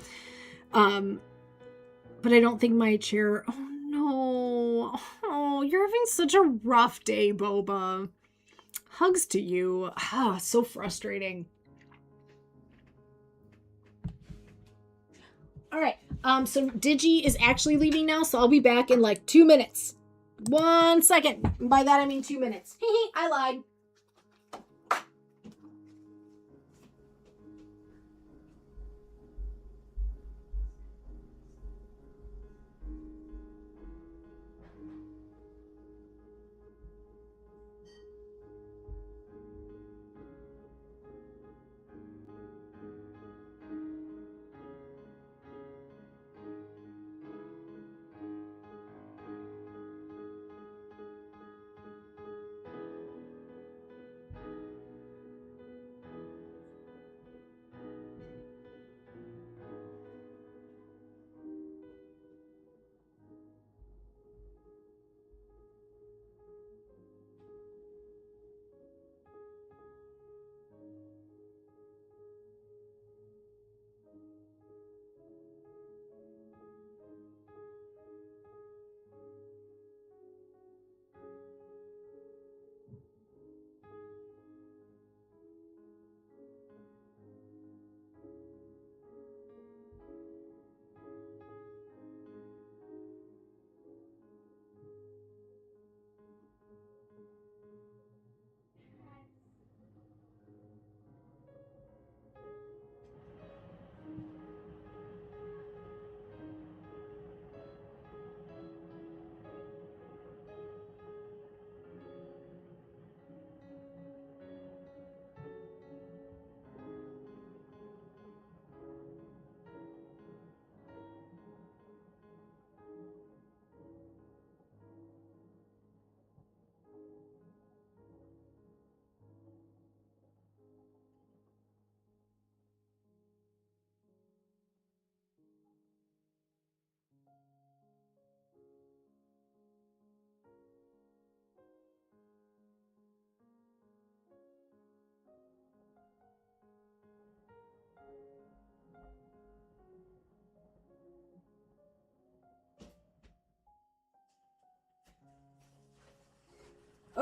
But I don't think my chair... Oh, no. Oh, you're having such a rough day, Boba. Hugs to you. Ah, so frustrating. All right. So Digi is actually leaving now, so I'll be back in 2 minutes. 1 second. By that, I mean 2 minutes. I lied.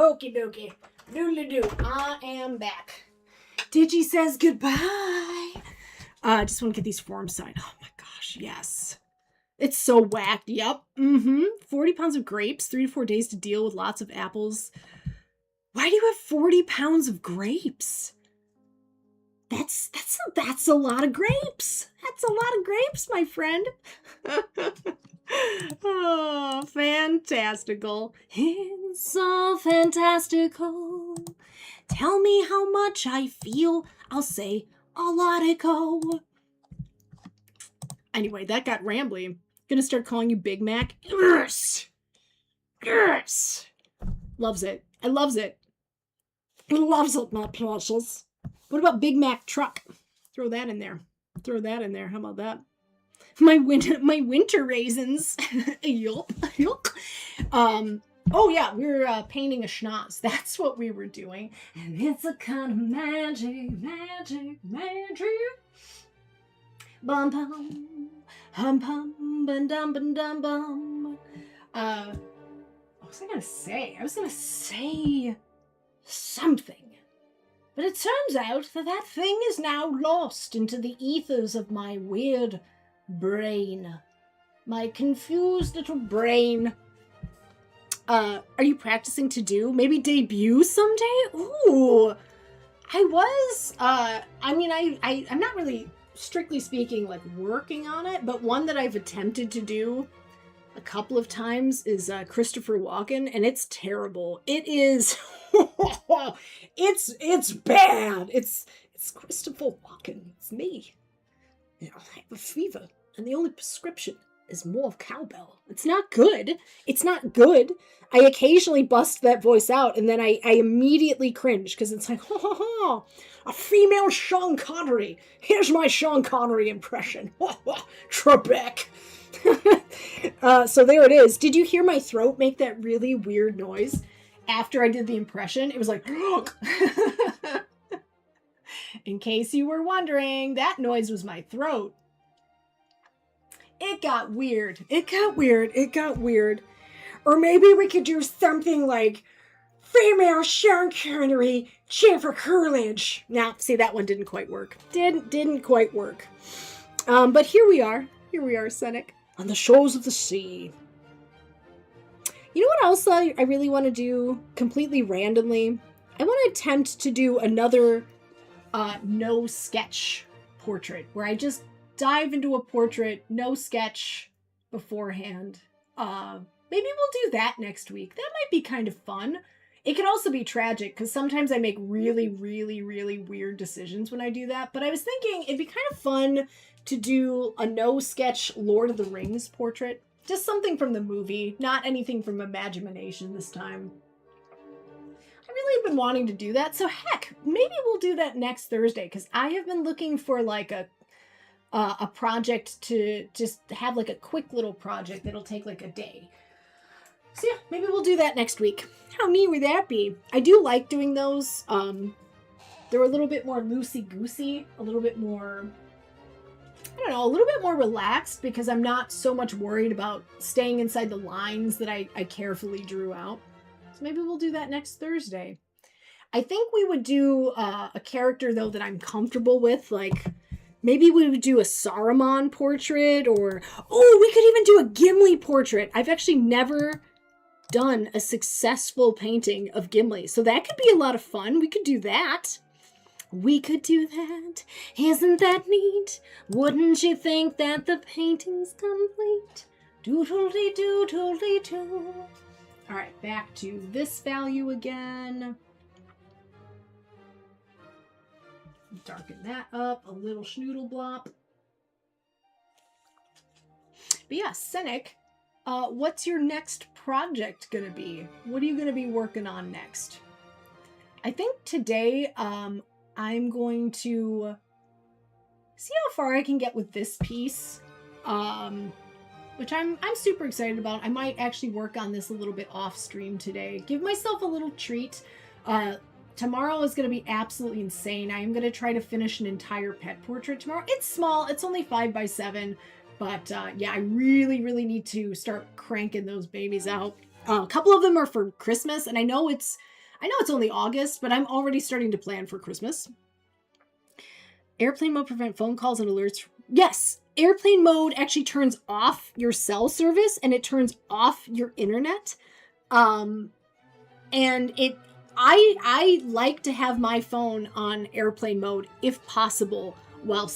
Okie dokie. Doodly-doo. I am back. Digi says goodbye. Just want to get these forms signed. Oh my gosh, yes. It's so whacked. Yep. 40 pounds of grapes, 3 to 4 days to deal with lots of apples. Why do you have 40 pounds of grapes? That's a lot of grapes. That's a lot of grapes, my friend. Oh, fantastical. It's so fantastical. Tell me how much I feel. I'll say a lotico. Anyway, that got rambly. Gonna start calling you Big Mac. Yes. Yes. Loves it. I loves it. He loves it, my precious. What about Big Mac truck? Throw that in there. Throw that in there. How about that? My winter raisins. Yup. Oh yeah, we were painting a schnoz. That's what we were doing. And it's a kind of magic. Bum bum. Hum hum bum dum dum bum. What was I gonna say? I was gonna say something. But it turns out that thing is now lost into the ethers of my weird brain. My confused little brain. Are you practicing to do? Maybe debut someday? Ooh. I was, I'm not really, strictly speaking, like working on it, but one that I've attempted to do a couple of times is Christopher Walken, and it's terrible. It is, it's bad. It's Christopher Walken. It's me. You know, I have a fever, and the only prescription is more cowbell. It's not good. It's not good. I occasionally bust that voice out, and then I immediately cringe, because it's like, a female Sean Connery. Here's my Sean Connery impression. Trebek. So there it is. Did you hear my throat make that really weird noise after I did the impression? It was like, in case you were wondering, that noise was my throat. It got weird. Or maybe we could do something like female Sean Connery, Jennifer Coolidge. Now, see, that one didn't quite work. Didn't quite work. But here we are, Senek, on the shores of the sea. You know what else I really want to do completely randomly? I want to attempt to do another no sketch portrait where I just dive into a portrait, no sketch beforehand. Maybe we'll do that next week. That might be kind of fun. It can also be tragic because sometimes I make really, really, really weird decisions when I do that. But I was thinking it'd be kind of fun to do a no sketch Lord of the Rings portrait. Just something from the movie, not anything from Imagination this time. I really have been wanting to do that. So heck, maybe we'll do that next Thursday because I have been looking for like a project to just have like a quick little project that'll take like a day. So yeah, maybe we'll do that next week. How neat would that be? I do like doing those. They're a little bit more loosey-goosey, a little bit more, I don't know, a little bit more relaxed because I'm not so much worried about staying inside the lines that I carefully drew out. So maybe we'll do that next Thursday. I think we would do a character, though, that I'm comfortable with, like maybe we would do a Saruman portrait, or, oh, we could even do a Gimli portrait. I've actually never done a successful painting of Gimli, so that could be a lot of fun. We could do that. We could do that. Isn't that neat? Wouldn't you think that the painting's complete? Doodly-doo, doodly-doo. All right, back to this value again. Darken that up a little schnoodle blop. But yeah, Senek, what's your next project gonna be? What are you gonna be working on next? I think today, I'm going to see how far I can get with this piece, which I'm super excited about. I might actually work on this a little bit off stream today. Give myself a little treat. Tomorrow is going to be absolutely insane. I am going to try to finish an entire pet portrait tomorrow. It's small. It's only 5x7. But yeah, I really, really need to start cranking those babies out. A couple of them are for Christmas. And I know it's I know it's only August, but I'm already starting to plan for Christmas. Airplane mode prevent phone calls and alerts. Yes, airplane mode actually turns off your cell service and it turns off your internet. And I like to have my phone on airplane mode if possible while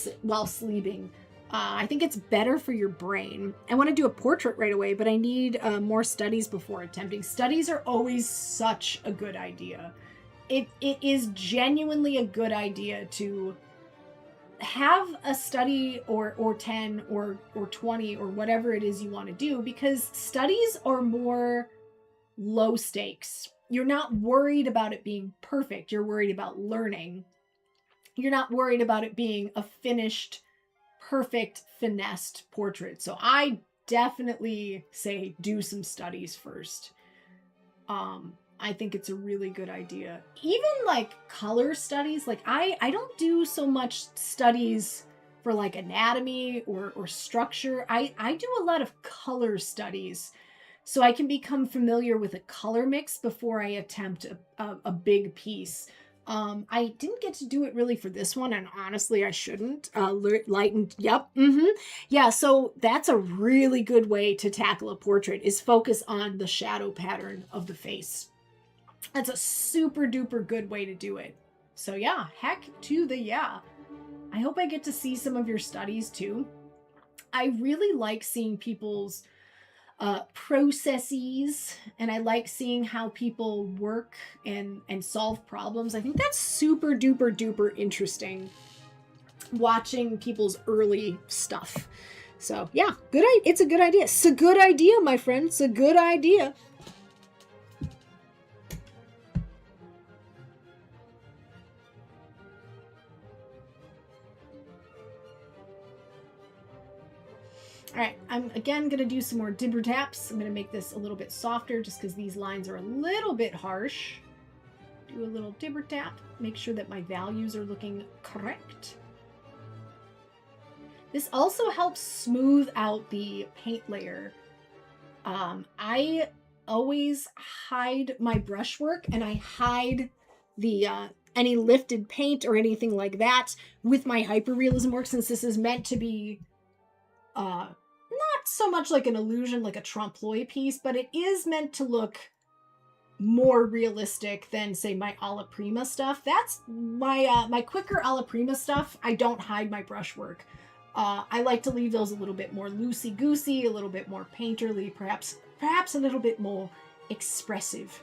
sleeping. I think it's better for your brain. I want to do a portrait right away, but I need more studies before attempting. Studies are always such a good idea. It is genuinely a good idea to have a study or 10 or 20 or whatever it is you want to do, because studies are more low stakes. You're not worried about it being perfect. You're worried about learning. You're not worried about it being a finished, perfect, finessed portrait. So I definitely say do some studies first. I think it's a really good idea. Even like color studies, like I don't do so much studies for like anatomy or structure. I do a lot of color studies so I can become familiar with a color mix before I attempt a big piece. I didn't get to do it really for this one, and honestly, I shouldn't. Lightened, yep, yeah, so that's a really good way to tackle a portrait, is focus on the shadow pattern of the face. That's a super duper good way to do it. So yeah, heck to the yeah. I hope I get to see some of your studies too. I really like seeing people's processes, and I like seeing how people work and solve problems. I think that's super duper duper interesting, watching people's early stuff. So yeah, it's a good idea. It's a good idea, my friend. It's a good idea. All right, I'm again going to do some more dibber taps. I'm going to make this a little bit softer just because these lines are a little bit harsh. Do a little dibber tap. Make sure that my values are looking correct. This also helps smooth out the paint layer. I always hide my brushwork, and I hide the any lifted paint or anything like that with my hyperrealism work, since this is meant to be not so much like an illusion, like a trompe-l'oeil piece, but it is meant to look more realistic than, say, my alla prima stuff. That's my quicker alla prima stuff. I don't hide my brushwork. I like to leave those a little bit more loosey-goosey, a little bit more painterly, perhaps a little bit more expressive.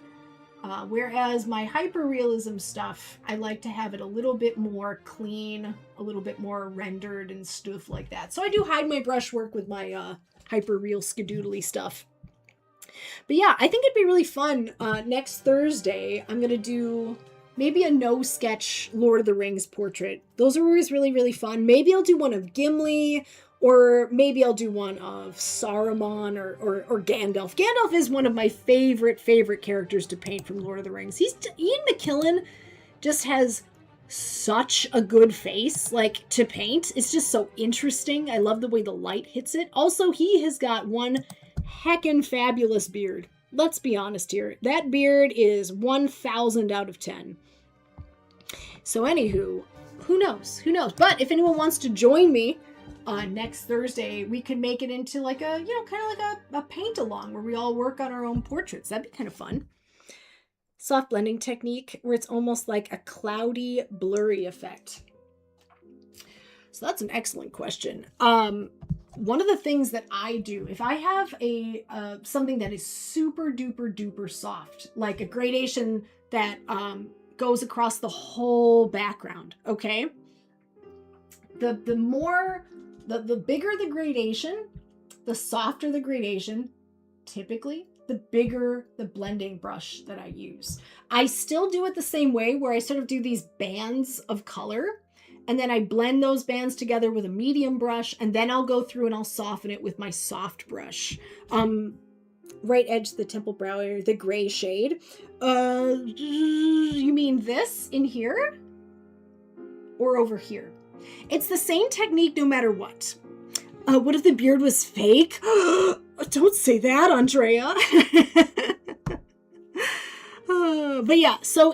Whereas my hyperrealism stuff, I like to have it a little bit more clean, a little bit more rendered and stuff like that. So I do hide my brushwork with my hyperreal skadoodly stuff. But yeah, I think it'd be really fun. Next Thursday, I'm going to do maybe a no-sketch Lord of the Rings portrait. Those are always really, really fun. Maybe I'll do one of Gimli, or maybe I'll do one of Saruman or Gandalf. Gandalf is one of my favorite characters to paint from Lord of the Rings. Ian McKellen just has such a good face, like, to paint. It's just so interesting. I love the way the light hits it. Also, he has got one heckin' fabulous beard. Let's be honest here. That beard is 1,000 out of 10. So anywho, who knows? But if anyone wants to join me next Thursday, we could make it into like a, kind of like a paint along where we all work on our own portraits. That'd be kind of fun. Soft blending technique where it's almost like a cloudy, blurry effect. So that's an excellent question. One of the things that I do, if I have something that is super duper duper soft, like a gradation that goes across the whole background, okay? The bigger the gradation, the softer the gradation, typically, the bigger the blending brush that I use. I still do it the same way, where I sort of do these bands of color, and then I blend those bands together with a medium brush, and then I'll go through and I'll soften it with my soft brush. Right edge of the temple brow area, the gray shade. You mean this in here? Or over here? It's the same technique no matter what. What if the beard was fake? Don't say that, Andrea. But yeah, so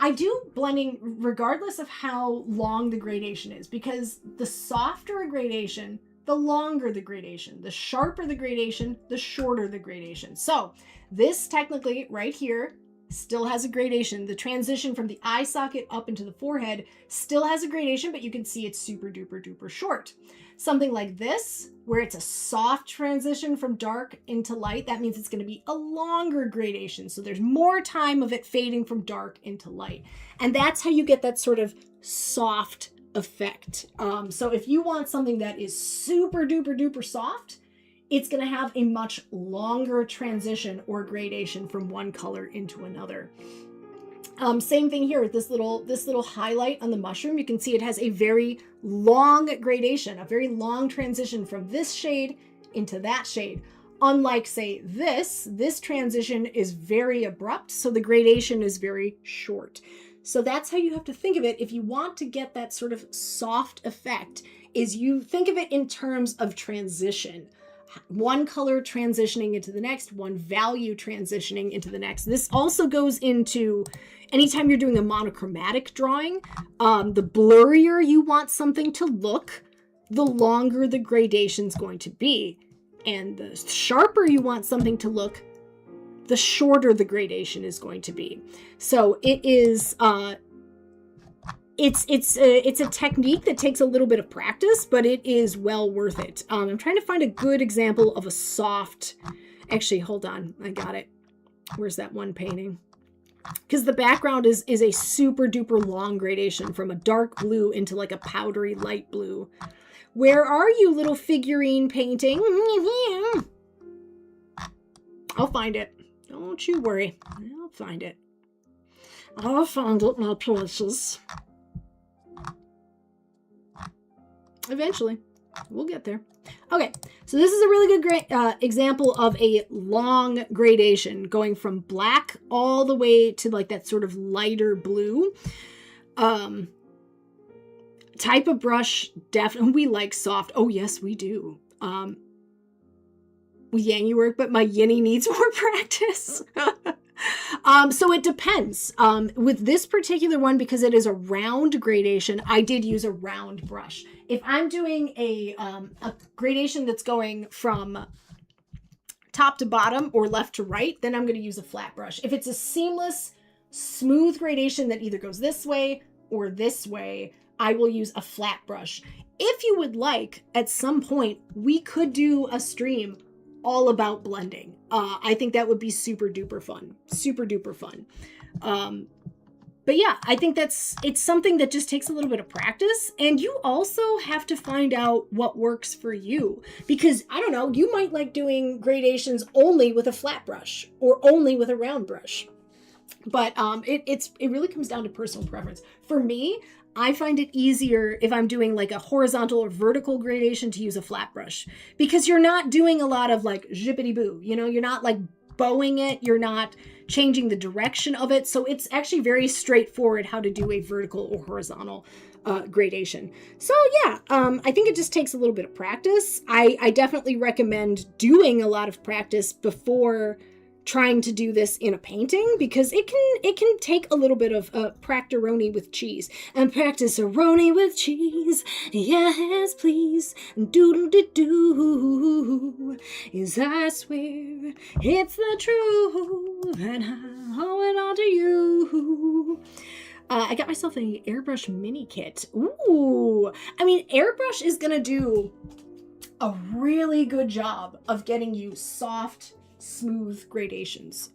I do blending regardless of how long the gradation is, because the softer a gradation, the longer the gradation. The sharper the gradation, the shorter the gradation. So this technically right here still has a gradation. The transition from the eye socket up into the forehead still has a gradation, but you can see it's super duper duper short. Something like this, where it's a soft transition from dark into light, that means it's going to be a longer gradation. So there's more time of it fading from dark into light. And that's how you get that sort of soft effect. So if you want something that is super duper duper soft, it's going to have a much longer transition or gradation from one color into another. Same thing here with this little highlight on the mushroom. You can see it has a very long gradation, a very long transition from this shade into that shade. Unlike, say, this transition is very abrupt, so the gradation is very short. So that's how you have to think of it if you want to get that sort of soft effect, is you think of it in terms of transition. One color transitioning into the next, one value transitioning into the next. This also goes into anytime you're doing a monochromatic drawing. The blurrier you want something to look, the longer the gradation's going to be. And the sharper you want something to look, the shorter the gradation is going to be. So it is it's a technique that takes a little bit of practice, but it is well worth it. I'm trying to find a good example of a soft, actually, hold on, I got it. Where's that one painting? Because the background is a super duper long gradation from a dark blue into like a powdery light blue. Where are you, little figurine painting? I'll find it. Don't you worry. I'll find it. I'll find it, my precious. Eventually. We'll get there. Okay, so this is a really good example of a long gradation going from black all the way to like that sort of lighter blue. Type of brush, definitely, we like soft. Oh, yes, we do. Yang work, but my yinny needs more practice. So it depends. With this particular one, because it is a round gradation, I did use a round brush. If I'm doing a gradation that's going from top to bottom or left to right, then I'm going to use a flat brush. If it's a seamless, smooth gradation that either goes this way or this way, I will use a flat brush. If you would like, at some point, we could do a stream all about blending. I think that would be super duper fun. Super duper fun. But yeah, I think it's something that just takes a little bit of practice, and you also have to find out what works for you, because I don't know, you might like doing gradations only with a flat brush or only with a round brush. But it really comes down to personal preference. For me, I find it easier if I'm doing like a horizontal or vertical gradation to use a flat brush, because you're not doing a lot of like zippity boo, you're not like bowing it, you're not changing the direction of it. So it's actually very straightforward how to do a vertical or horizontal gradation. So yeah, I think it just takes a little bit of practice. I definitely recommend doing a lot of practice before trying to do this in a painting, because it can take a little bit of practice-a-roni with cheese. And practice-a-roni with cheese, yes please, doodle-de-doo, is I swear it's the truth, and I owe it all to you. I got myself an airbrush mini kit. Ooh, I mean, airbrush is gonna do a really good job of getting you soft, smooth gradations.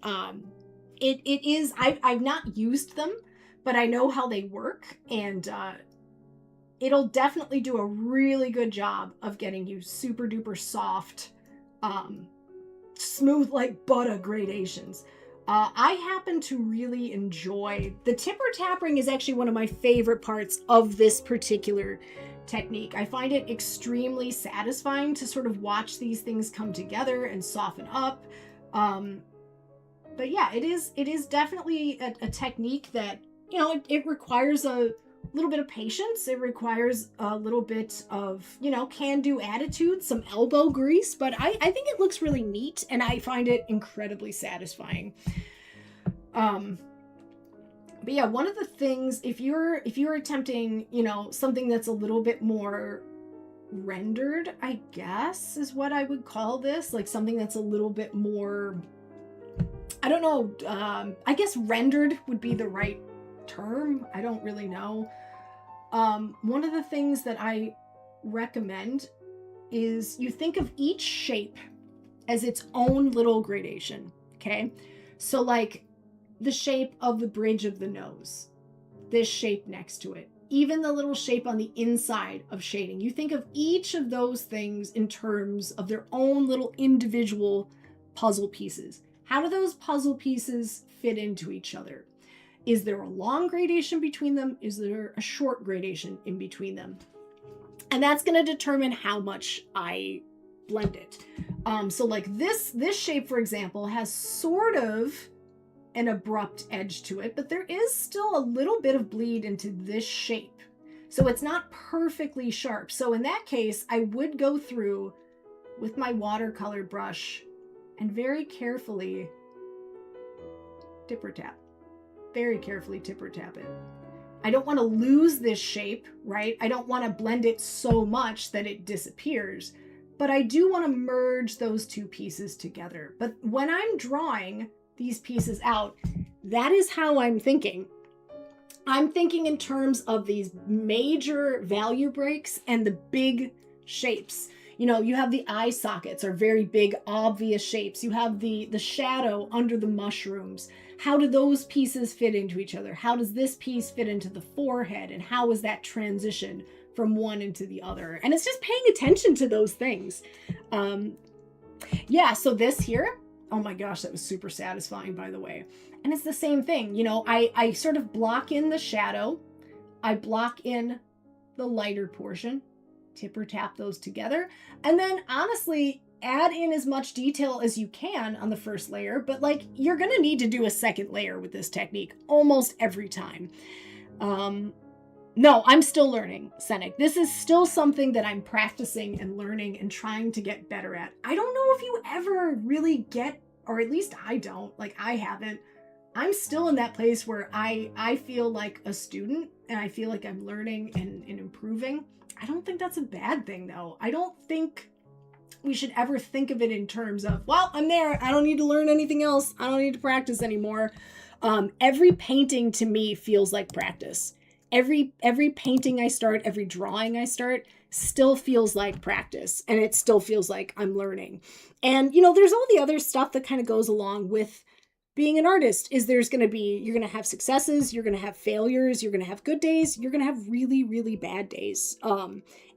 It is, I've not used them, but I know how they work, and it'll definitely do a really good job of getting you super duper soft, smooth like butter gradations. I happen to really enjoy the tipper tapping. Is actually one of my favorite parts of this particular technique. I find it extremely satisfying to sort of watch these things come together and soften up. But yeah, it is definitely a technique that, it requires a little bit of patience. It requires a little bit of, can-do attitude, some elbow grease, but I think it looks really neat, and I find it incredibly satisfying. But yeah, one of the things, if you're attempting, something that's a little bit more rendered, I guess is what I would call this, like something that's a little bit more, I don't know, I guess rendered would be the right term. I don't really know. One of the things that I recommend is you think of each shape as its own little gradation, okay? So like the shape of the bridge of the nose, this shape next to it, even the little shape on the inside of shading. You think of each of those things in terms of their own little individual puzzle pieces. How do those puzzle pieces fit into each other? Is there a long gradation between them? Is there a short gradation in between them? And that's going to determine how much I blend it. So like this shape, for example, has sort of an abrupt edge to it, but there is still a little bit of bleed into this shape. So it's not perfectly sharp. So in that case, I would go through with my watercolor brush and very carefully tipper tap. Very carefully tipper tap it. I don't want to lose this shape, right? I don't want to blend it so much that it disappears, but I do want to merge those two pieces together. But when I'm drawing these pieces out, that is how I'm thinking. I'm thinking in terms of these major value breaks and the big shapes. You have the eye sockets are very big, obvious shapes. You have the shadow under the mushrooms. How do those pieces fit into each other? How does this piece fit into the forehead? And how is that transition from one into the other? And it's just paying attention to those things. So this here, oh my gosh, that was super satisfying, by the way. And it's the same thing. I sort of block in the shadow. I block in the lighter portion, tipper tap those together. And then honestly, add in as much detail as you can on the first layer. But like, you're going to need to do a second layer with this technique almost every time. No, I'm still learning, Scenic. This is still something that I'm practicing and learning and trying to get better at. I don't know if you ever really get, or at least I don't, like I haven't. I'm still in that place where I feel like a student and I feel like I'm learning and improving. I don't think that's a bad thing though. I don't think we should ever think of it in terms of, well, I'm there. I don't need to learn anything else. I don't need to practice anymore. Every painting to me feels like practice. Every painting I start, every drawing I start still feels like practice, and it still feels like I'm learning. And, there's all the other stuff that kind of goes along with being an artist. You're going to have successes, you're going to have failures, you're going to have good days, you're going to have really, really bad days.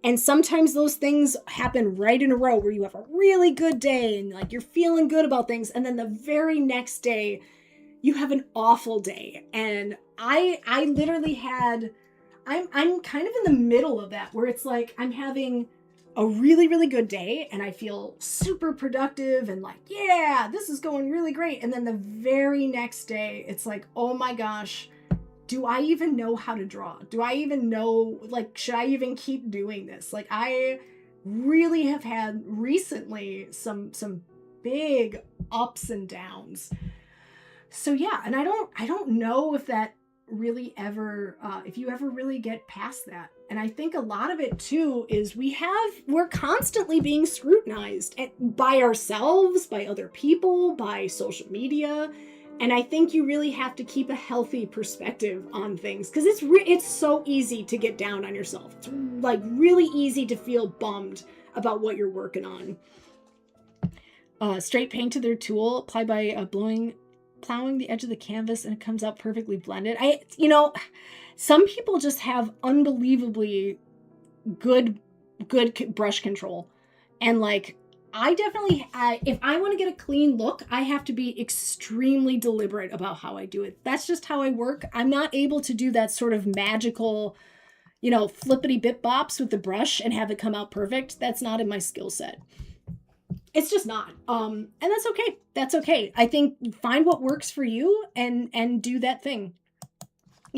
And sometimes those things happen right in a row where you have a really good day and like you're feeling good about things. And then the very next day you have an awful day. And I literally had, I'm kind of in the middle of that where it's like, I'm having a really, really good day and I feel super productive and like, yeah, this is going really great. And then the very next day, it's like, oh my gosh, do I even know how to draw? Do I even know, like, should I even keep doing this? Like, I really have had recently some big ups and downs. So yeah, and I don't know if that really ever, if you ever really get past that. And I think a lot of it too is we're constantly being scrutinized by ourselves, by other people, by social media. And I think you really have to keep a healthy perspective on things because it's so easy to get down on yourself. It's like really easy to feel bummed about what you're working on. Straight paint to their tool, apply by plowing the edge of the canvas, and it comes out perfectly blended. Some people just have unbelievably good brush control. And like, I definitely, if I want to get a clean look, I have to be extremely deliberate about how I do it. That's just how I work. I'm not able to do that sort of magical, flippity bit bops with the brush and have it come out perfect. That's not in my skill set. It's just not. And that's okay. That's okay. I think find what works for you and do that thing.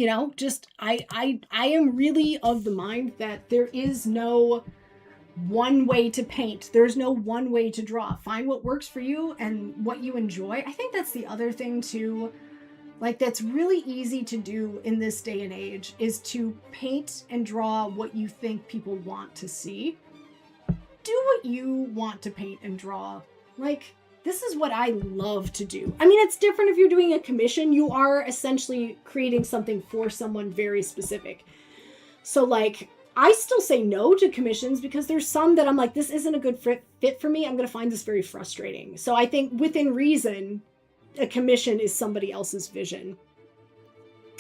I am really of the mind that there is no one way to paint. There's no one way to draw. Find what works for you and what you enjoy. I think that's the other thing too. like that's really easy to do in this day and age, is to paint and draw what you think people want to see. Do what you want to paint and draw. Like, this is what I love to do. I mean, it's different if you're doing a commission. You are essentially creating something for someone very specific. So like, I still say no to commissions because there's some that I'm like, this isn't a good fit for me. I'm going to find this very frustrating. So I think within reason, a commission is somebody else's vision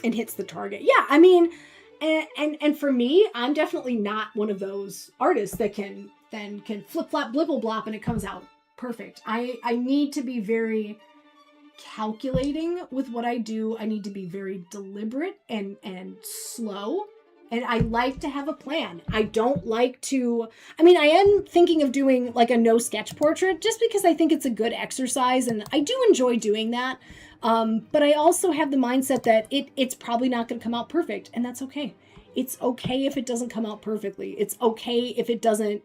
and hits the target. Yeah, I mean, and for me, I'm definitely not one of those artists that can flip flop blibble blop and it comes out perfect. I need to be very calculating with what I do. I need to be very deliberate and slow. And I like to have a plan. I don't like to, I mean, I am thinking of doing like a no sketch portrait just because I think it's a good exercise and I do enjoy doing that. But I also have the mindset that it's probably not going to come out perfect, and that's okay. It's okay if it doesn't come out perfectly. It's okay if it doesn't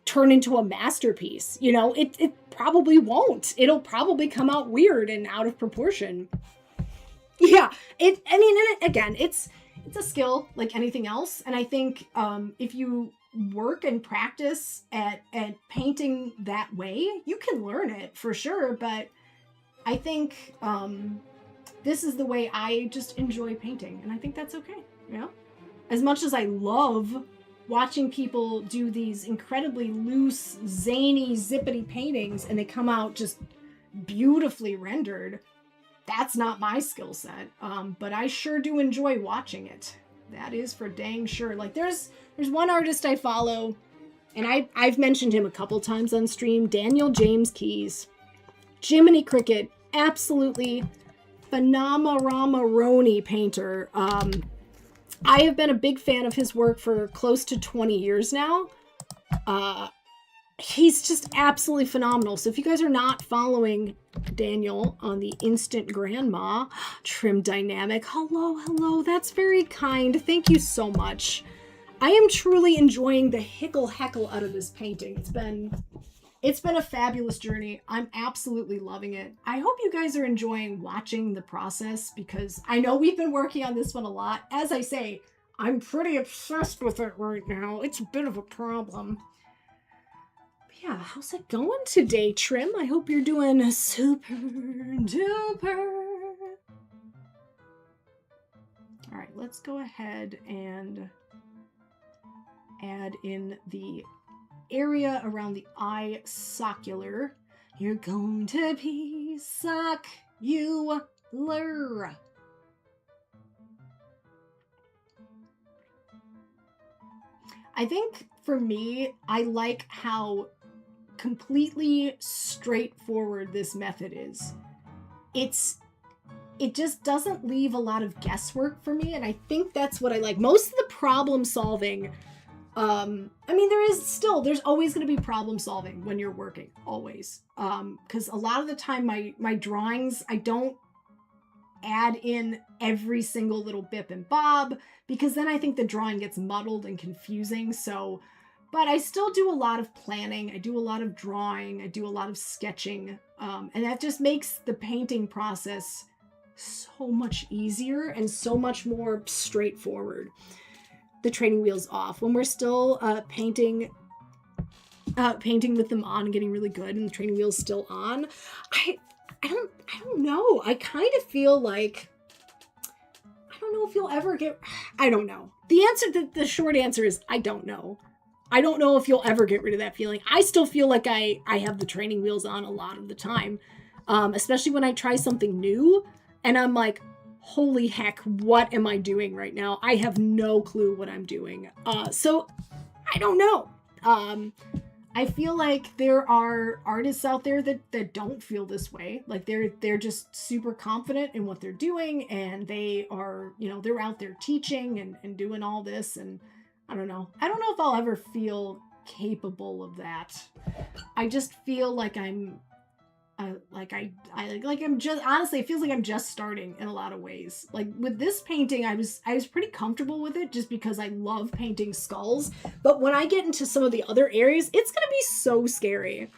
turn into a masterpiece. You know, it probably won't. It'll probably come out weird and out of proportion. Yeah, again, it's a skill like anything else. And I think if you work and practice at painting that way, you can learn it for sure. But I think this is the way I just enjoy painting. And I think that's okay. You know, as much as I love watching people do these incredibly loose, zany, zippity paintings and they come out just beautifully rendered, that's not my skill set, but I sure do enjoy watching it. That is for dang sure. Like there's one artist I follow, and I've mentioned him a couple times on stream, Daniel James Keys. Jiminy Cricket, absolutely phenomenal painter. I have been a big fan of his work for close to 20 years now. He's just absolutely phenomenal. So if you guys are not following Daniel on the Instant Grandma Trim Dynamic, hello, that's very kind. Thank you so much. I am truly enjoying the heckle out of this painting. It's been a fabulous journey. I'm absolutely loving it. I hope you guys are enjoying watching the process because I know we've been working on this one a lot. As I say, I'm pretty obsessed with it right now. It's a bit of a problem. Yeah, how's it going today, Trim? I hope you're doing super duper. All right, let's go ahead and add in the area around the eye socular. You're going to be socular. I think for me, I like how completely straightforward this method is. It just doesn't leave a lot of guesswork for me, and I think that's what I like. Most of the problem solving, I mean, there's always going to be problem solving when you're working, always. Because a lot of the time my drawings, I don't add in every single little bip and bob, because then I think the drawing gets muddled and confusing. So, but I still do a lot of planning. I do a lot of drawing. I do a lot of sketching. And that just makes the painting process so much easier and so much more straightforward. The training wheel's off. When we're still painting with them on and getting really good and the training wheel's still on, I don't know. I kind of feel like, I don't know if you'll ever get, I don't know. The short answer is I don't know. I don't know if you'll ever get rid of that feeling. I still feel like I have the training wheels on a lot of the time, especially when I try something new and I'm like, holy heck, what am I doing right now? I have no clue what I'm doing. So I don't know. I feel like there are artists out there that don't feel this way. Like they're just super confident in what they're doing, and they are, they're out there teaching and doing all this. And I don't know if I'll ever feel capable of that. I just feel like I'm I'm just, honestly, it feels like I'm just starting in a lot of ways. Like with this painting, I was pretty comfortable with it just because I love painting skulls. But when I get into some of the other areas, it's going to be so scary.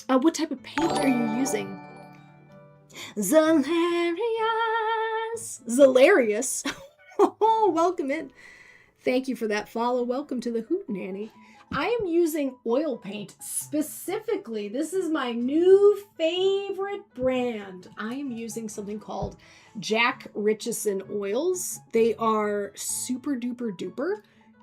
What type of paint are you using? Zalarius. Oh, welcome in. Thank you for that follow. Welcome to the Hootenanny. I am using oil paint specifically. This is my new favorite brand. I am using something called Jack Richardson oils. They are super duper duper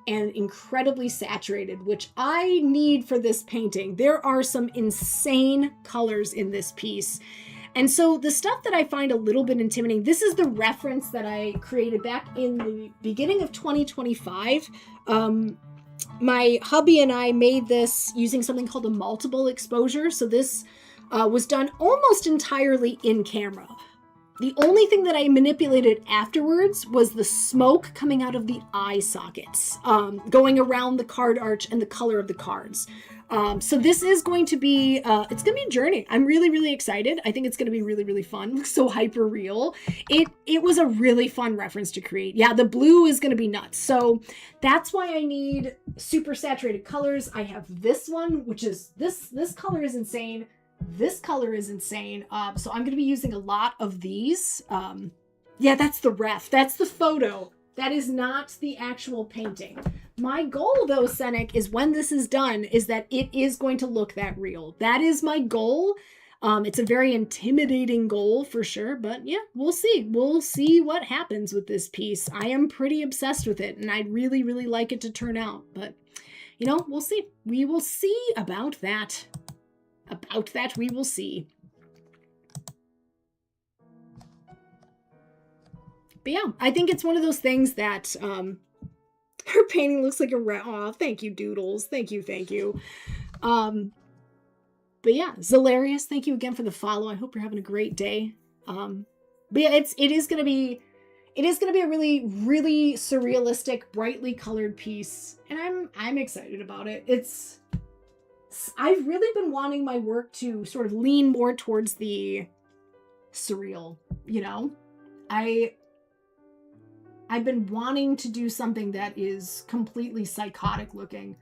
and incredibly saturated, which I need for this painting. There are some insane colors in this piece. And so the stuff that I find a little bit intimidating, this is the reference that I created back in the beginning of 2025. My hubby and I made this using something called a multiple exposure. So this was done almost entirely in camera. The only thing that I manipulated afterwards was the smoke coming out of the eye sockets, going around the card arch and the color of the cards. So this is going to be, it's going to be a journey. I'm really, really excited. I think it's going to be really, really fun. It looks so hyper real. It was a really fun reference to create. Yeah, the blue is going to be nuts. So that's why I need super saturated colors. I have this one, which is, this color is insane. This color is insane. So I'm going to be using a lot of these. Yeah, that's the ref. That's the photo. That is not the actual painting. My goal, though, Senek, is when this is done, is that it is going to look that real. That is my goal. It's a very intimidating goal for sure, but yeah, we'll see. We'll see what happens with this piece. I am pretty obsessed with it, and I'd really, really like it to turn out. But, you know, we'll see. We will see about that. About that, we will see. But yeah, I think it's one of those things that her painting looks like a rat. Aw, thank you, Doodles. Thank you, thank you. But yeah, Zalarius, thank you again for the follow. I hope you're having a great day. But yeah, it is gonna be a really, really surrealistic, brightly colored piece, and I'm excited about it. I've really been wanting my work to sort of lean more towards the surreal, you know? I've been wanting to do something that is completely psychotic looking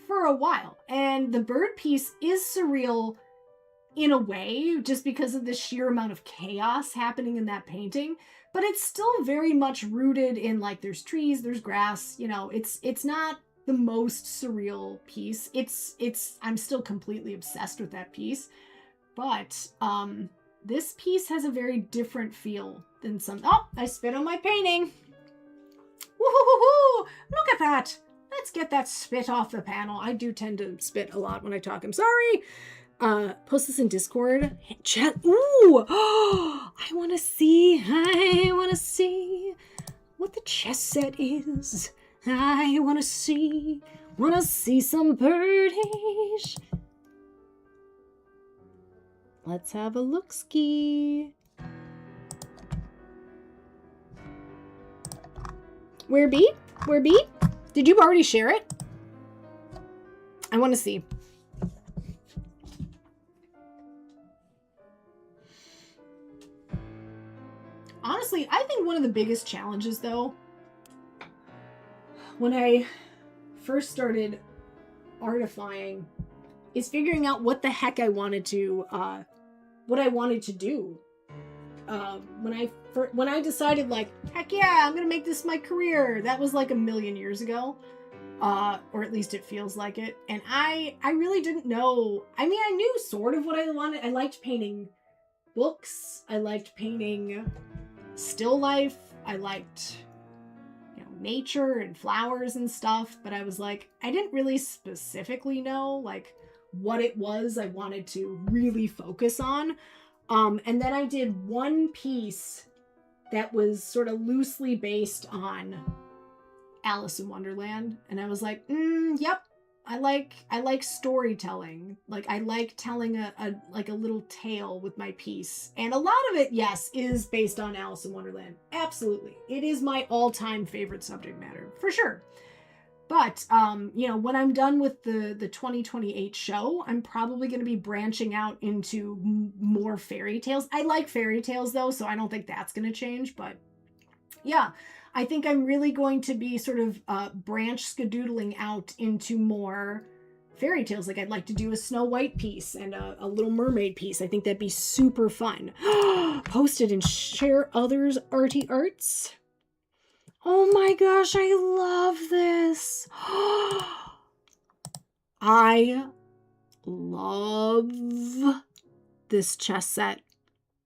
for a while. And the bird piece is surreal in a way, just because of the sheer amount of chaos happening in that painting. But it's still very much rooted in, like, there's trees, there's grass, you know, it's not the most surreal piece. I'm still completely obsessed with that piece. But this piece has a very different feel than some. Oh, I spit on my painting. Woohoo! Look at that. Let's get that spit off the panel. I do tend to spit a lot when I talk. I'm sorry. Post this in Discord. Chat. Ooh! I want to see what the chess set is. I want to see some birdies. Let's have a look-ski. Where be? Where be? Did you already share it? I want to see. Honestly, I think one of the biggest challenges, though, when I first started artifying, is figuring out what the heck I wanted to do. When I decided, like, heck yeah, I'm gonna make this my career, that was like a million years ago, or at least it feels like it. And I really didn't know. I mean, I knew sort of what I wanted. I liked painting books. I liked painting still life. I liked, you know, nature and flowers and stuff. But I was like, I didn't really specifically know, like, what it was I wanted to really focus on. And then I did one piece that was sort of loosely based on Alice in Wonderland. And I was like, yep, I like storytelling. Like, I like telling a little tale with my piece. And a lot of it, yes, is based on Alice in Wonderland. Absolutely. It is my all-time favorite subject matter, for sure. But, you know, when I'm done with the 2028 show, I'm probably going to be branching out into more fairy tales. I like fairy tales, though, so I don't think that's going to change. But, yeah, I think I'm really going to be sort of branch skadoodling out into more fairy tales. Like I'd like to do a Snow White piece and a Little Mermaid piece. I think that'd be super fun. Post it and share others' arty arts. Oh my gosh, I love this. I love this chess set.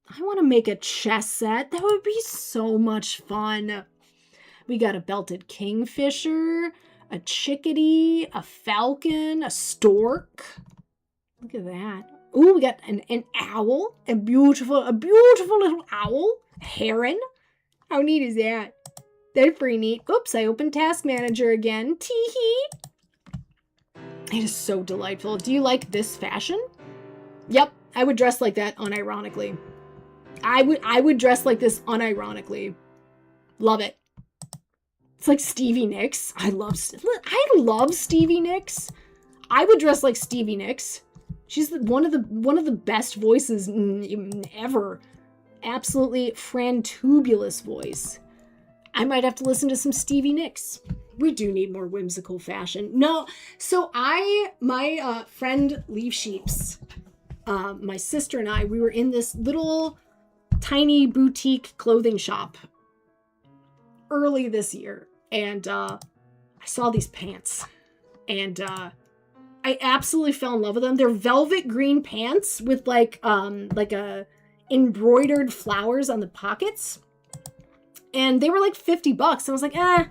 I want to make a chess set. That would be so much fun. We got a belted kingfisher, a chickadee, a falcon, a stork. Look at that. Ooh, we got an owl, a beautiful little owl, a heron. How neat is that? They're pretty neat. Oops, I opened Task Manager again. Tee-hee. It is so delightful. Do you like this fashion? Yep, I would dress like that unironically. I would dress like this unironically. Love it. It's like Stevie Nicks. I love Stevie Nicks. I would dress like Stevie Nicks. She's one of the best voices ever. Absolutely frantubulous voice. I might have to listen to some Stevie Nicks. We do need more whimsical fashion. No, so my friend Leaf Sheeps, my sister and I, we were in this little tiny boutique clothing shop early this year, and I saw these pants, and I absolutely fell in love with them. They're velvet green pants with like a embroidered flowers on the pockets, and they were like $50. I was like, I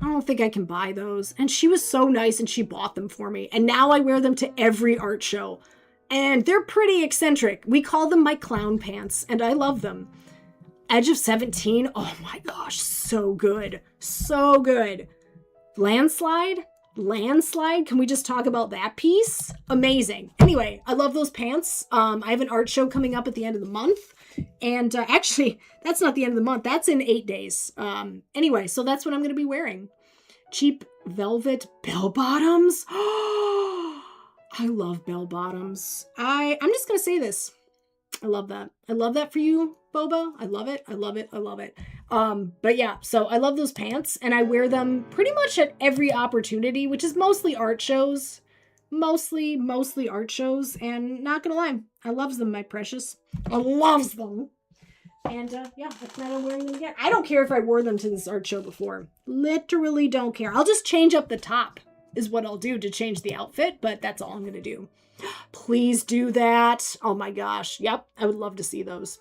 don't think I can buy those. And she was so nice and she bought them for me, and now I wear them to every art show. And they're pretty eccentric. We call them my clown pants, and I love them. Edge of 17, oh my gosh, so good. So good. Landslide, can we just talk about that piece? Amazing. Anyway, I love those pants. I have an art show coming up at the end of the month. And actually, that's not the end of the month. That's in 8 days. Anyway, so that's what I'm going to be wearing. Cheap velvet bell bottoms. I love bell bottoms. I'm just going to say this. I love that. I love that for you, Boba. I love it. I love it. I love it. But yeah, so I love those pants, and I wear them pretty much at every opportunity, which is mostly art shows. Mostly art shows. And not going to lie, I loves them, my precious. I loves them. And yeah, I plan on wearing them again. I don't care if I wore them to this art show before. Literally don't care. I'll just change up the top is what I'll do to change the outfit, but that's all I'm going to do. Please do that. Oh my gosh. Yep. I would love to see those.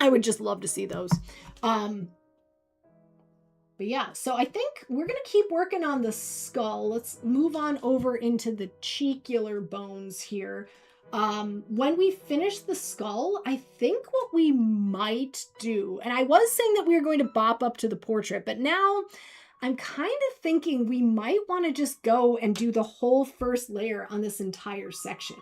I would just love to see those. But yeah, so I think we're going to keep working on the skull. Let's move on over into the cheekular bones here. When we finish the skull, I think what we might do, and I was saying that we were going to bop up to the portrait, but now I'm kind of thinking we might want to just go and do the whole first layer on this entire section.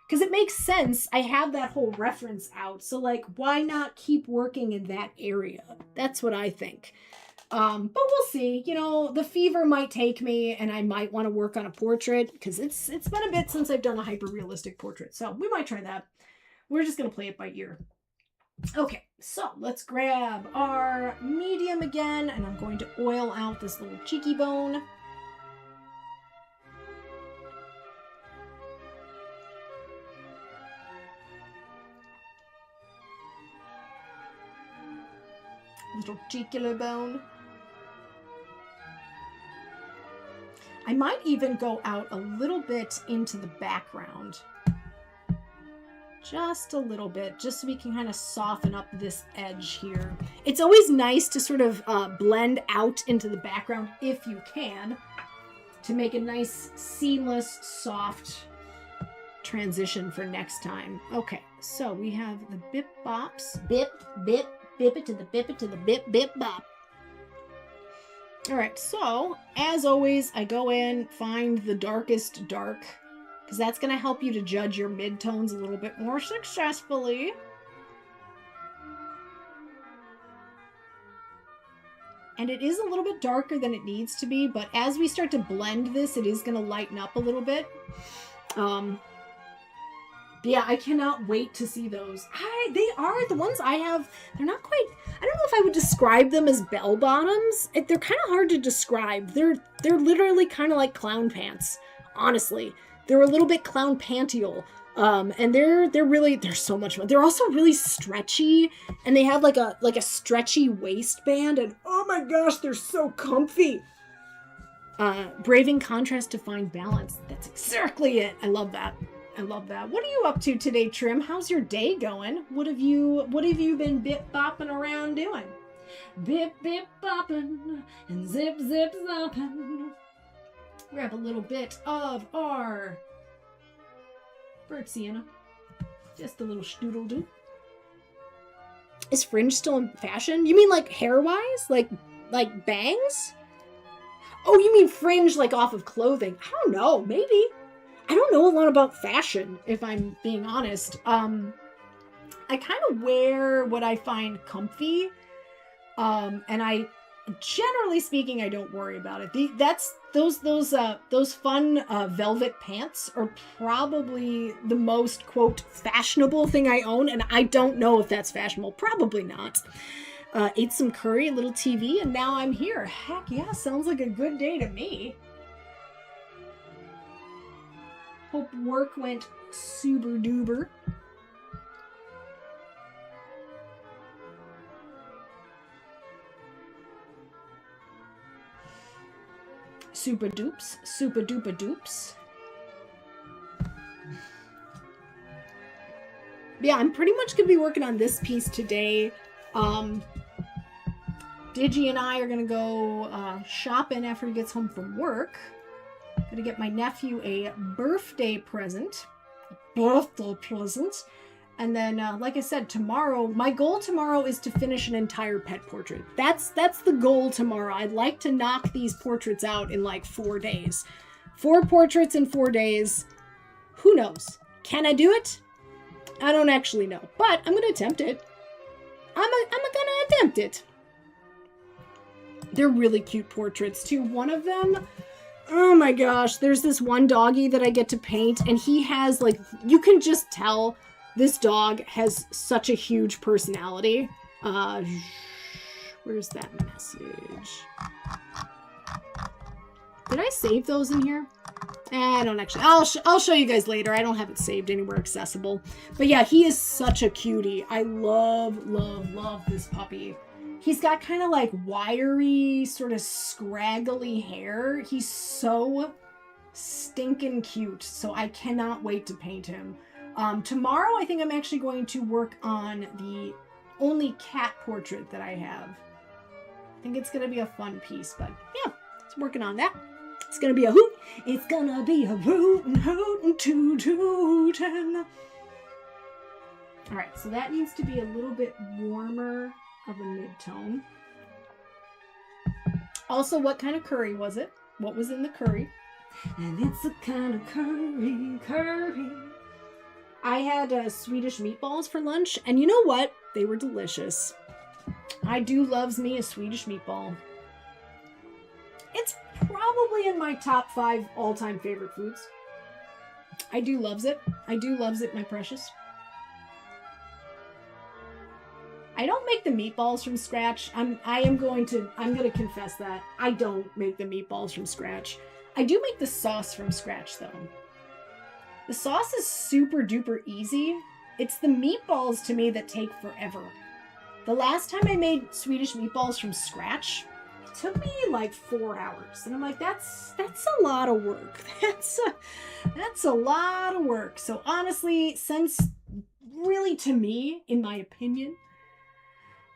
Because it makes sense. I have that whole reference out. So like, why not keep working in that area? That's what I think. But we'll see. You know, the fever might take me and I might want to work on a portrait because it's been a bit since I've done a hyper-realistic portrait. So we might try that. We're just going to play it by ear. Okay, so let's grab our medium again, and I'm going to oil out this little cheeky bone. Little cheekular bone. I might even go out a little bit into the background. Just a little bit, just so we can kind of soften up this edge here. It's always nice to sort of blend out into the background if you can, to make a nice, seamless, soft transition for next time. Okay, so we have the bip bops. Bip, bip, bip it to the bip it to the bip, bip bop. All right, so as always, I go in, find the darkest dark, because that's going to help you to judge your midtones a little bit more successfully. And it is a little bit darker than it needs to be, but as we start to blend this, it is going to lighten up a little bit. Yeah, I cannot wait to see those. They are, the ones I have, they're not quite, I don't know if I would describe them as bell bottoms. They're kind of hard to describe. They're literally kind of like clown pants, honestly. They're a little bit clown pantial. And they're so much fun. They're also really stretchy, and they have like a stretchy waistband, and oh my gosh, they're so comfy. Braving contrast to find balance. That's exactly it. I love that. What are you up to today, Trim? How's your day going? What have you been bip bopping around doing? Bip bip bopping and zip zip zopping. Grab a little bit of our bird sienna. Just a little stoodle doo. Is fringe still in fashion? You mean like hair-wise? Like bangs? Oh, you mean fringe like off of clothing? I don't know, maybe. I don't know a lot about fashion, if I'm being honest. I kind of wear what I find comfy. And I, generally speaking, I don't worry about it. Those fun velvet pants are probably the most, quote, fashionable thing I own, and I don't know if that's fashionable. Probably not. Ate some curry, a little TV, and now I'm here. Heck yeah, sounds like a good day to me. Hope work went super duper. Super dupes, super duper dupes. Yeah, I'm pretty much gonna be working on this piece today. Digi and I are gonna go shopping after he gets home from work. Gonna get my nephew a birthday present. And then, like I said, tomorrow, my goal tomorrow is to finish an entire pet portrait. That's the goal tomorrow. I'd like to knock these portraits out in like 4 days. 4 portraits in 4 days. Who knows? Can I do it? I don't actually know, but I'm gonna attempt it. I'm gonna attempt it. They're really cute portraits too. One of them, oh my gosh, there's this one doggy that I get to paint, and he has like, you can just tell this dog has such a huge personality. Where's that message? Did I save those in here? I don't actually. I'll show you guys later. I don't have it saved anywhere accessible. But yeah, he is such a cutie. I love this puppy. He's got kind of like wiry, sort of scraggly hair. He's so stinking cute. So I cannot wait to paint him. Tomorrow, I think I'm actually going to work on the only cat portrait that I have. I think it's going to be a fun piece, but yeah, it's working on that. It's going to be a hoot. It's going to be a rootin' tootin'. All right, so that needs to be a little bit warmer of a mid-tone. Also, what kind of curry was it? What was in the curry? And it's a kind of curry. I had Swedish meatballs for lunch, and you know what? They were delicious. I do loves me a Swedish meatball. It's probably in my top 5 all-time favorite foods. I do loves it. I do loves it, my precious. I don't make the meatballs from scratch. I'm gonna confess that. I don't make the meatballs from scratch. I do make the sauce from scratch, though. The sauce is super duper easy. It's the meatballs to me that take forever. The last time I made Swedish meatballs from scratch, it took me like 4 hours. And I'm like, that's a lot of work. That's a lot of work. So honestly, since really to me, in my opinion,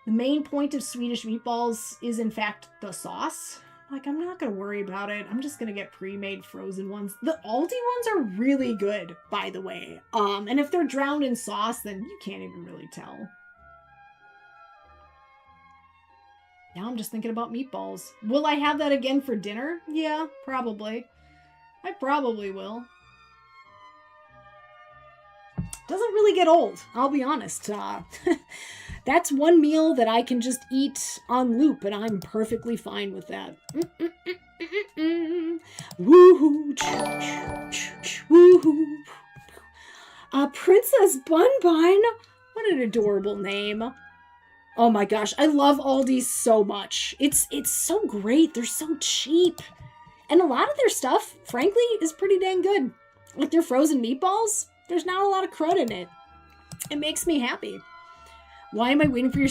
the main point of Swedish meatballs is in fact the sauce. Like, I'm not going to worry about it. I'm just going to get pre-made frozen ones. The Aldi ones are really good, by the way. And if they're drowned in sauce, then you can't even really tell. Now I'm just thinking about meatballs. Will I have that again for dinner? Yeah, probably. I probably will. Doesn't really get old, I'll be honest. That's one meal that I can just eat on loop, and I'm perfectly fine with that. Woohoo! Woohoo! Princess Bun Bun! What an adorable name. Oh my gosh, I love Aldi so much. It's so great. They're so cheap. And a lot of their stuff, frankly, is pretty dang good. Like their frozen meatballs, there's not a lot of crud in it. It makes me happy. Why am I waiting for you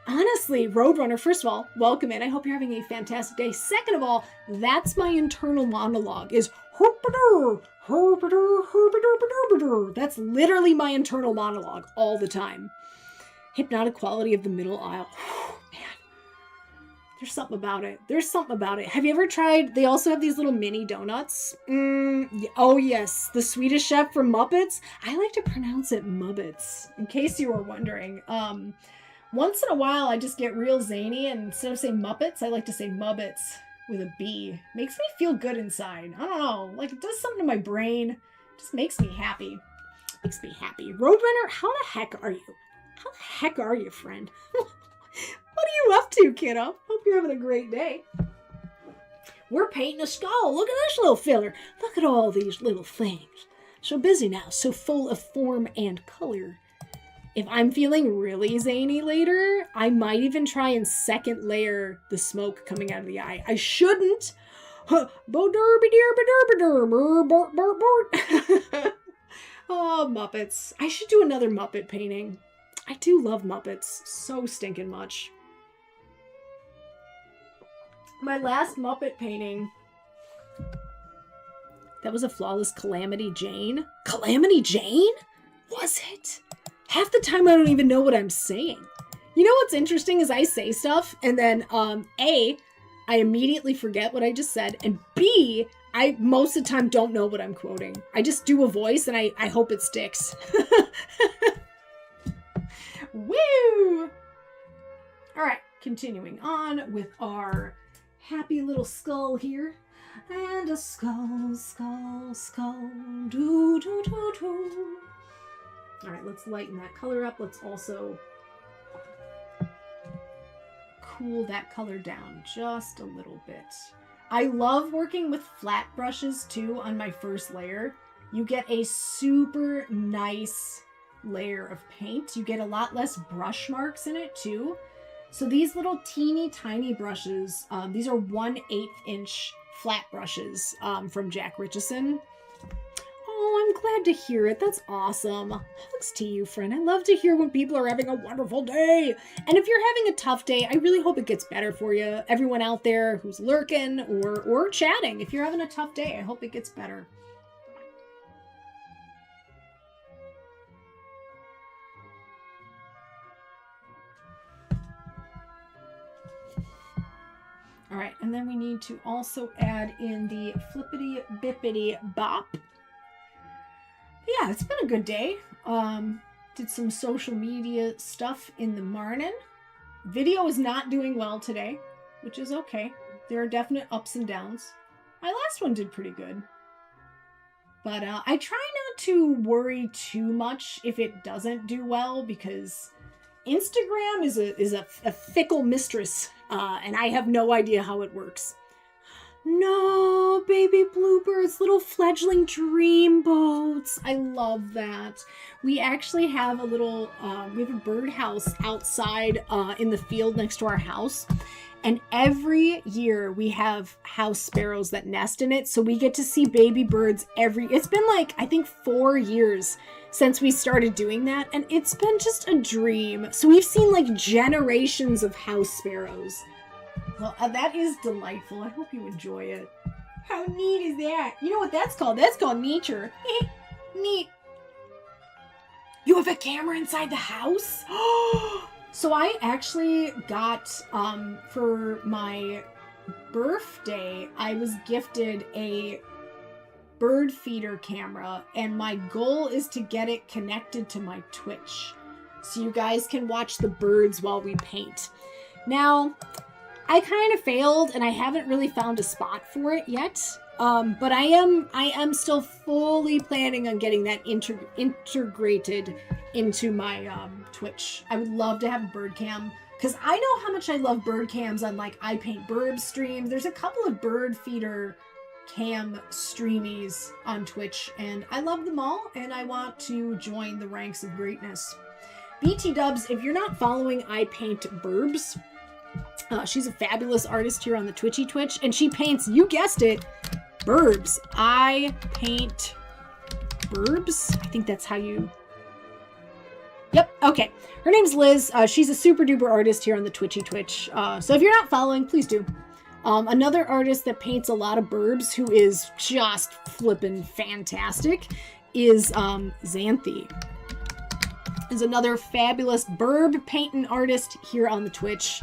Honestly, Roadrunner, first of all, welcome in. I hope you're having a fantastic day. Second of all, that's my internal monologue is that's literally my internal monologue all the time. Hypnotic quality of the middle aisle. Man, there's something about it. There's something about it. Have you ever tried, they also have these little mini donuts. Oh yes, the Swedish chef from Muppets. I like to pronounce it Muppets, in case you were wondering. Once in a while, I just get real zany, and instead of saying Muppets, I like to say Mubbits with a B. Makes me feel good inside. I don't know, like it does something to my brain. It just makes me happy. Makes me happy. Roadrunner, how the heck are you? How the heck are you, friend? What are you up to, kiddo? Hope you're having a great day. We're painting a skull. Look at this little filler. Look at all these little things. So busy now, so full of form and color. If I'm feeling really zany later, I might even try and second layer the smoke coming out of the eye. I shouldn't. Oh, Muppets. I should do another Muppet painting. I do love Muppets so stinking much. My last Muppet painting, that was a flawless Calamity Jane. Calamity Jane? Was it? Half the time I don't even know what I'm saying. You know what's interesting is I say stuff and then A, I immediately forget what I just said, and B, I most of the time don't know what I'm quoting. I just do a voice and I hope it sticks. Woo! Alright, continuing on with our happy little skull here. And a skull, skull, skull, doo doo doo doo. Alright, let's lighten that color up. Let's also cool that color down just a little bit. I love working with flat brushes too on my first layer. You get a super nice layer of paint. You get a lot less brush marks in it too. So these little teeny tiny brushes, these are 1/8 inch flat brushes from Jack Richardson. Oh, I'm glad to hear it. That's awesome. Hugs to you, friend. I love to hear when people are having a wonderful day. And if you're having a tough day, I really hope it gets better for you. Everyone out there who's lurking or chatting, if you're having a tough day, I hope it gets better. All right, and then we need to also add in the flippity bippity bop. Yeah, it's been a good day. Did some social media stuff in the morning. Video is not doing well today, which is okay. There are definite ups and downs. My last one did pretty good. But I try not to worry too much if it doesn't do well, because Instagram is a fickle mistress, and I have no idea how it works. No, baby bluebirds, little fledgling dream boats. I love that. We actually have a little, we have a birdhouse outside in the field next to our house. And every year we have house sparrows that nest in it. So we get to see baby birds it's been like, I think 4 years since we started doing that. And it's been just a dream. So we've seen like generations of house sparrows. Well, that is delightful. I hope you enjoy it. How neat is that? You know what that's called? That's called nature. Neat. You have a camera inside the house? So I actually got, for my birthday, I was gifted a bird feeder camera, and my goal is to get it connected to my Twitch, so you guys can watch the birds while we paint. Now, I kind of failed, and I haven't really found a spot for it yet. But I am still fully planning on getting that integrated into my Twitch. I would love to have a bird cam, because I know how much I love bird cams on like I Paint Bird streams. There's a couple of bird feeder cam streamies on Twitch, and I love them all, and I want to join the ranks of greatness. BT Dubs, if you're not following I Paint Burbs, She's a fabulous artist here on the Twitch, and she paints, you guessed it, burbs. I paint burbs. I think that's how you... Yep, okay. Her name's Liz. She's a super duper artist here on the Twitch. So if you're not following, please do. Another artist that paints a lot of burbs who is just flippin' fantastic is Xanthi. Is another fabulous burb painting artist here on the Twitch.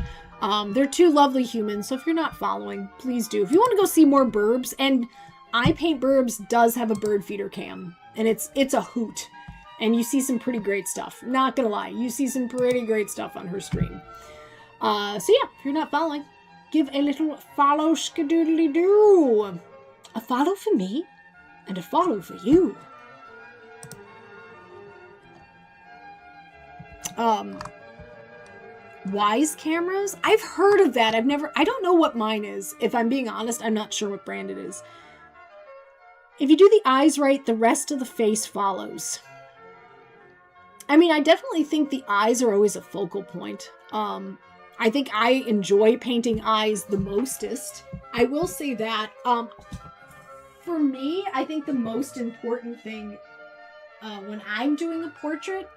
They're two lovely humans, so if you're not following, please do. If you want to go see more burbs, and I Paint Burbs does have a bird feeder cam, and it's a hoot. And you see some pretty great stuff. Not gonna lie, you see some pretty great stuff on her stream. So yeah, if you're not following, give a little follow skadoodly doo. A follow for me, and a follow for you. Wise cameras? I've heard of that. I don't know what mine is. If I'm being honest, I'm not sure what brand it is. If you do the eyes right, the rest of the face follows. I mean, I definitely think the eyes are always a focal point. I think I enjoy painting eyes the mostest. I will say that. For me, I think the most important thing when I'm doing a portrait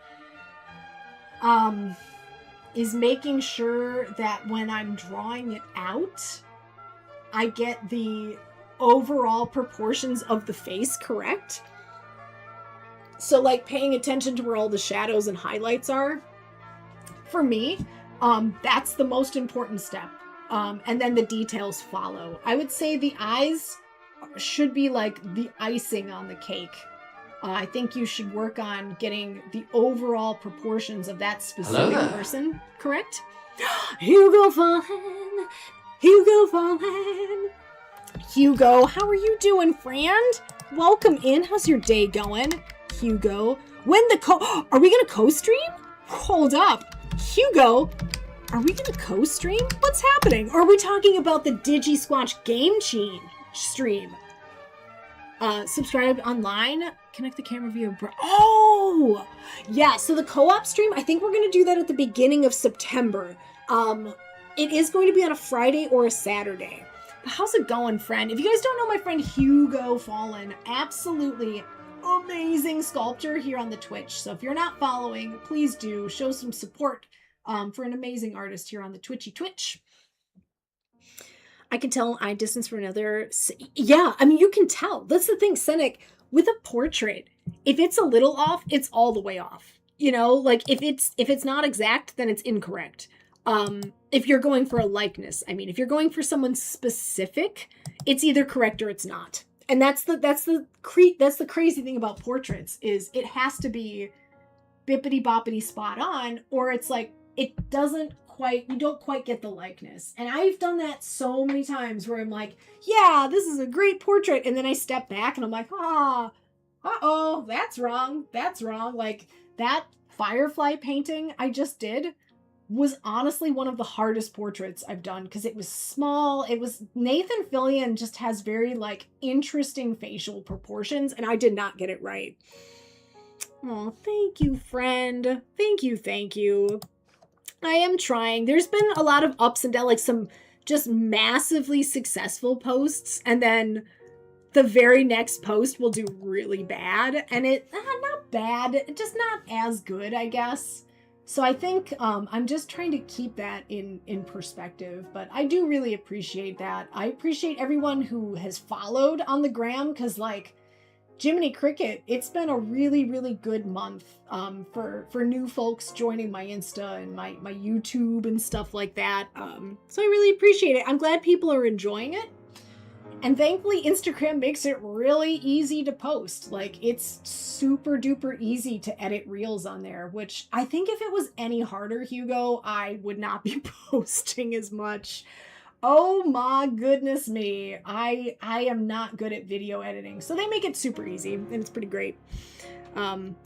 is making sure that when I'm drawing it out, I get the overall proportions of the face correct. So like paying attention to where all the shadows and highlights are, for me, that's the most important step. And then the details follow. I would say the eyes should be like the icing on the cake. I think you should work on getting the overall proportions of that specific person correct. Hugo Fallen! Hugo Fallen! Hugo, how are you doing, friend? Welcome in. How's your day going, Hugo? Are we gonna co-stream? Hold up. Hugo, are we gonna co-stream? What's happening? Or are we talking about the Digi-Squatch Game stream? Subscribe online, connect the camera via... Oh! Yeah, so the co-op stream, I think we're going to do that at the beginning of September. It is going to be on a Friday or a Saturday. But how's it going, friend? If you guys don't know my friend Hugo Fallen, absolutely amazing sculptor here on the Twitch. So if you're not following, please do show some support for an amazing artist here on the Twitch. I can tell eye distance for another. Yeah, I mean, you can tell. That's the thing, Senek, with a portrait, if it's a little off, it's all the way off. You know, like if it's not exact, then it's incorrect. If you're going for a likeness, I mean, if you're going for someone specific, it's either correct or it's not. And that's the crazy thing about portraits is it has to be bippity boppity spot on, or it's like you don't quite get the likeness. And I've done that so many times where I'm like, yeah, this is a great portrait. And then I step back and I'm like, uh-oh, that's wrong. Like that firefly painting I just did was honestly one of the hardest portraits I've done because it was small. Nathan Fillion just has very like interesting facial proportions and I did not get it right. Oh, thank you, friend. Thank you. I am trying. There's been a lot of ups and downs, like some just massively successful posts, and then the very next post will do really bad, and not bad, just not as good, I guess. So I think I'm just trying to keep that in perspective, but I do really appreciate that. I appreciate everyone who has followed on the gram, because like, Jiminy Cricket, it's been a really, really good month for new folks joining my Insta and my YouTube and stuff like that. So I really appreciate it. I'm glad people are enjoying it. And thankfully, Instagram makes it really easy to post. Like, it's super duper easy to edit reels on there, which I think if it was any harder, Hugo, I would not be posting as much. Oh my goodness me. I am not good at video editing. So they make it super easy and it's pretty great. What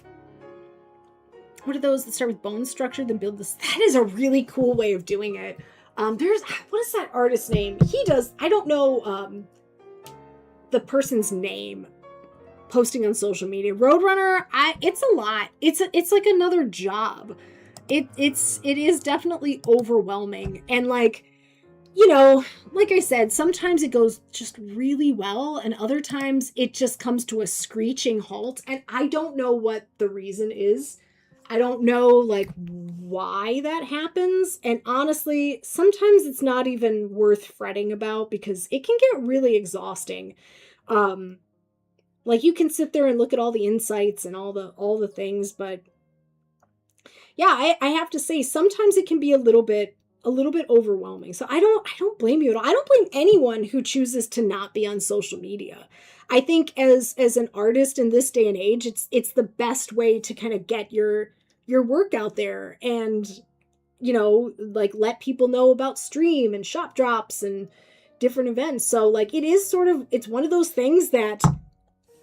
are those that start with bone structure then build this? That is a really cool way of doing it. What is that artist's name? I don't know the person's name posting on social media. Roadrunner, it's a lot. It's like another job. it is definitely overwhelming. And like, you know, like I said, sometimes it goes just really well, and other times it just comes to a screeching halt, and I don't know what the reason is. I don't know, like, why that happens, and honestly, sometimes it's not even worth fretting about because it can get really exhausting. Like, you can sit there and look at all the insights and all the things, but yeah, I have to say, sometimes it can be a little bit overwhelming. So I don't blame you at all. I don't blame anyone who chooses to not be on social media. I think as an artist in this day and age, it's the best way to kind of get your work out there and, you know, like let people know about stream and shop drops and different events. So like it is it's one of those things that,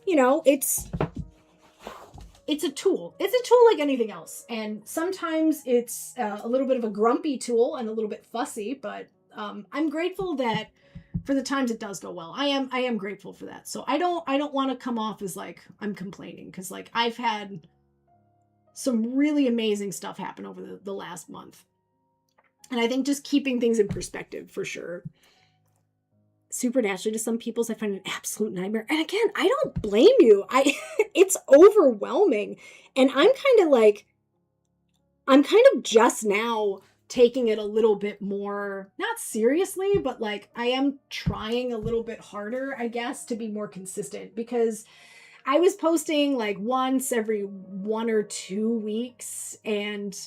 you know, it's a tool. It's a tool like anything else. And sometimes it's a little bit of a grumpy tool and a little bit fussy, but I'm grateful that for the times it does go well. I am grateful for that. So I don't want to come off as like I'm complaining, because like I've had some really amazing stuff happen over the last month. And I think just keeping things in perspective for sure. Supernaturally to some people's, I find an absolute nightmare. And again, I don't blame you. It's overwhelming. And I'm kind of just now taking it a little bit more, not seriously, but like I am trying a little bit harder, I guess, to be more consistent, because I was posting like once every 1 or 2 weeks, and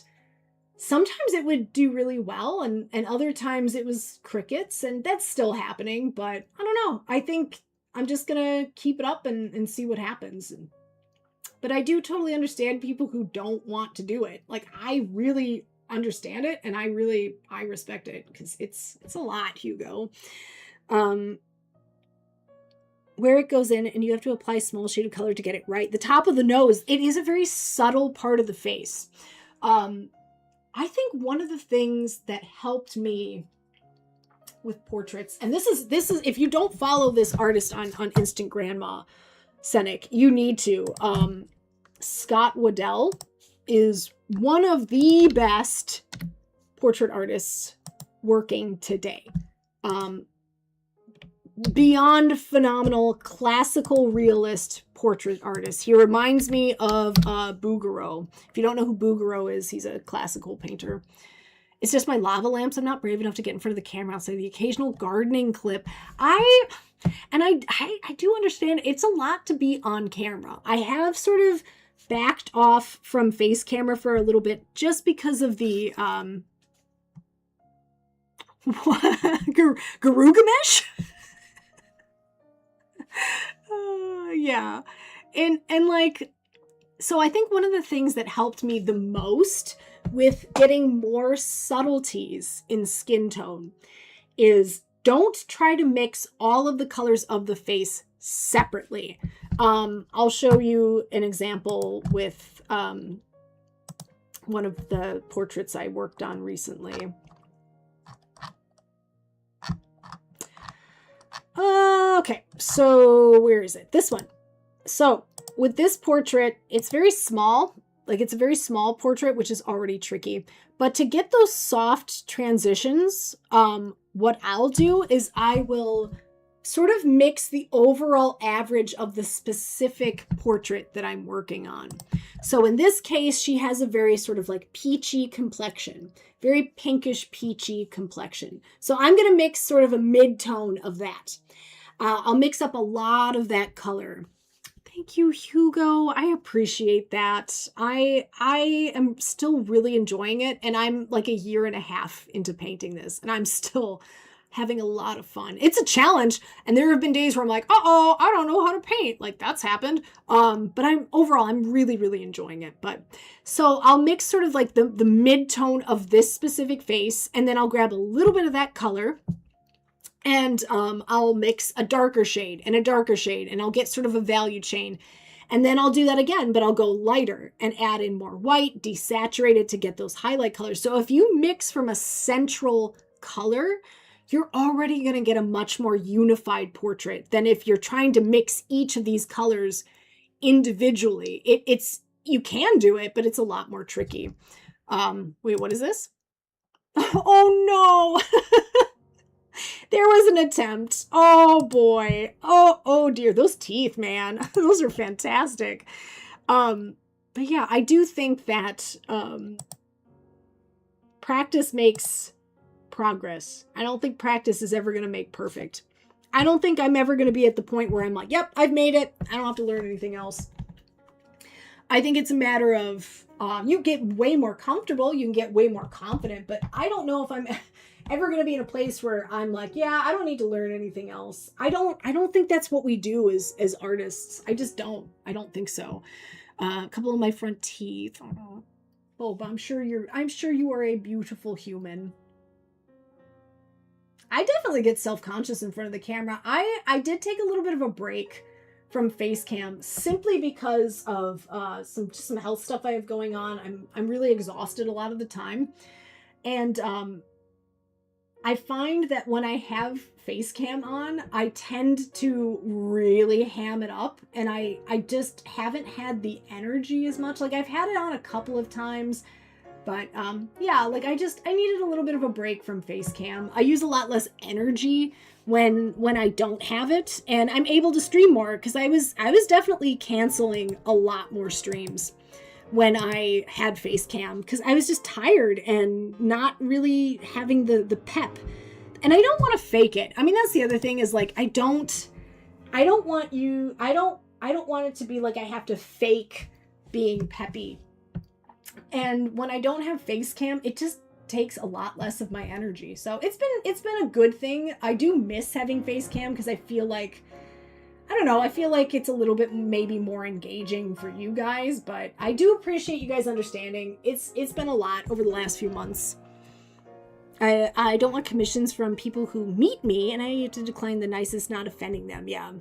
sometimes it would do really well, and other times it was crickets, and that's still happening, but I don't know. I think I'm just gonna keep it up and see what happens. But I do totally understand people who don't want to do it. Like, I really understand it, and I respect it, because it's a lot, Hugo. Where it goes in, and you have to apply a small shade of color to get it right. The top of the nose, it is a very subtle part of the face. I think one of the things that helped me with portraits, and this is if you don't follow this artist on Instant Grandma Scenic, you need to. Scott Waddell is one of the best portrait artists working today. Beyond phenomenal classical realist portrait artist. He reminds me of Bouguereau. If you don't know who Bouguereau is, he's a classical painter. It's just my lava lamps. I'm not brave enough to get in front of the camera. I'll say the occasional gardening clip. I do understand it's a lot to be on camera. I have sort of backed off from face camera for a little bit just because of the Garugamesh? Yeah. And like, so I think one of the things that helped me the most with getting more subtleties in skin tone is don't try to mix all of the colors of the face separately. I'll show you an example with one of the portraits I worked on recently. Okay, so where is it? This one. So with this portrait, it's very small. Like, it's a very small portrait, which is already tricky. But to get those soft transitions, what I'll do is I will sort of mix the overall average of the specific portrait that I'm working on. So in this case, she has a very sort of like peachy complexion, very pinkish peachy complexion. So I'm going to mix sort of a mid-tone of that. I'll mix up a lot of that color. Thank you, Hugo. I appreciate that. I am still really enjoying it, and I'm like 1.5 years into painting this, and I'm still having a lot of fun. It's a challenge, and there have been days where I'm like, uh-oh, I don't know how to paint. Like, that's happened. But I'm really, really enjoying it. But so I'll mix sort of like the mid-tone of this specific face, and then I'll grab a little bit of that color, and I'll mix a darker shade and a darker shade, and I'll get sort of a value chain. And then I'll do that again, but I'll go lighter and add in more white, desaturate it to get those highlight colors. So if you mix from a central color, you're already going to get a much more unified portrait than if you're trying to mix each of these colors individually. You can do it, but it's a lot more tricky. Wait, what is this? Oh no! There was an attempt. Oh boy. Oh dear. Those teeth, man. Those are fantastic. But yeah, I do think that practice makes progress. I don't think practice is ever going to make perfect. I don't think I'm ever going to be at the point where I'm like, yep, I've made it. I don't have to learn anything else. I think it's a matter of you get way more comfortable, you can get way more confident, but I don't know if I'm ever going to be in a place where I'm like, yeah, I don't need to learn anything else. I don't think that's what we do as artists. I just don't. I don't think so. A couple of my front teeth. Oh, but I'm sure you are a beautiful human. I definitely get self-conscious in front of the camera. I did take a little bit of a break from face cam simply because of some health stuff I have going on. I'm really exhausted a lot of the time. And I find that when I have face cam on, I tend to really ham it up, and I just haven't had the energy as much. Like, I've had it on a couple of times, but yeah, like I needed a little bit of a break from face cam. I use a lot less energy when I don't have it, and I'm able to stream more because I was definitely canceling a lot more streams when I had face cam because I was just tired and not really having the pep. And I don't want to fake it. I mean, that's the other thing is like I don't want it to be like I have to fake being peppy. And when I don't have face cam, it just takes a lot less of my energy. So it's been a good thing. I do miss having face cam because I feel like, I don't know, I feel like it's a little bit maybe more engaging for you guys, but I do appreciate you guys understanding. It's been a lot over the last few months. I don't want commissions from people who meet me, and I have to decline the nicest, not offending them. Yeah.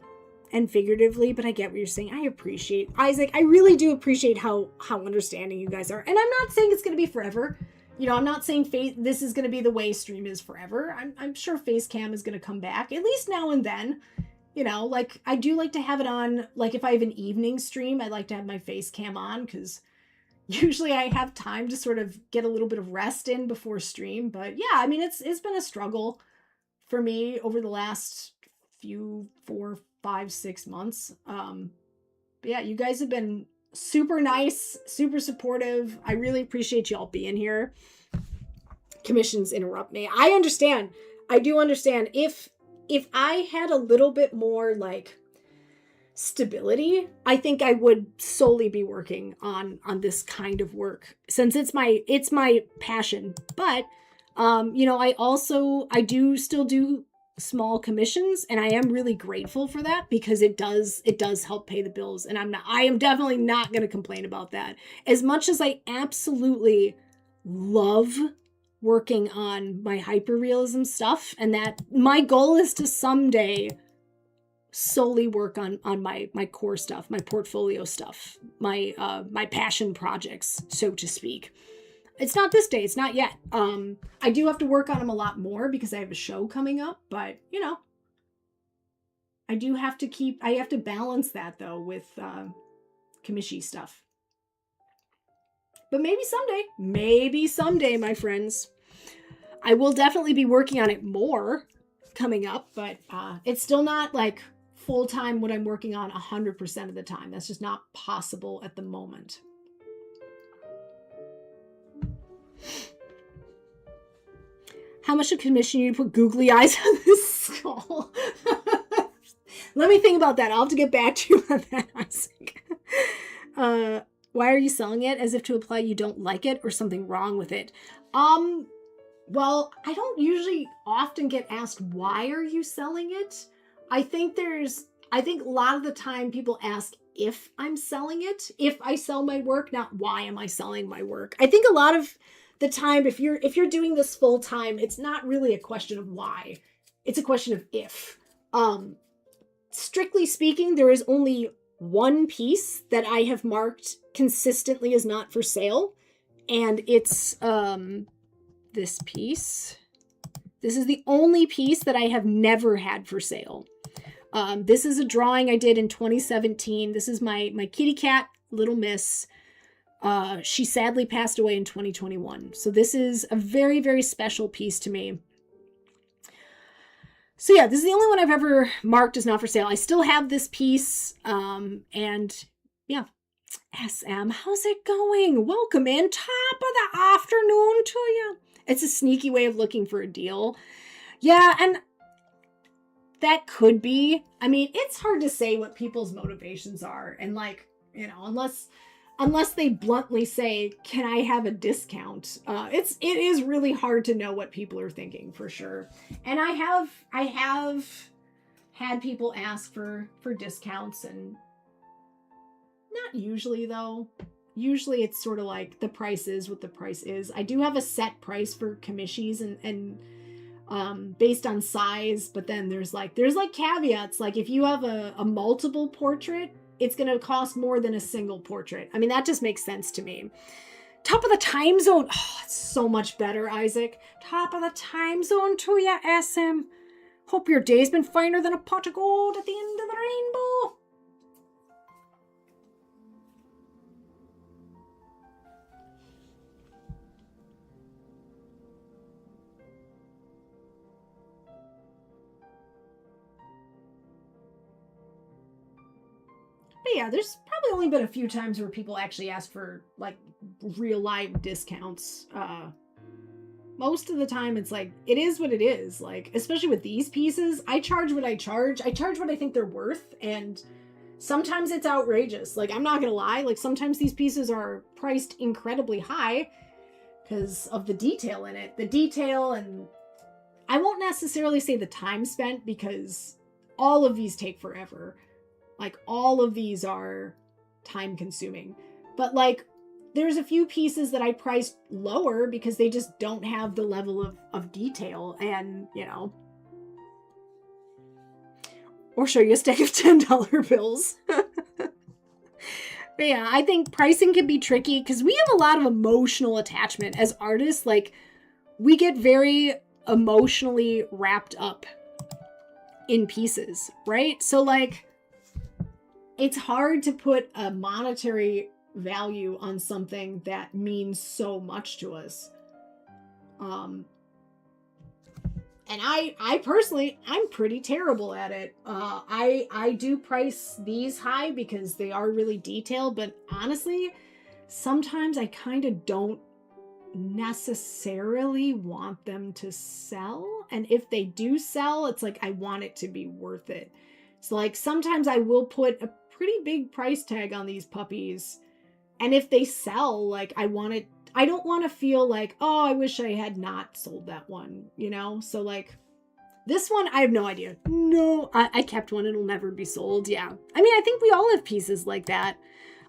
And figuratively, but I get what you're saying. I appreciate, Isaac, I really do appreciate how understanding you guys are. And I'm not saying it's going to be forever. You know, I'm not saying this is going to be the way stream is forever. I'm sure face cam is going to come back, at least now and then. You know, like, I do like to have it on, like, if I have an evening stream, I like to have my face cam on, because usually I have time to sort of get a little bit of rest in before stream. But yeah, I mean, it's been a struggle for me over the last few 4, 5, 6 months. But yeah, you guys have been super nice, super supportive. I really appreciate y'all being here. Commissions interrupt me. I understand. I do understand. If I had a little bit more like stability, I think I would solely be working on this kind of work, since it's my passion. But you know, I do still do small commissions, and I am really grateful for that because it does help pay the bills, and I am definitely not going to complain about that. As much as I absolutely love working on my hyperrealism stuff, and that my goal is to someday solely work on my core stuff, my portfolio stuff, my passion projects, so to speak. It's not this day. It's not yet. I do have to work on them a lot more because I have a show coming up, but you know, I have to balance that though with commishy stuff. But maybe someday, my friends, I will definitely be working on it more coming up, but it's still not like full-time what I'm working on 100% of the time. That's just not possible at the moment. How much of commission you put googly eyes on this skull? Let me think about that. I'll have to get back to you on that, Isaac. Why are you selling it? As if to imply you don't like it or something wrong with it. Well, I don't usually often get asked, why are you selling it? I think a lot of the time people ask if I'm selling it, if I sell my work, not why am I selling my work. I think a lot of the time, if you're doing this full time, it's not really a question of why. It's a question of if. Strictly speaking, there is only one piece that I have marked consistently as not for sale, and it's this piece. This is the only piece that I have never had for sale. This is a drawing I did in 2017. This is my kitty cat, Little Miss. She sadly passed away in 2021. So this is a very, very special piece to me. So yeah, this is the only one I've ever marked as not for sale. I still have this piece. And yeah, SM, how's it going? Welcome in. Top of the afternoon to you. It's a sneaky way of looking for a deal. Yeah, and that could be. I mean, it's hard to say what people's motivations are. And like, you know, unless they bluntly say, can I have a discount? It is really hard to know what people are thinking for sure. And I have had people ask for discounts, and not usually though. Usually it's sort of like the price is what the price is. I do have a set price for commissions and based on size, but then there's caveats. Like if you have a multiple portrait, it's going to cost more than a single portrait. I mean, that just makes sense to me. Top of the time zone. Oh, it's so much better, Isaac. Top of the time zone to ya, SM. Hope your day's been finer than a pot of gold at the end of the rainbow. But yeah, there's probably only been a few times where people actually ask for like real live discounts. Most of the time it's like, it is what it is. Like, especially with these pieces, I charge what I charge. I charge what I think they're worth. And sometimes it's outrageous. Like, I'm not gonna lie. Like, sometimes these pieces are priced incredibly high because of the detail in it. The detail, and I won't necessarily say the time spent because all of these take forever. Like, all of these are time consuming. But like, there's a few pieces that I priced lower because they just don't have the level of detail, and, you know. Or show you a stack of $10 bills. But yeah, I think pricing can be tricky because we have a lot of emotional attachment as artists. Like, we get very emotionally wrapped up in pieces, right? So like, it's hard to put a monetary value on something that means so much to us. And I personally, I'm pretty terrible at it. I do price these high because they are really detailed, but honestly, sometimes I kind of don't necessarily want them to sell. And if they do sell, it's like, I want it to be worth it. So like, sometimes I will put a pretty big price tag on these puppies. And if they sell, like, I don't want to feel like, oh, I wish I had not sold that one, you know? So like, this one, I have no idea. No, I kept one. It'll never be sold. Yeah. I mean, I think we all have pieces like that.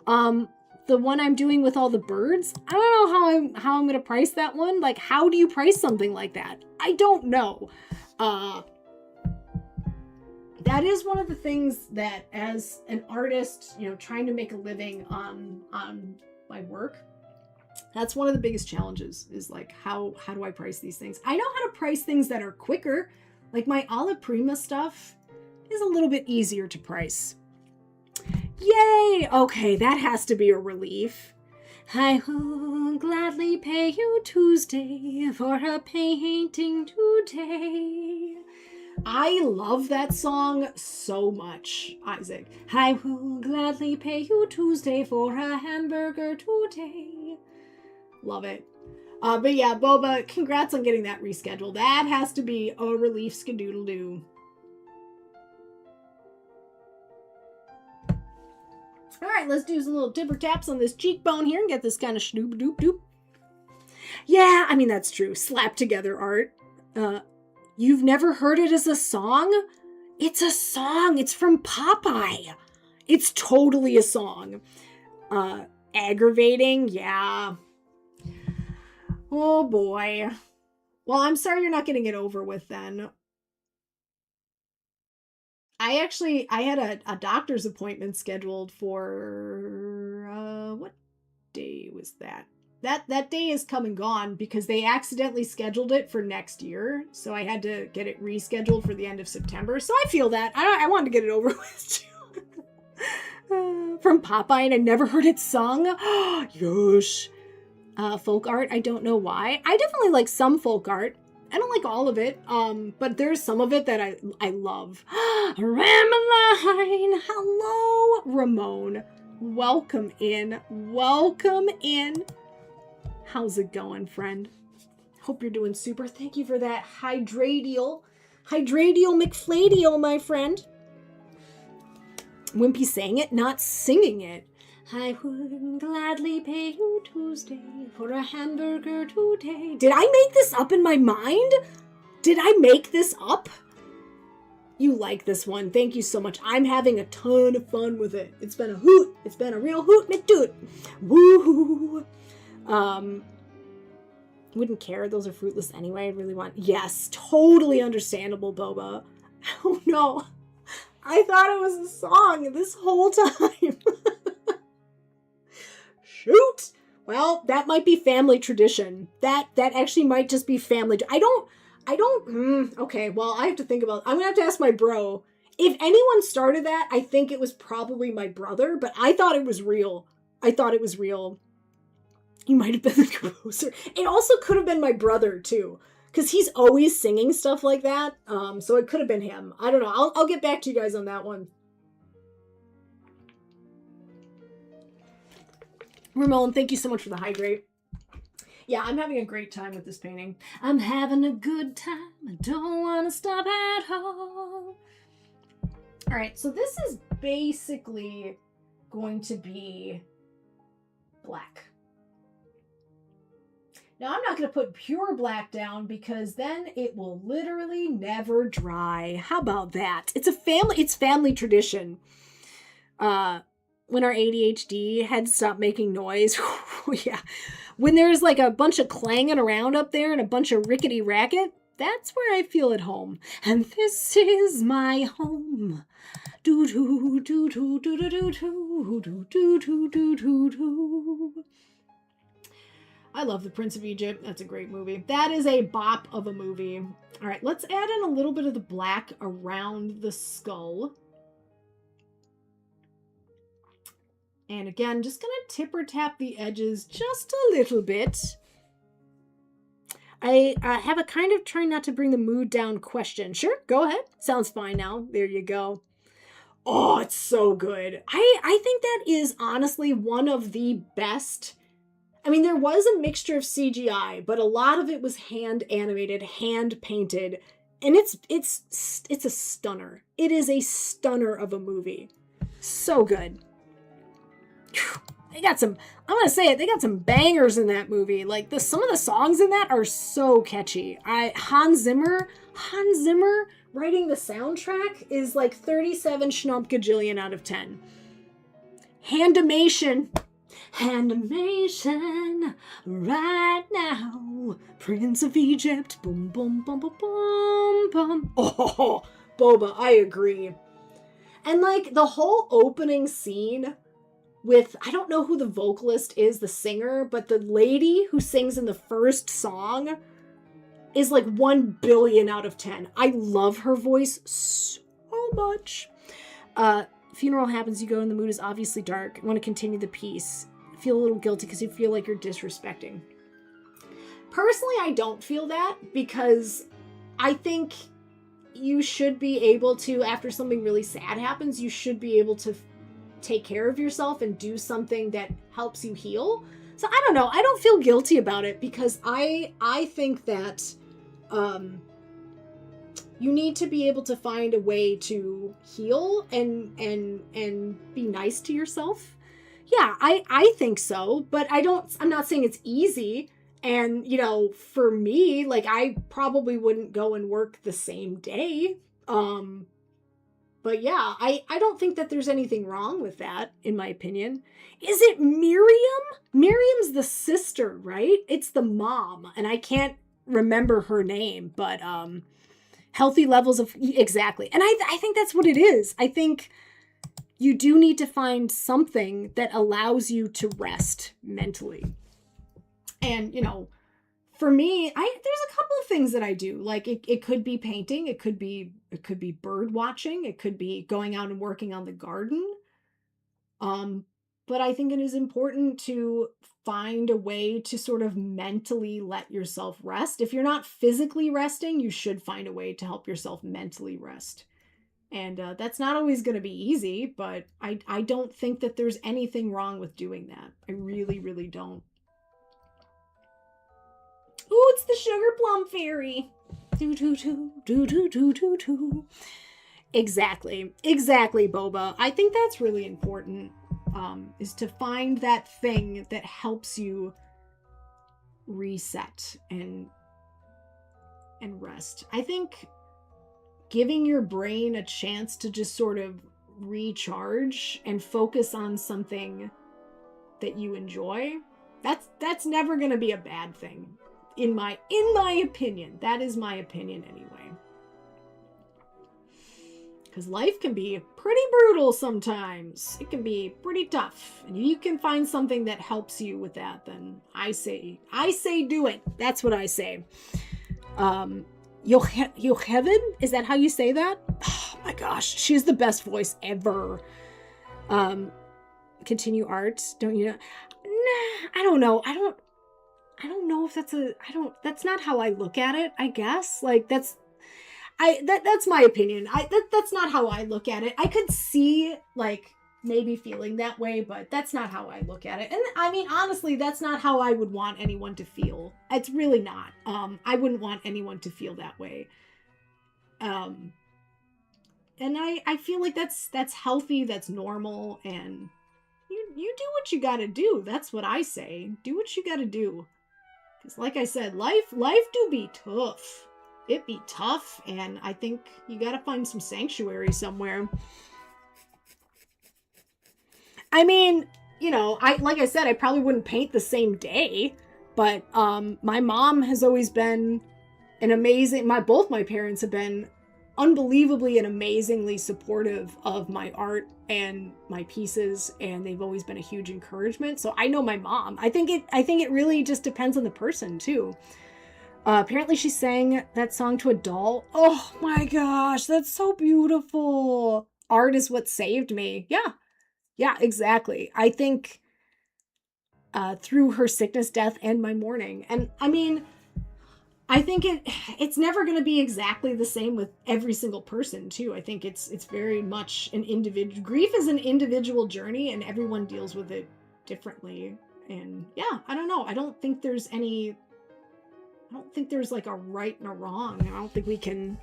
The one I'm doing with all the birds, I don't know how I'm going to price that one. Like, how do you price something like that? I don't know. That is one of the things that, as an artist, you know, trying to make a living on my work, that's one of the biggest challenges, is like, how do I price these things? I know how to price things that are quicker. Like, my Alla Prima stuff is a little bit easier to price. Yay! Okay, that has to be a relief. I will gladly pay you Tuesday for a painting today. I love that song so much, Isaac. I will gladly pay you Tuesday for a hamburger today. Love it. But yeah, Boba, congrats on getting that rescheduled. That has to be a relief skadoodle-doo. All right, let's do some little tipper taps on this cheekbone here and get this kind of shnoop-doop-doop. Yeah, I mean, that's true. Slap together art. You've never heard it as a song? It's a song. It's from Popeye. It's totally a song. Aggravating? Yeah. Oh boy. Well, I'm sorry you're not getting it over with then. I had a doctor's appointment scheduled for, what day was that? That day is come and gone because they accidentally scheduled it for next year. So I had to get it rescheduled for the end of September. So I feel that. I wanted to get it over with too. From Popeye, and I never heard it sung. Yes. Folk art, I don't know why. I definitely like some folk art. I don't like all of it, but there's some of it that I love. Ramaline, hello, Ramon. Welcome in. Welcome in. How's it going, friend? Hope you're doing super. Thank you for that hydradial McFladio, my friend. Wimpy sang it, not singing it. I would gladly pay you Tuesday for a hamburger today. Did I make this up in my mind? Did I make this up? You like this one. Thank you so much. I'm having a ton of fun with it. It's been a hoot. It's been a real hoot McDoot. Woo! Wouldn't care. Those are fruitless anyway. I really want... Yes, totally understandable, Boba. Oh no. I thought it was a song this whole time. Shoot. Well, that might be family tradition. That actually might just be family. Okay, well, I have to think about... I'm going to have to ask my bro. If anyone started that, I think it was probably my brother, but I thought it was real. He might have been the composer. It also could have been my brother, too. Because he's always singing stuff like that. So it could have been him. I don't know. I'll get back to you guys on that one. Ramon, thank you so much for the hydrate. Yeah, I'm having a great time with this painting. I'm having a good time. I don't want to stop at all. All right, so this is basically going to be black. Now, I'm not going to put pure black down because then it will literally never dry. How about that? It's family tradition. When our ADHD had stopped making noise. Yeah. When there's like a bunch of clanging around up there and a bunch of rickety racket, that's where I feel at home. And this is my home. Do do do do do do do do do do do do do do. I love The Prince of Egypt. That's a great movie. That is a bop of a movie. All right, let's add in a little bit of the black around the skull. And again, just gonna tip or tap the edges just a little bit. I have a kind of trying not to bring the mood down question. Sure, go ahead. Sounds fine now. There you go. Oh, it's so good. I think that is honestly one of the best. I mean, there was a mixture of CGI, but a lot of it was hand animated, hand painted, and it's a stunner. It is a stunner of a movie. So good. They got some, I'm gonna say it, they got some bangers in that movie. Like, some of the songs in that are so catchy. Hans Zimmer writing the soundtrack is like 37 schnumpgajillion out of 10. Handimation right now. Prince of Egypt. Boom, boom, boom, boom, boom, boom. Oh, Boba, I agree. And like the whole opening scene with, I don't know who the vocalist is, the singer, but the lady who sings in the first song is like 1 billion out of 10. I love her voice so much. Funeral happens, you go in the mood is obviously dark. Want to continue the piece. Feel a little guilty because you feel like you're disrespecting. Personally, I don't feel that because I think you should be able to, after something really sad happens, you should be able to take care of yourself and do something that helps you heal. So I don't know. I don't feel guilty about it because I think that you need to be able to find a way to heal and be nice to yourself. Yeah, I think so, but I'm not saying it's easy. And, you know, for me, like, I probably wouldn't go and work the same day. But yeah, I don't think that there's anything wrong with that, in my opinion. Is it Miriam? Miriam's the sister, right? It's the mom, and I can't remember her name, but healthy levels of... Exactly. And I think that's what it is. I think you do need to find something that allows you to rest mentally. And, you know, for me, there's a couple of things that I do. Like it could be painting, it could be bird watching, it could be going out and working on the garden. But I think it is important to find a way to sort of mentally let yourself rest. If you're not physically resting, you should find a way to help yourself mentally rest. And that's not always going to be easy, but I don't think that there's anything wrong with doing that. I really, really don't. Ooh, it's the sugar plum fairy. Do do do do do do do do. Exactly, Boba. I think that's really important. Is to find that thing that helps you reset and rest. I think giving your brain a chance to just sort of recharge and focus on something that you enjoy, that's never going to be a bad thing. In my opinion. That is my opinion anyway. Because life can be pretty brutal sometimes. It can be pretty tough. And if you can find something that helps you with that, then I say do it. That's what I say. Yocheved? Is that how you say that? Oh my gosh, she's the best voice ever. Continue art, don't you know? Nah, I don't know. I don't know if that's not how I look at it, I guess. Like that's my opinion. That's not how I look at it. I could see like maybe feeling that way, but that's not how I look at it. And I mean, honestly, that's not how I would want anyone to feel. It's really not. I wouldn't want anyone to feel that way. And I feel like that's healthy, that's normal, and you do what you gotta do. That's what I say. Do what you gotta do. Because like I said, life do be tough. It be tough, and I think you gotta find some sanctuary somewhere. I mean, you know, like I said, I probably wouldn't paint the same day, but my mom has always been both my parents have been unbelievably and amazingly supportive of my art and my pieces, and they've always been a huge encouragement. So I know my mom. I think it really just depends on the person too. Apparently she sang that song to a doll. Oh my gosh, that's so beautiful. Art is what saved me. Yeah, exactly. I think through her sickness, death, and my mourning. And I mean, I think it's never going to be exactly the same with every single person too. I think it's very much an individual. Grief is an individual journey, and everyone deals with it differently. And yeah, I don't know. I don't think there's like a right and a wrong. I don't think we can.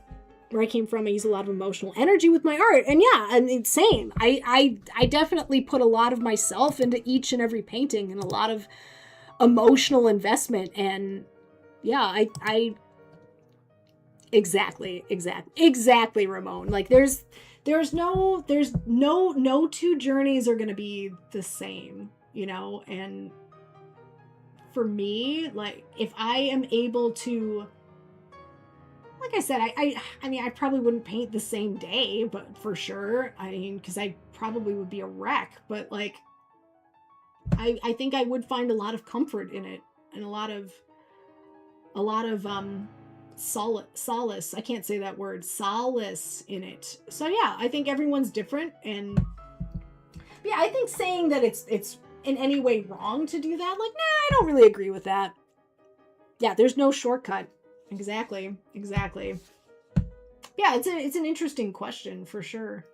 Where I came from, I use a lot of emotional energy with my art. And yeah, and it's same. I definitely put a lot of myself into each and every painting, and a lot of emotional investment. And yeah, I exactly, Ramon. Like there's no two journeys are gonna be the same, you know. And for me, like if I am able to, like I said, I mean, I probably wouldn't paint the same day, but for sure, I mean, because I probably would be a wreck, but like, I think I would find a lot of comfort in it, and a lot of solace. I can't say that word, solace in it. So yeah, I think everyone's different, and yeah, I think saying that it's in any way wrong to do that, like, nah, I don't really agree with that. Yeah, there's no shortcut. Exactly. Yeah, it's an interesting question for sure.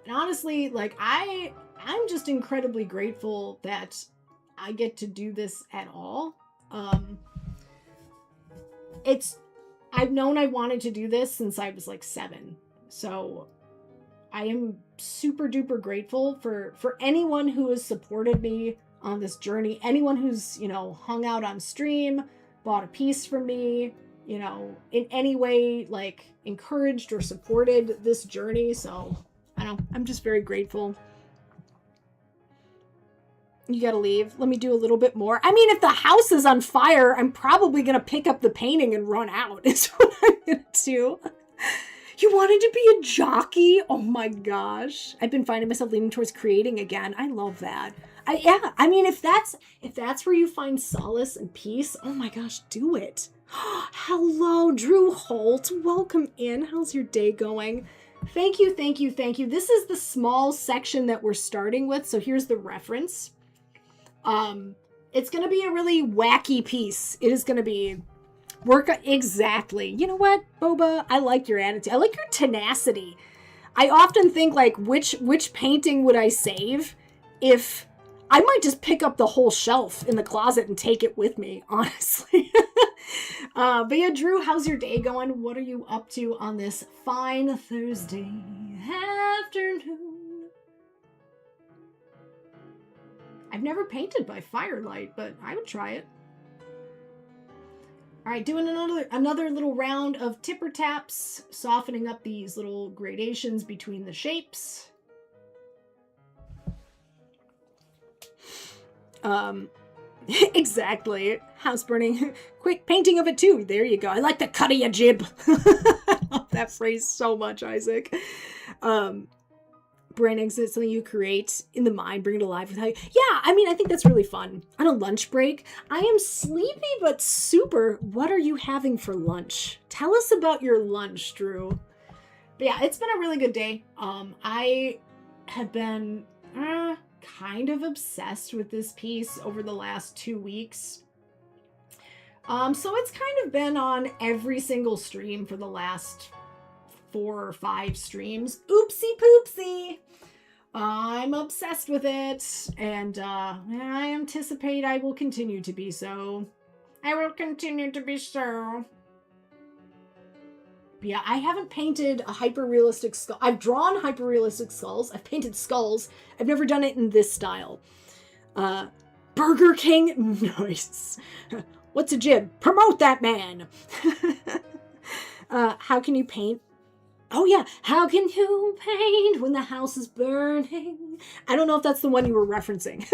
And honestly, like I'm just incredibly grateful that I get to do this at all. I've known I wanted to do this since I was like 7. So I am super duper grateful for anyone who has supported me on this journey, anyone who's, you know, hung out on stream, bought a piece from me, you know, in any way like encouraged or supported this journey. So I'm just very grateful. You gotta leave. Let me do a little bit more. I mean, if the house is on fire, I'm probably gonna pick up the painting and run out is what I'm gonna do. You wanted to be a jockey? Oh my gosh. I've been finding myself leaning towards creating again. I love that. I mean, if that's where you find solace and peace, oh my gosh, do it. Hello, Drew Holt. Welcome in. How's your day going? Thank you, thank you, thank you. This is the small section that we're starting with, so here's the reference. It's going to be a really wacky piece. It is going to be exactly. You know what, Boba? I like your attitude. I like your tenacity. I often think, like, which painting would I save if I might just pick up the whole shelf in the closet and take it with me, honestly. But yeah, Drew, how's your day going? What are you up to on this fine Thursday afternoon? I've never painted by firelight, but I would try it. All right, doing another little round of tipper taps, softening up these little gradations between the shapes. Exactly. House burning. Quick painting of it too. There you go. I like the cut of your jib. I love that phrase so much, Isaac. Brain exit, something you create in the mind, bring it alive with how you... Yeah, I mean, I think that's really fun. On a lunch break, I am sleepy but super. What are you having for lunch? Tell us about your lunch, Drew. But yeah, it's been a really good day. I have been kind of obsessed with this piece over the last 2 weeks. So it's kind of been on every single stream for the last 4 or 5 streams. Oopsie poopsie. I'm obsessed with it, and I anticipate I will continue to be so. I will continue to be so. But yeah, I haven't painted a hyper-realistic skull. I've drawn hyper-realistic skulls. I've painted skulls. I've never done it in this style. Burger King? Nice. What's a jib? Promote that man! How can you paint? Oh yeah, how can you paint when the house is burning? I don't know if that's the one you were referencing.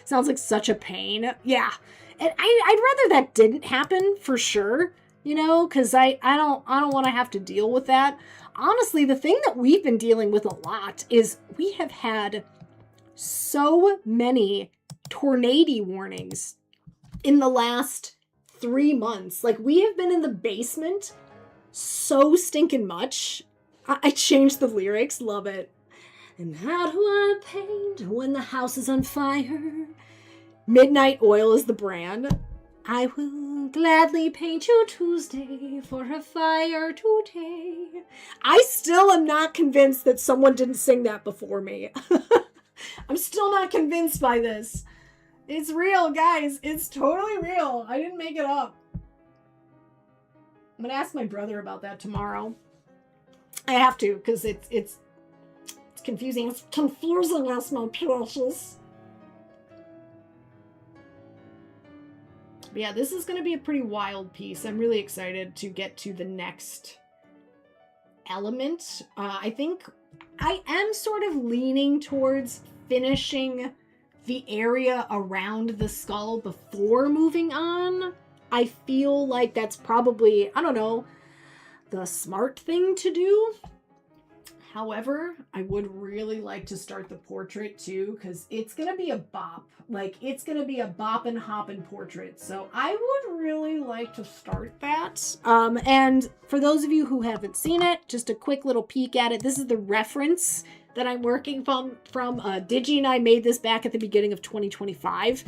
Sounds like such a pain. Yeah, and I'd rather that didn't happen for sure. You know, because I don't want to have to deal with that. Honestly, the thing that we've been dealing with a lot is we have had so many tornado warnings in the last 3 months. Like, we have been in the basement so stinking much. I changed the lyrics. Love it. And how do I paint when the house is on fire? Midnight Oil is the brand. I will gladly paint you Tuesday for a fire today. I still am not convinced that someone didn't sing that before me. I'm still not convinced by this. It's real, guys. It's totally real. I didn't make it up. I'm gonna ask my brother about that tomorrow. I have to, because it's confusing. It's confusing us, my precious. But yeah, this is going to be a pretty wild piece. I'm really excited to get to the next element. I think I am sort of leaning towards finishing the area around the skull before moving on. I feel like that's probably, I don't know, the smart thing to do. However, I would really like to start the portrait too, because it's going to be a bop. Like, it's going to be a boppin' hoppin' portrait. So I would really like to start that. And for those of you who haven't seen it, just a quick little peek at it. This is the reference that I'm working from. Digi and I made this back at the beginning of 2025.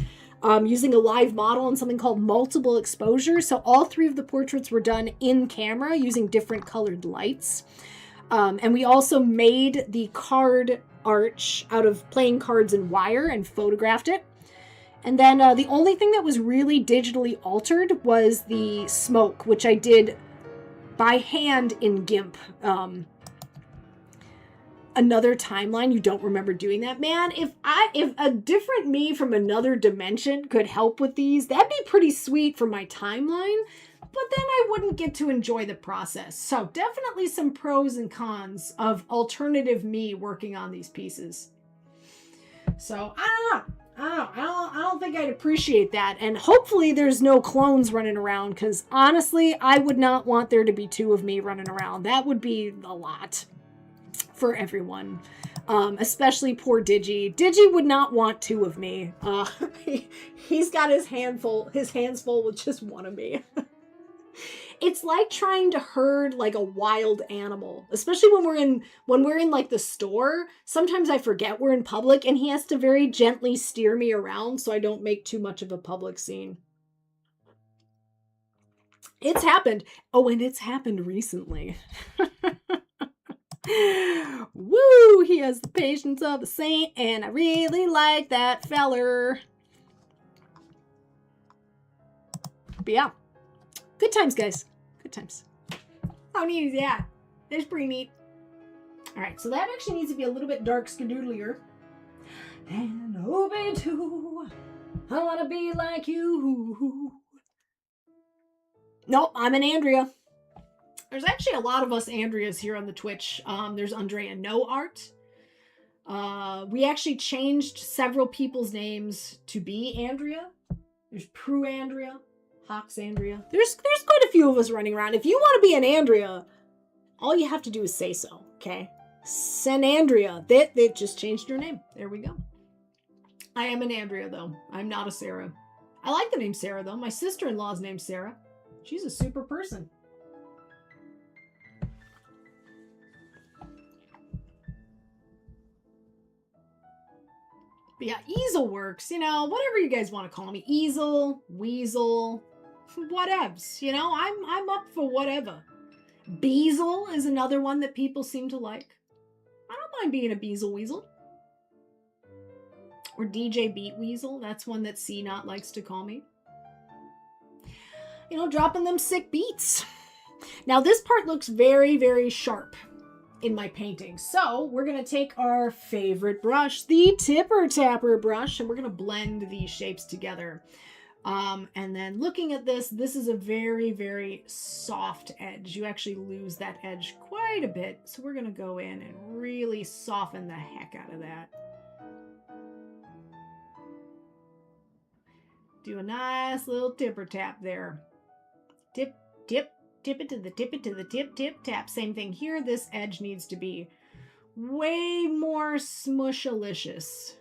Using a live model and something called multiple exposure. So all 3 of the portraits were done in camera using different colored lights. And we also made the card arch out of playing cards and wire and photographed it. And then the only thing that was really digitally altered was the smoke, which I did by hand in GIMP. Another timeline, you don't remember doing that? Man, if a different me from another dimension could help with these, that'd be pretty sweet for my timeline. But then I wouldn't get to enjoy the process. So definitely some pros and cons of alternative me working on these pieces. So I don't think I'd appreciate that. And hopefully there's no clones running around, because honestly, I would not want there to be 2 of me running around. That would be a lot for everyone. Especially poor Digi. Digi would not want 2 of me. He's got his hands full with just 1 of me. It's like trying to herd like a wild animal, especially when we're in like the store. Sometimes I forget we're in public and he has to very gently steer me around so I don't make too much of a public scene. It's happened. Oh, and it's happened recently. Woo! He has the patience of a saint, and I really like that feller. But yeah. Good times, guys. Good times. How neat is that? That's pretty neat. Alright, so that actually needs to be a little bit dark skadoodlier. And open to, I wanna be like you. Nope, I'm an Andrea. There's actually a lot of us Andreas here on the Twitch. There's Andrea No Art. We actually changed several people's names to be Andrea. There's Prue Andrea, Hawks Andrea. There's quite a few of us running around. If you want to be an Andrea, all you have to do is say so, okay? Send Andrea. They just changed your name. There we go. I am an Andrea, though. I'm not a Sarah. I like the name Sarah, though. My sister-in-law's named Sarah. She's a super person. But yeah, Easel works, you know, whatever you guys want to call me. Easel, Weasel, whatevs, you know, I'm up for whatever. Beazle is another one that people seem to like. I don't mind being a Beazle Weasel. Or DJ Beat Weasel, that's one that C Not likes to call me. You know, dropping them sick beats. Now this part looks very, very sharp in my painting. So we're going to take our favorite brush, the Tipper Tapper brush, and we're going to blend these shapes together. And then looking at this is a very, very soft edge. You actually lose that edge quite a bit. So we're going to go in and really soften the heck out of that. Do a nice little tipper tap there. Tip, tip, tip it to the tip, tip, tip, tap. Same thing here. This edge needs to be way more smushalicious.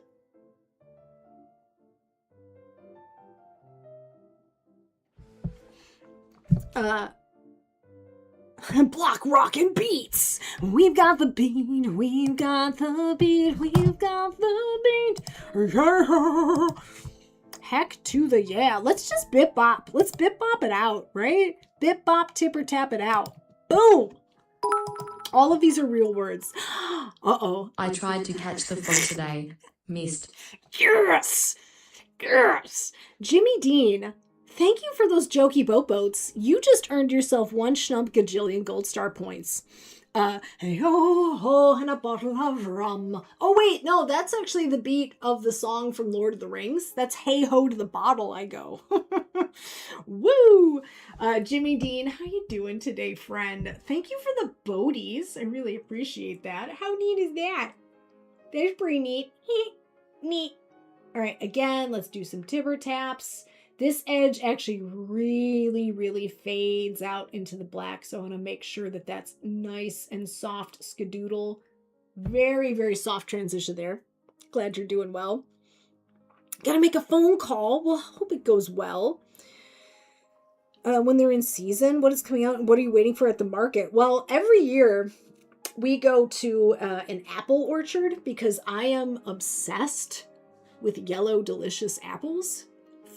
Block rockin' beats. We've got the beat. We've got the beat. We've got the beat. Yeah. Heck to the yeah. Let's just bip bop. Let's bip bop it out, right? Bip bop, tipper tap it out. Boom. All of these are real words. Uh-oh. I tried to catch the frog today. Missed. Yes. Yes. Jimmy Dean, thank you for those jokey boats. You just earned yourself 1 schnump gajillion gold star points. Hey ho ho and a bottle of rum. Oh wait, no, that's actually the beat of the song from Lord of the Rings. That's hey ho to the bottle I go. Woo! Jimmy Dean, how you doing today, friend? Thank you for the boaties. I really appreciate that. How neat is that? That's pretty neat. Neat. All right, again, let's do some tipper taps. This edge actually really, really fades out into the black, so I want to make sure that that's nice and soft skadoodle. Very, very soft transition there. Glad you're doing well. Gotta make a phone call. Well, hope it goes well. When they're in season, what is coming out and what are you waiting for at the market? Well, every year we go to an apple orchard because I am obsessed with yellow, delicious apples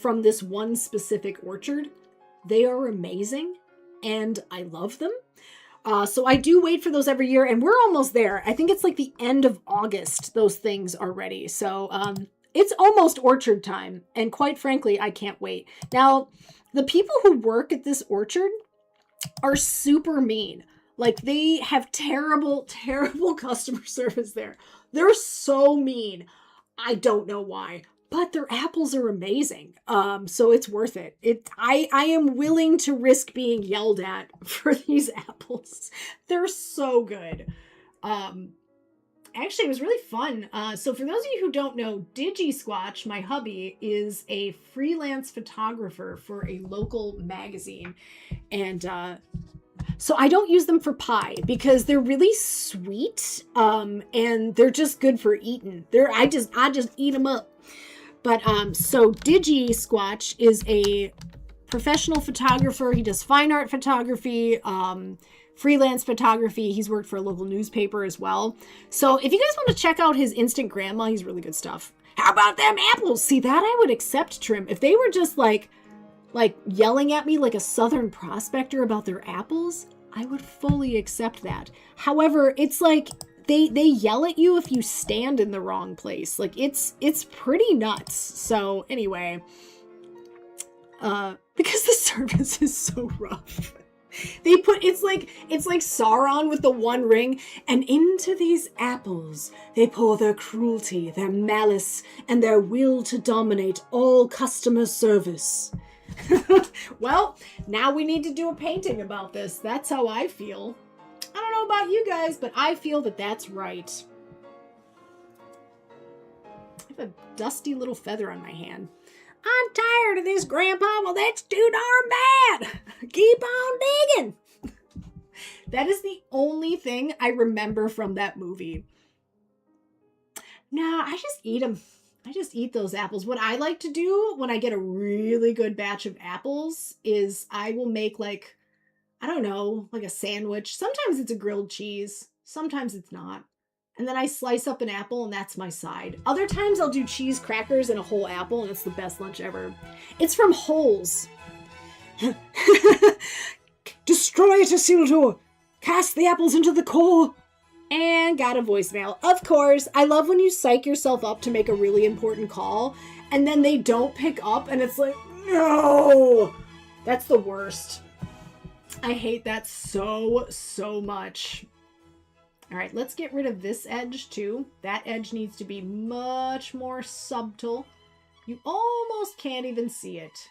from this one specific orchard. They are amazing and I love them. So I do wait for those every year and we're almost there. I think it's like the end of August those things are ready. So it's almost orchard time and quite frankly, I can't wait. Now, the people who work at this orchard are super mean. Like they have terrible, terrible customer service there. They're so mean. I don't know why. But their apples are amazing. So it's worth it. I am willing to risk being yelled at for these apples. They're so good. Actually, it was really fun. So for those of you who don't know, DigiSquatch, my hubby, is a freelance photographer for a local magazine. And so I don't use them for pie because they're really sweet. And they're just good for eating. I just eat them up. But so DigiSquatch is a professional photographer. He does fine art photography, freelance photography. He's worked for a local newspaper as well. So if you guys want to check out his Instant Grandma, he's really good stuff. How about them apples? See, that I would accept, Trim. If they were just like yelling at me like a Southern prospector about their apples, I would fully accept that. However, it's like they yell at you if you stand in the wrong place. Like it's pretty nuts. So anyway, because the service is so rough. They put it's like Sauron with the one ring, and into these apples they pour their cruelty, their malice, and their will to dominate all customer service. Well, now we need to do a painting about this. That's how I feel. I don't know about you guys, but I feel that that's right. I have a dusty little feather on my hand. I'm tired of this, Grandpa. Well, that's too darn bad. Keep on digging. That is the only thing I remember from that movie. Nah, I just eat them. I just eat those apples. What I like to do when I get a really good batch of apples is I will make like, I don't know, like a sandwich. Sometimes it's a grilled cheese. Sometimes it's not. And then I slice up an apple and that's my side. Other times I'll do cheese crackers and a whole apple and it's the best lunch ever. It's from Holes. Destroy it, Isildur. Cast the apples into the core. And got a voicemail. Of course, I love when you psych yourself up to make a really important call and then they don't pick up and it's like, no! That's the worst. I hate that so much. All right, let's get rid of this edge too. That edge needs to be much more subtle. You almost can't even see it.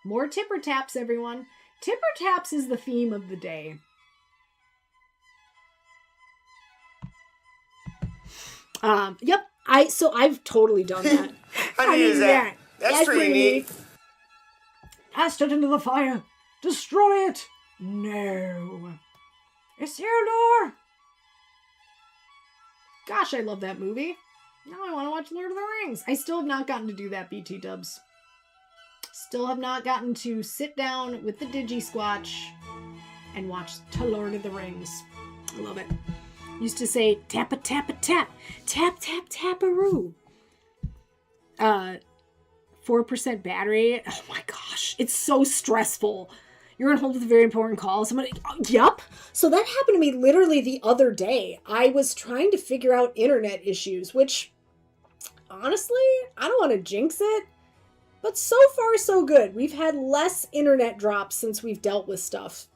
More tipper taps, everyone. Tipper taps is the theme of the day. Yep. I've totally done that. How neat is that? That's pretty neat. Cast it into the fire. Destroy it. No. Isildur! Gosh, I love that movie. Now I want to watch Lord of the Rings. I still have not gotten to do that, BT dubs. Still have not gotten to sit down with the Digi-Squatch and watch Lord of the Rings. I love it. Used to say, tappa tappa tap, tap tap tapperoo. 4% battery. Oh my gosh, it's so stressful. You're on hold with a very important call. Somebody, yup. So that happened to me literally the other day. I was trying to figure out internet issues, which, honestly, I don't want to jinx it. But so far, so good. We've had less internet drops since we've dealt with stuff.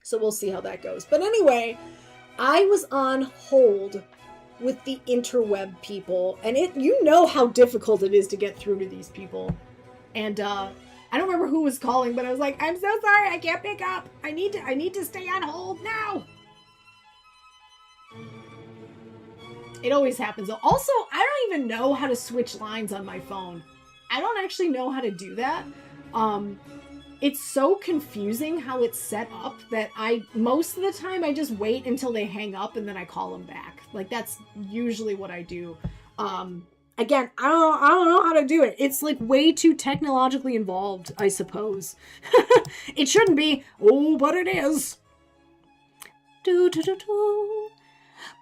So we'll see how that goes. But anyway, I was on hold with the interweb people. And you know how difficult it is to get through to these people. And, I don't remember who was calling, but I was like, I'm so sorry, I can't pick up. I need to stay on hold now. It always happens. Also, I don't even know how to switch lines on my phone. I don't actually know how to do that. It's so confusing how it's set up that most of the time I just wait until they hang up and then I call them back. Like that's usually what I do. Again, I don't know how to do it. It's like way too technologically involved, I suppose. It shouldn't be. Oh, but it is. Do do do do.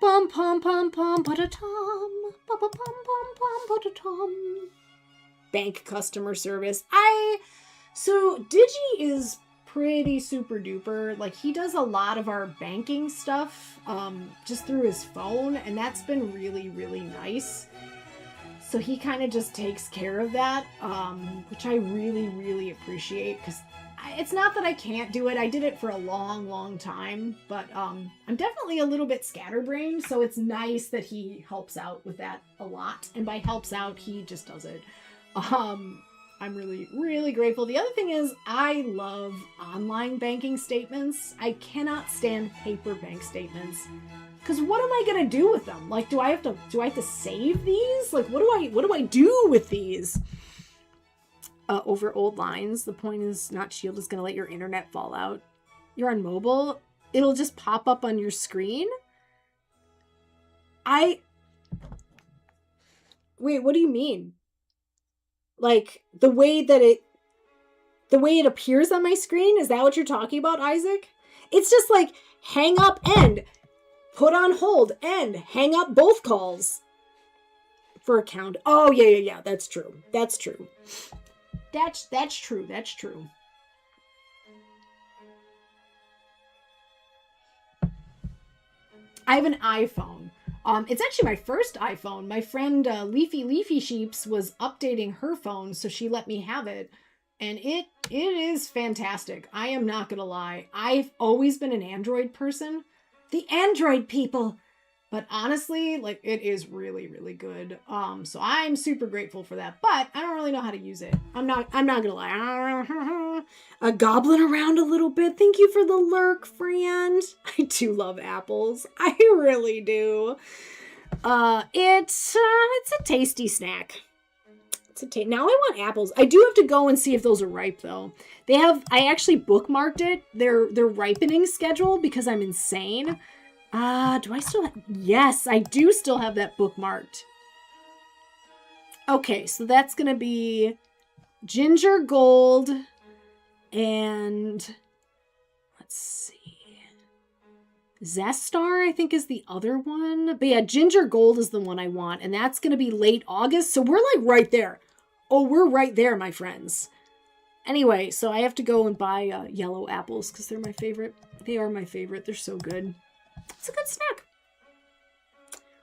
Bum pum pum pum pa-da-tum. Bum pum pum pum pa-da-tum. Bank customer service. So Digi is pretty super duper. Like he does a lot of our banking stuff just through his phone, and that's been really, really nice. So he kind of just takes care of that, which I really, really appreciate, because it's not that I can't do it. I did it for a long, long time, but I'm definitely a little bit scatterbrained, so it's nice that he helps out with that a lot. And by helps out, he just does it. I'm really, really grateful. The other thing is I love online banking statements. I cannot stand paper bank statements. Because what am I gonna do with them? Like, do I have to save these? Like, what do I do with these? Over old lines. The point is not Shield is gonna let your internet fall out. You're on mobile. It'll just pop up on your screen. Wait, what do you mean? Like, the way it appears on my screen, is that what you're talking about, Isaac? It's just like, hang up, end. Put on hold, end. Hang up both calls. For a count. Oh, yeah. That's true. That's true. That's true. I have an iPhone. It's actually my first iPhone. My friend Leafy Sheeps was updating her phone, so she let me have it. And it is fantastic. I am not gonna lie. I've always been an Android person. The Android people. But honestly, like, it is really, really good. So I'm super grateful for that. But I don't really know how to use it. I'm not gonna lie. A goblin around a little bit. Thank you for the lurk, friend. I do love apples. I really do. It's a tasty snack. Now I want apples. I do have to go and see if those are ripe though. I actually bookmarked it. Their ripening schedule because I'm insane. Do I still have... Yes, I do still have that bookmarked. Okay, so that's going to be ginger gold and let's see. Zestar, I think, is the other one. But yeah, ginger gold is the one I want, and that's going to be late August. So we're like right there. Oh, we're right there, my friends. Anyway, so I have to go and buy yellow apples because they're my favorite. They are my favorite. They're so good. It's a good snack.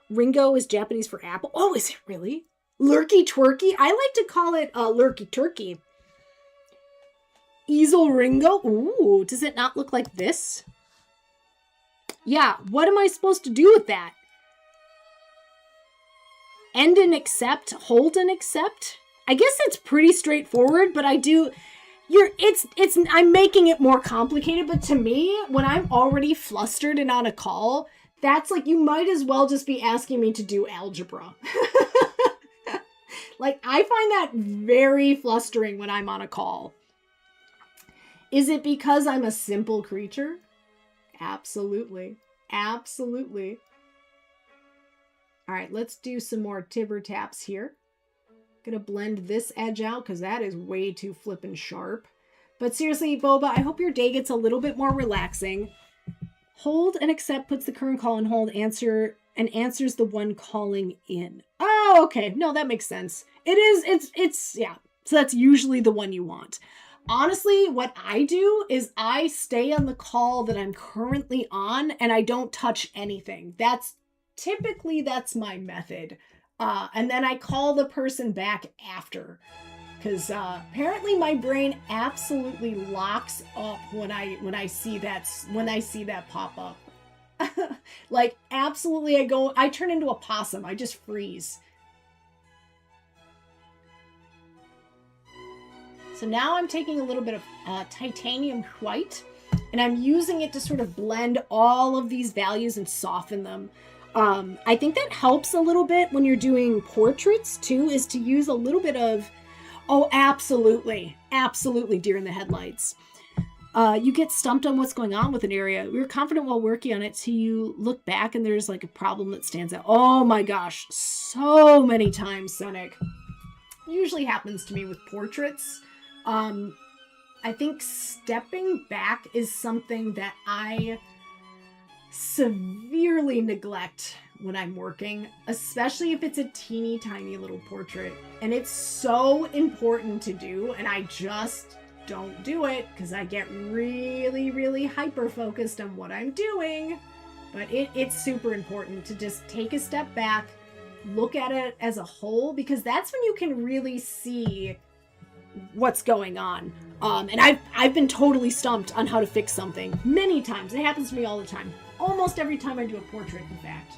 Ringo is Japanese for apple. Oh, is it really? Lurky twerky? I like to call it lurky turkey. Easel Ringo? Ooh, does it not look like this? Yeah, what am I supposed to do with that? End and accept? Hold and accept? I guess it's pretty straightforward, but I do... I'm making it more complicated, but to me, when I'm already flustered and on a call, that's like, you might as well just be asking me to do algebra. Like, I find that very flustering when I'm on a call. Is it because I'm a simple creature? Absolutely. Absolutely. All right, let's do some more tibber taps here. Gonna blend this edge out because that is way too flippin' sharp. But seriously, Boba, I hope your day gets a little bit more relaxing. Hold and accept puts the current call on hold, answers the one calling in. Oh, okay. No, that makes sense. Yeah. So that's usually the one you want. Honestly, what I do is I stay on the call that I'm currently on and I don't touch anything. That's my method. And then I call the person back after, because apparently my brain absolutely locks up when I see that pop up. Like, absolutely, I turn into a possum. I just freeze. So now I'm taking a little bit of titanium white, and I'm using it to sort of blend all of these values and soften them. I think that helps a little bit when you're doing portraits too, is to use a little bit of, oh, absolutely, deer in the headlights. You get stumped on what's going on with an area. We were confident while working on it, so you look back and there's like a problem that stands out. Oh my gosh, so many times, Sonic. Usually happens to me with portraits. I think stepping back is something that I severely neglect when I'm working, especially if it's a teeny tiny little portrait. And it's so important to do, and I just don't do it because I get really, really hyper focused on what I'm doing. But it's super important to just take a step back, look at it as a whole, because that's when you can really see what's going on. And I've been totally stumped on how to fix something many times. It happens to me all the time. Almost every time I do a portrait, in fact.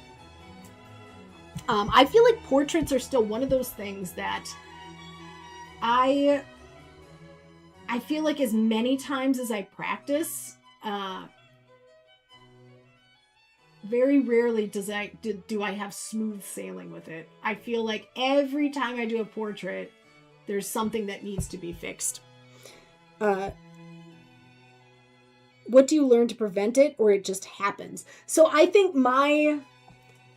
I feel like portraits are still one of those things that I feel like as many times as I practice, very rarely do I have smooth sailing with it. I feel like every time I do a portrait, there's something that needs to be fixed. What do you learn to prevent it, or it just happens? So I think my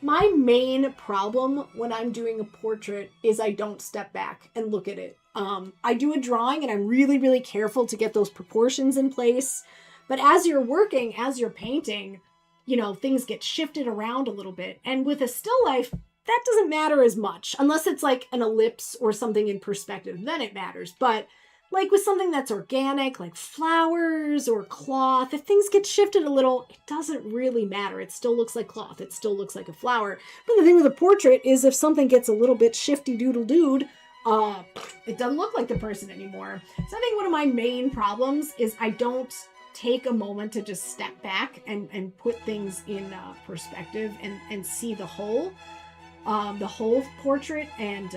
main problem when I'm doing a portrait is I don't step back and look at it. I do a drawing and I'm really, really careful to get those proportions in place. But as you're working, as you're painting, you know, things get shifted around a little bit. And with a still life, that doesn't matter as much, unless it's like an ellipse or something in perspective, then it matters. But like with something that's organic, like flowers or cloth, if things get shifted a little, it doesn't really matter. It still looks like cloth. It still looks like a flower. But the thing with a portrait is if something gets a little bit shifty doodle dude, it doesn't look like the person anymore. So I think one of my main problems is I don't take a moment to just step back and put things in perspective and see the whole portrait. And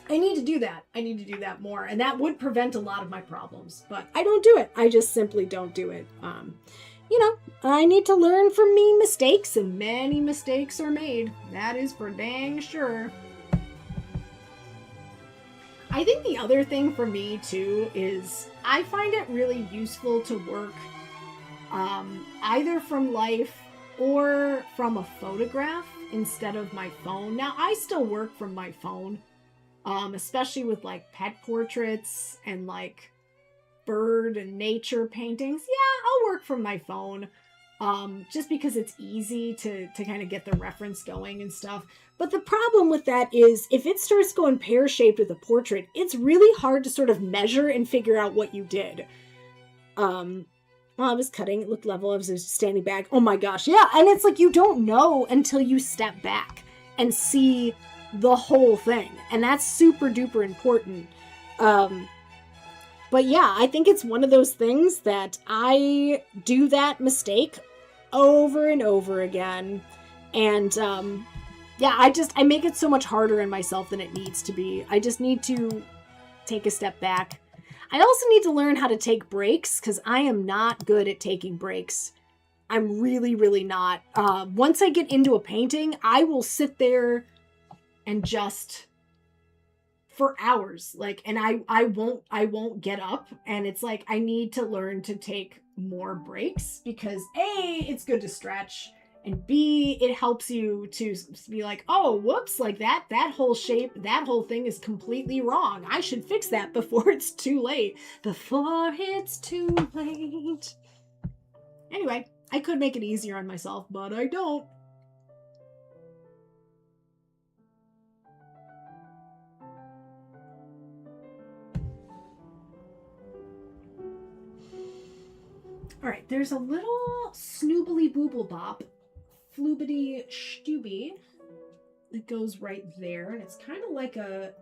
I need to do that. I need to do that more. And that would prevent a lot of my problems, but I don't do it. I just simply don't do it. You know, I need to learn from me mistakes, and many mistakes are made. That is for dang sure. I think the other thing for me too is I find it really useful to work either from life or from a photograph instead of my phone. Now, I still work from my phone, especially with like pet portraits and like bird and nature paintings. Yeah, I'll work from my phone just because it's easy to kind of get the reference going and stuff. But the problem with that is if it starts going pear-shaped with a portrait, it's really hard to sort of measure and figure out what you did. Well, I was cutting, it looked level, I was just standing back. Oh my gosh, yeah, and it's like you don't know until you step back and see the whole thing. And that's super duper important. But yeah, I think it's one of those things that I do that mistake over and over again. And yeah, I make it so much harder on myself than it needs to be. I just need to take a step back. I also need to learn how to take breaks because I am not good at taking breaks. I'm really, really not. Once I get into a painting, I will sit there and just for hours, like, and I won't get up. And it's like, I need to learn to take more breaks because A, it's good to stretch, and B, it helps you to be like, oh, whoops, like that whole shape, that whole thing is completely wrong. I should fix that before it's too late. Before it's too late. Anyway, I could make it easier on myself, but I don't. All right, there's a little snoobly booble bop, floobity stubby that goes right there, and it's kind of like a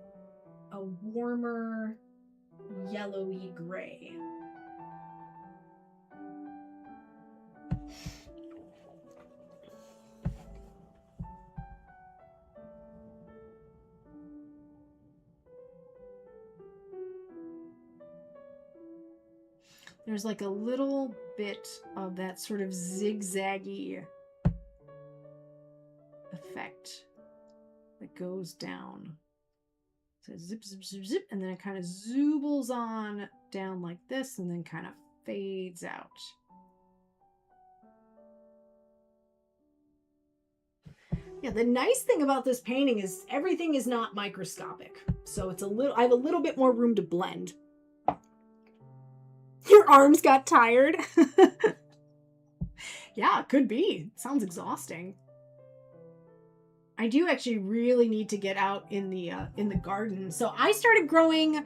warmer yellowy gray. There's like a little bit of that sort of zigzaggy effect that goes down. So zip, zip, zip, zip, and then it kind of zoobles on down like this and then kind of fades out. Yeah, the nice thing about this painting is everything is not microscopic. So it's I have a little bit more room to blend. Your arms got tired? Yeah, could be. Sounds exhausting. I do actually really need to get out in the garden. So I started growing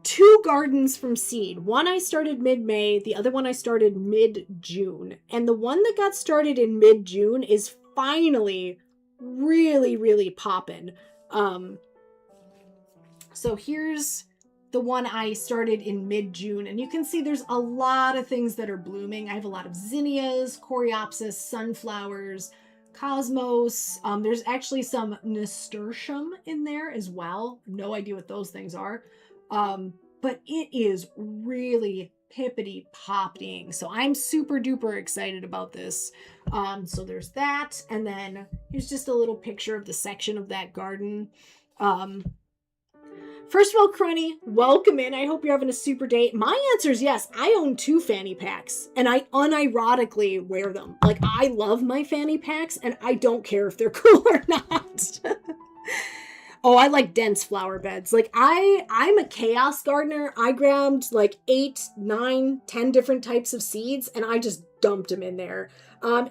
2 gardens from seed. One I started mid-May, the other one I started mid-June. And the one that got started in mid-June is finally really, really popping. So here's the one I started in mid-June, and you can see there's a lot of things that are blooming. I have a lot of zinnias, coreopsis, sunflowers, cosmos. There's actually some nasturtium in there as well. No idea what those things are. But it is really pippity popping. So I'm super duper excited about this. So there's that. And then here's just a little picture of the section of that garden. First of all, Crunny, welcome in. I hope you're having a super day. My answer is yes. I own 2 fanny packs, and I unironically wear them. Like, I love my fanny packs, and I don't care if they're cool or not. Oh, I like dense flower beds. Like I'm a chaos gardener. I grabbed like 8, 9, 10 different types of seeds and I just dumped them in there.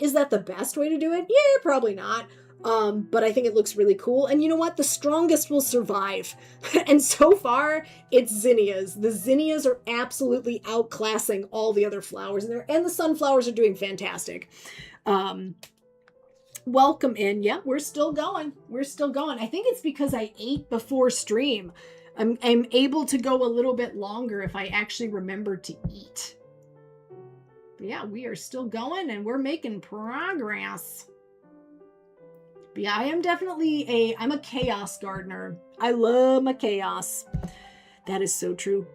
Is that the best way to do it? Yeah, probably not. But I think it looks really cool. And you know what? The strongest will survive. And so far, it's zinnias. The zinnias are absolutely outclassing all the other flowers in there. And the sunflowers are doing fantastic. Welcome in. Yeah, we're still going. We're still going. I think it's because I ate before stream. I'm able to go a little bit longer if I actually remember to eat. But yeah, we are still going and we're making progress. But yeah, I am definitely I'm a chaos gardener. I love my chaos. That is so true.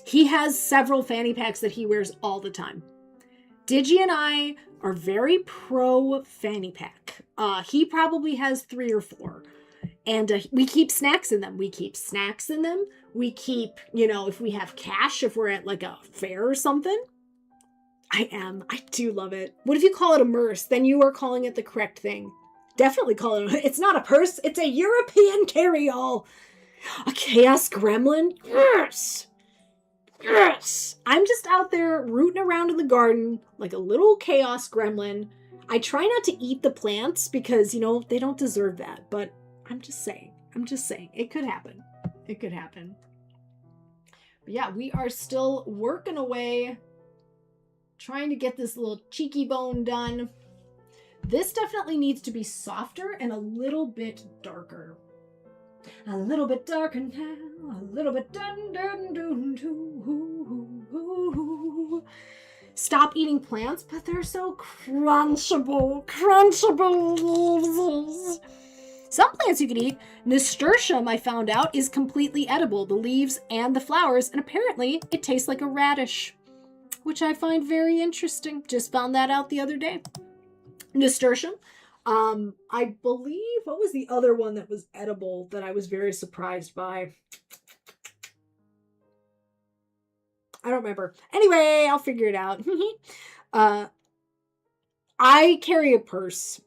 He has several fanny packs that he wears all the time. Digi and I are very pro fanny pack. He probably has 3 or 4. And we keep snacks in them. We keep, if we have cash, if we're at like a fair or something. I do love it. What if you call it a merce? Then you are calling it the correct thing. Definitely call it, it's not a purse, it's a European carry-all. A chaos gremlin? Yes! Yes! I'm just out there rooting around in the garden like a little chaos gremlin. I try not to eat the plants because, they don't deserve that. But I'm just saying. It could happen. But yeah, we are still working away, trying to get this little cheeky bone done. This definitely needs to be softer and a little bit darker. A little bit darker now, a little bit dun dun dun dun. Stop eating plants, but they're so crunchable. Some plants you can eat. Nasturtium, I found out, is completely edible. The leaves and the flowers, and apparently it tastes like a radish, which I find very interesting. Just found that out the other day. Nasturtium. I believe, what was the other one that was edible that I was very surprised by? I don't remember. Anyway, I'll figure it out. I carry a purse.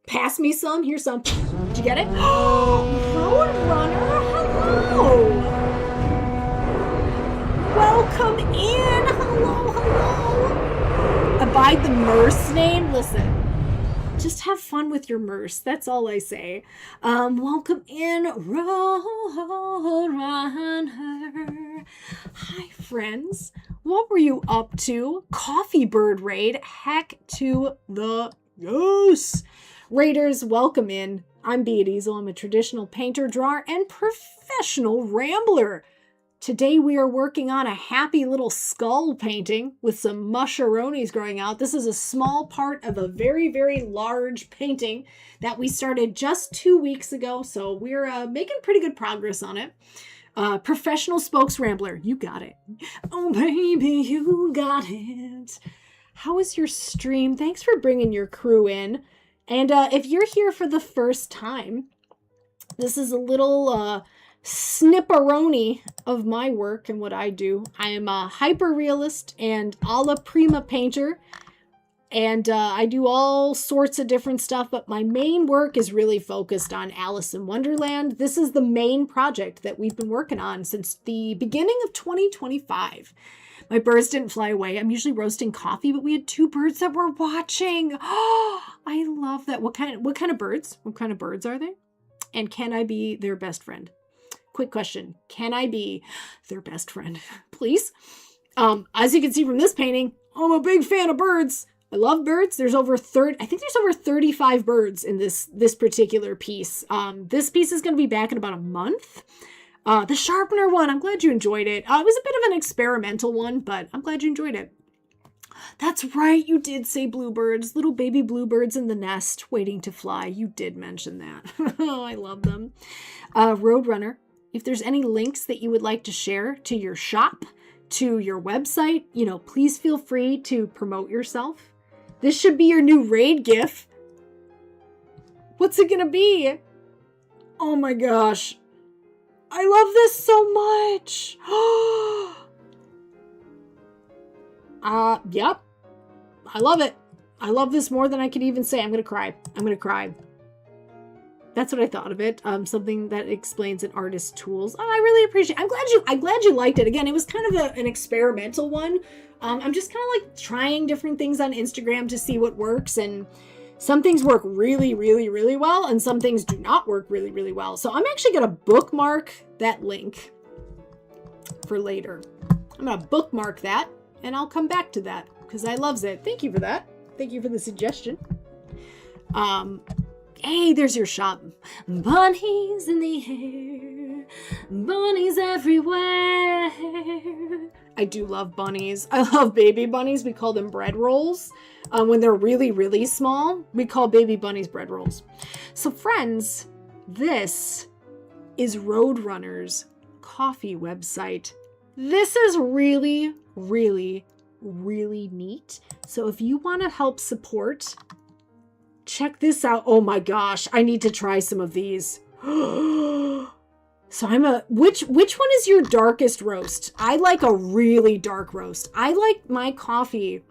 Pass me some. Here's some. Did you get it? Roadrunner, hello. Welcome in. Hello. Abide the merce name. Listen. Just have fun with your merce. That's all I say. Welcome in, Roadrunner. Hi, friends. What were you up to? Coffee bird raid. Heck to the yes. Raiders, welcome in. I'm Bea Diesel. I'm a traditional painter, drawer, and professional rambler. Today we are working on a happy little skull painting with some musharonis growing out. This is a small part of a very, very large painting that we started just 2 weeks ago. So we're making pretty good progress on it. Professional spokes rambler. You got it. Oh, baby, you got it. How was your stream? Thanks for bringing your crew in. And if you're here for the first time, this is a little snipperoni of my work and what I do. I am a hyper-realist and alla prima painter, and I do all sorts of different stuff, but my main work is really focused on Alice in Wonderland. This is the main project that we've been working on since the beginning of 2025. My birds didn't fly away. I'm usually roasting coffee, but we had 2 birds that were watching. Oh, I love that. What kind of birds? What kind of birds are they? And can I be their best friend? Quick question. Can I be their best friend? Please? As you can see from this painting, I'm a big fan of birds. I love birds. There's over 35 birds in this particular piece. This piece is going to be back in about a month. The sharpener one, I'm glad you enjoyed it. It was a bit of an experimental one, but I'm glad you enjoyed it. That's right, you did say bluebirds, little baby bluebirds in the nest waiting to fly. You did mention that. Oh, I love them. Roadrunner, if there's any links that you would like to share to your shop, to your website, please feel free to promote yourself. This should be your new raid gif. What's it gonna be? Oh my gosh. I love this so much. Yep. I love it. I love this more than I could even say. I'm gonna cry. That's what I thought of it. Something that explains an artist's tools. Oh, I really appreciate it. I'm glad you liked it. Again, it was kind of an experimental one. I'm just kind of like trying different things on Instagram to see what works, and some things work really, really, really well, and some things do not work really, really well. So I'm actually going to bookmark that link for later. I'm going to bookmark that, and I'll come back to that because I loves it. Thank you for that. Thank you for the suggestion. Hey, there's your shop. Bunnies in the air, bunnies everywhere. I do love bunnies. I love baby bunnies. We call them bread rolls. When they're really, really small, we call baby bunnies bread rolls. So friends, this is Roadrunner's coffee website. This is really, really, really neat. So if you want to help support, check this out. Oh my gosh, I need to try some of these. So which one is your darkest roast? I like a really dark roast. I like my coffee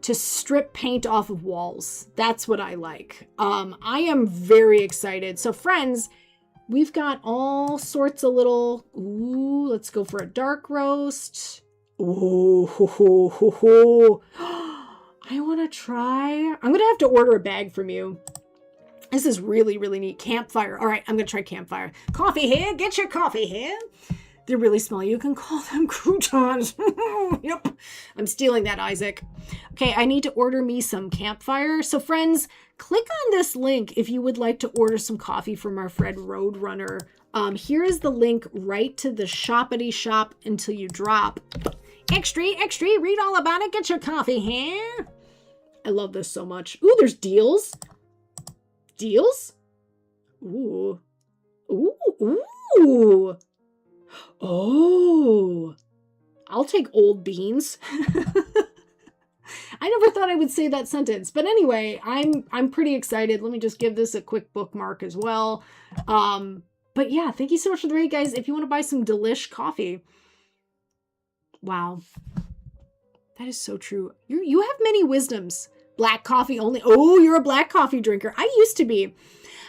to strip paint off of walls. That's what I like. I am very excited. So friends, we've got all sorts of little, ooh, let's go for a dark roast. Ooh, ho, ho, ho, ho. I want to try. I'm going to have to order a bag from you. This is really, really neat. Campfire. All right, I'm going to try campfire. Coffee here. Get your coffee here. They're really small. You can call them croutons. Yep. I'm stealing that, Isaac. Okay, I need to order me some campfire. So friends, click on this link if you would like to order some coffee from our friend Roadrunner. Here is the link right to the shoppity shop until you drop. Extra, read all about it. Get your coffee here. I love this so much. Ooh, there's deals. Deals? Ooh. Ooh, ooh. Oh. I'll take old beans. I never thought I would say that sentence. But anyway, I'm pretty excited. Let me just give this a quick bookmark as well. But yeah, thank you so much for the raid, guys. If you want to buy some delish coffee. Wow. That is so true. You have many wisdoms. Black coffee only. Oh, you're a black coffee drinker. I used to be.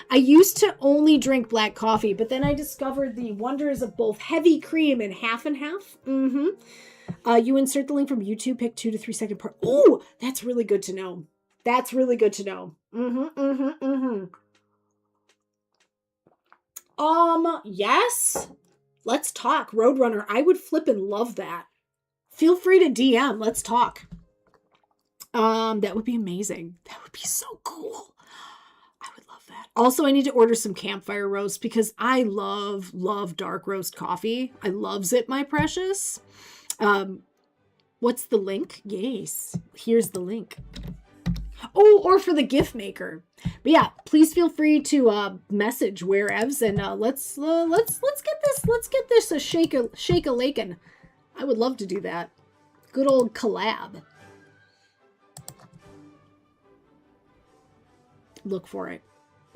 I used to only drink black coffee, but then I discovered the wonders of both heavy cream and half. You insert the link from YouTube, pick 2 to 3 second part. Oh, that's really good to know. That's really good to know. Yes. Let's talk. Roadrunner, I would flip and love that. Feel free to DM. Let's talk. That would be amazing. That would be so cool. I would love that. Also, I need to order some campfire roast because I love dark roast coffee. I loves it, my precious. What's the link? Yes. Here's the link. Oh, or for the gift maker. But yeah, please feel free to message wherevs and let's get this a shake a lakin'. I would love to do that. Good old collab. Look for it.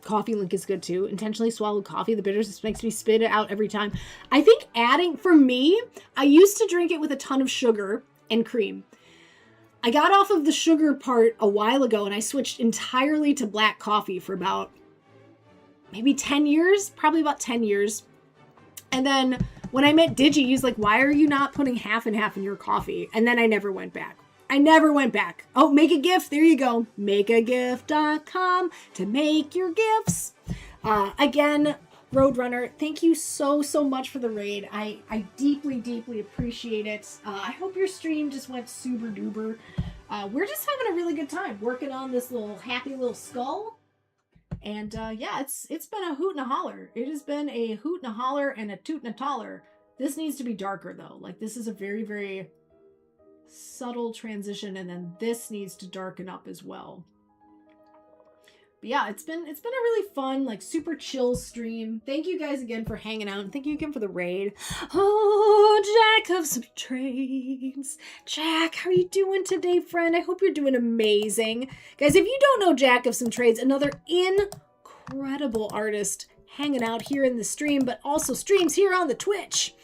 Coffee link is good too. Intentionally swallowed coffee. The bitterness makes me spit it out every time. I think for me, I used to drink it with a ton of sugar and cream. I got off of the sugar part a while ago and I switched entirely to black coffee for about maybe 10 years, probably about 10 years. And then when I met Digi, he's like, why are you not putting half and half in your coffee? And then I never went back. Oh, make a gift. There you go. Makeagift.com to make your gifts. Again, Roadrunner, thank you so much for the raid. I deeply appreciate it. I hope your stream just went super duper. We're just having a really good time working on this little happy little skull. And yeah, it's been a hoot and a holler. It has been a hoot and a holler and a toot and a toller. This needs to be darker though. Like this is a very, very subtle transition, and then this needs to darken up as well. But yeah, it's been a really fun, like super chill stream. Thank you guys again for hanging out, and thank you again for the raid. Oh, Jack of some trades. Jack, how are you doing today, friend? I hope you're doing amazing. Guys, if you don't know Jack of some trades, another incredible artist hanging out here in the stream, but also streams here on the Twitch.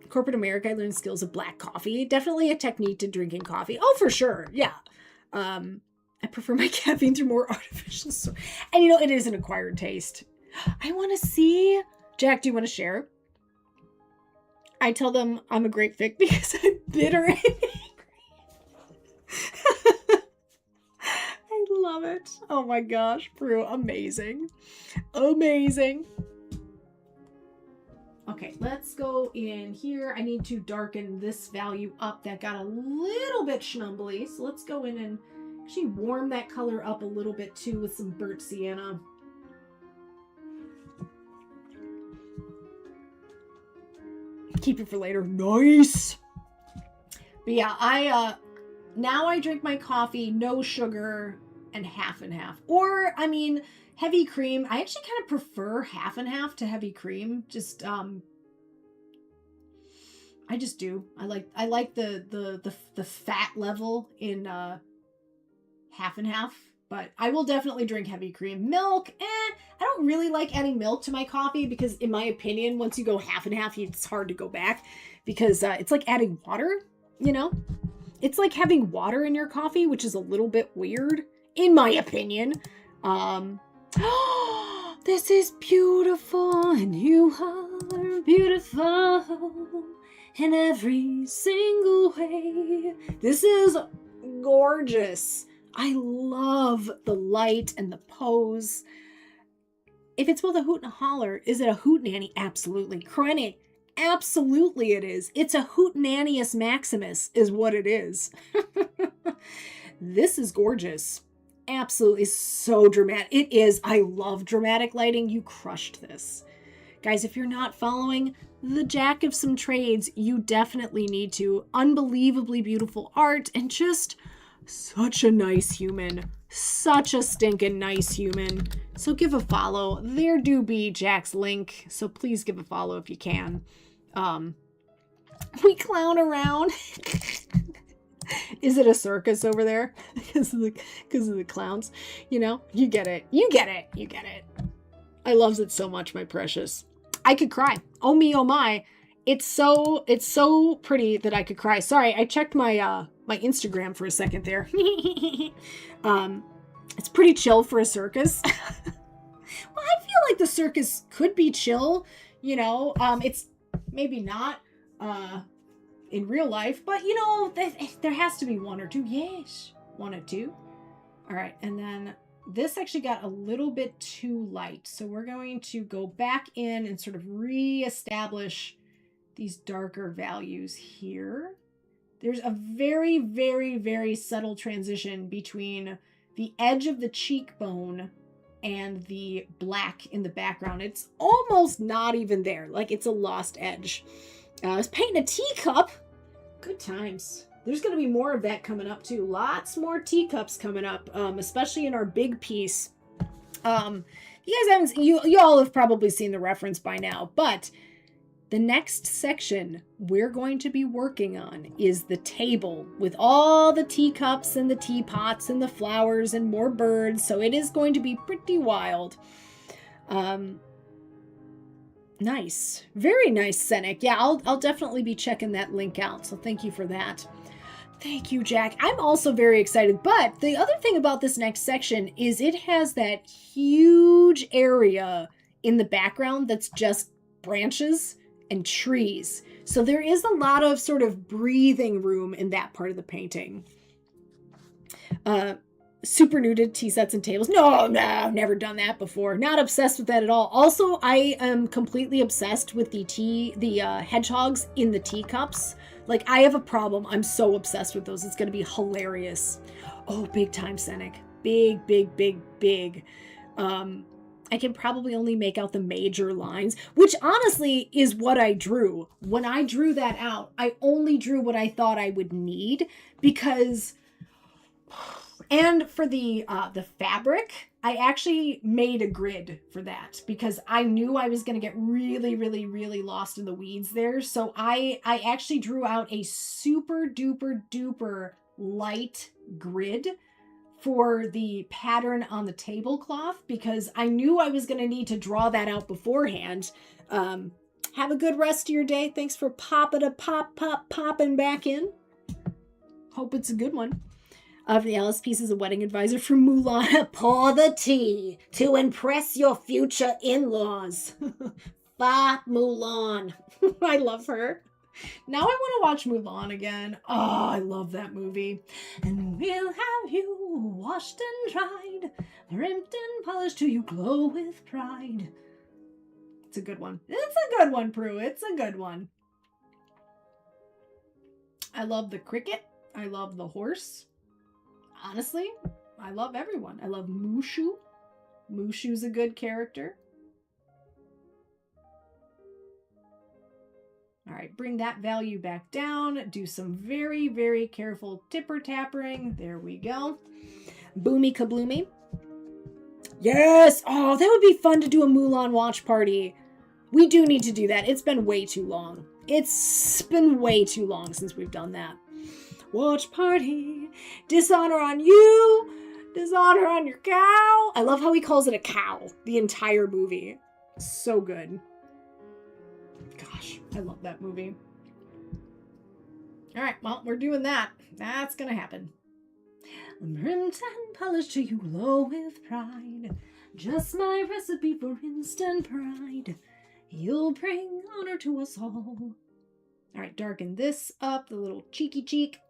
Corporate America, I learned skills of black coffee. Definitely a technique to drinking coffee. Oh, for sure. Yeah. I prefer my caffeine through more artificial source. And it is an acquired taste. I want to see. Jack, do you want to share? I tell them I'm a great fic because I'm bitter and angry. I love it. Oh my gosh, Prue, amazing. Amazing. Okay, let's go in here. I need to darken this value up. That got a little bit schnumbly. So let's go in and actually warm that color up a little bit too with some burnt sienna. Keep it for later. Nice. But yeah, now I drink my coffee, no sugar, and half and half. Or, I mean, heavy cream. I actually kind of prefer half and half to heavy cream. Just, I just do. I like the fat level in half and half. But I will definitely drink heavy cream. Milk, I don't really like adding milk to my coffee because, in my opinion, once you go half and half, it's hard to go back because it's like adding water, It's like having water in your coffee, which is a little bit weird, in my opinion. This is beautiful, and you are beautiful in every single way. This is gorgeous. I love the light and the pose. If it's both a hoot and a holler, is it a hootenanny? Absolutely. Crenny, absolutely it is. It's a hootenannius maximus is what it is. This is gorgeous. Absolutely so dramatic. It is. I love dramatic lighting. You crushed this. Guys, if you're not following the Jack of some trades, you definitely need to. Unbelievably beautiful art and just such a nice human. Such a stinking nice human. So give a follow. There do be Jack's link, so please give a follow if you can. We clown around. Is it a circus over there? because of the clowns. You get it. You get it. You get it. I loves it so much, my precious. I could cry. Oh me, oh my. It's so pretty that I could cry. Sorry, I checked my my Instagram for a second there. It's pretty chill for a circus. Well, I feel like the circus could be chill, it's maybe not in real life, but there has to be one or two. Yes, one or two. All right, and then this actually got a little bit too light, so we're going to go back in and sort of reestablish these darker values here. There's a very, very, very subtle transition between the edge of the cheekbone and the black in the background. It's almost not even there. Like, it's a lost edge. I was painting a teacup. Good times. There's going to be more of that coming up too. Lots more teacups coming up, especially in our big piece. You guys haven't, you all have probably seen the reference by now, but the next section we're going to be working on is the table with all the teacups and the teapots and the flowers and more birds. So it is going to be pretty wild. Nice. Very nice, Scenic. Yeah, I'll definitely be checking that link out. So thank you for that. Thank you, Jack. I'm also very excited. But the other thing about this next section is it has that huge area in the background that's just branches and trees. So there is a lot of sort of breathing room in that part of the painting. Super new to tea sets and tables. No, never done that before. Not obsessed with that at all. Also, I am completely obsessed with the hedgehogs in the teacups. Like, I have a problem. I'm so obsessed with those. It's going to be hilarious. Oh, big time, Scenic. Big, big, big, big. I can probably only make out the major lines, which honestly is what I drew. When I drew that out, I only drew what I thought I would need because, and for the fabric, I actually made a grid for that because I knew I was going to get really, really, really lost in the weeds there. So I actually drew out a super duper duper light grid for the pattern on the tablecloth because I knew I was going to need to draw that out beforehand. Have a good rest of your day. Thanks for popping back in. Hope it's a good one. The Alice piece is a wedding advisor for Mulan. Pour the tea to impress your future in-laws. Fa Mulan. I love her. Now I want to watch Mulan again. Oh, I love that movie. And we'll have you washed and dried, ripped and polished till you glow with pride. It's a good one. It's a good one, Prue. It's a good one. I love the cricket. I love the horse. Honestly, I love everyone. I love Mushu. Mushu's a good character. All right, bring that value back down. Do some very, very careful tipper-tappering. There we go. Boomy kabloomy. Yes! Oh, that would be fun to do a Mulan watch party. We do need to do that. It's been way too long. It's been way too long since we've done that. Watch party. Dishonor on you. Dishonor on your cow. I love how he calls it a cow the entire movie. So good. Gosh, I love that movie. All right, well, we're doing that. That's gonna happen. Rimmed and polished till you glow with pride. Just my recipe for instant pride. You'll bring honor to us all. All right, darken this up, the little cheeky cheek.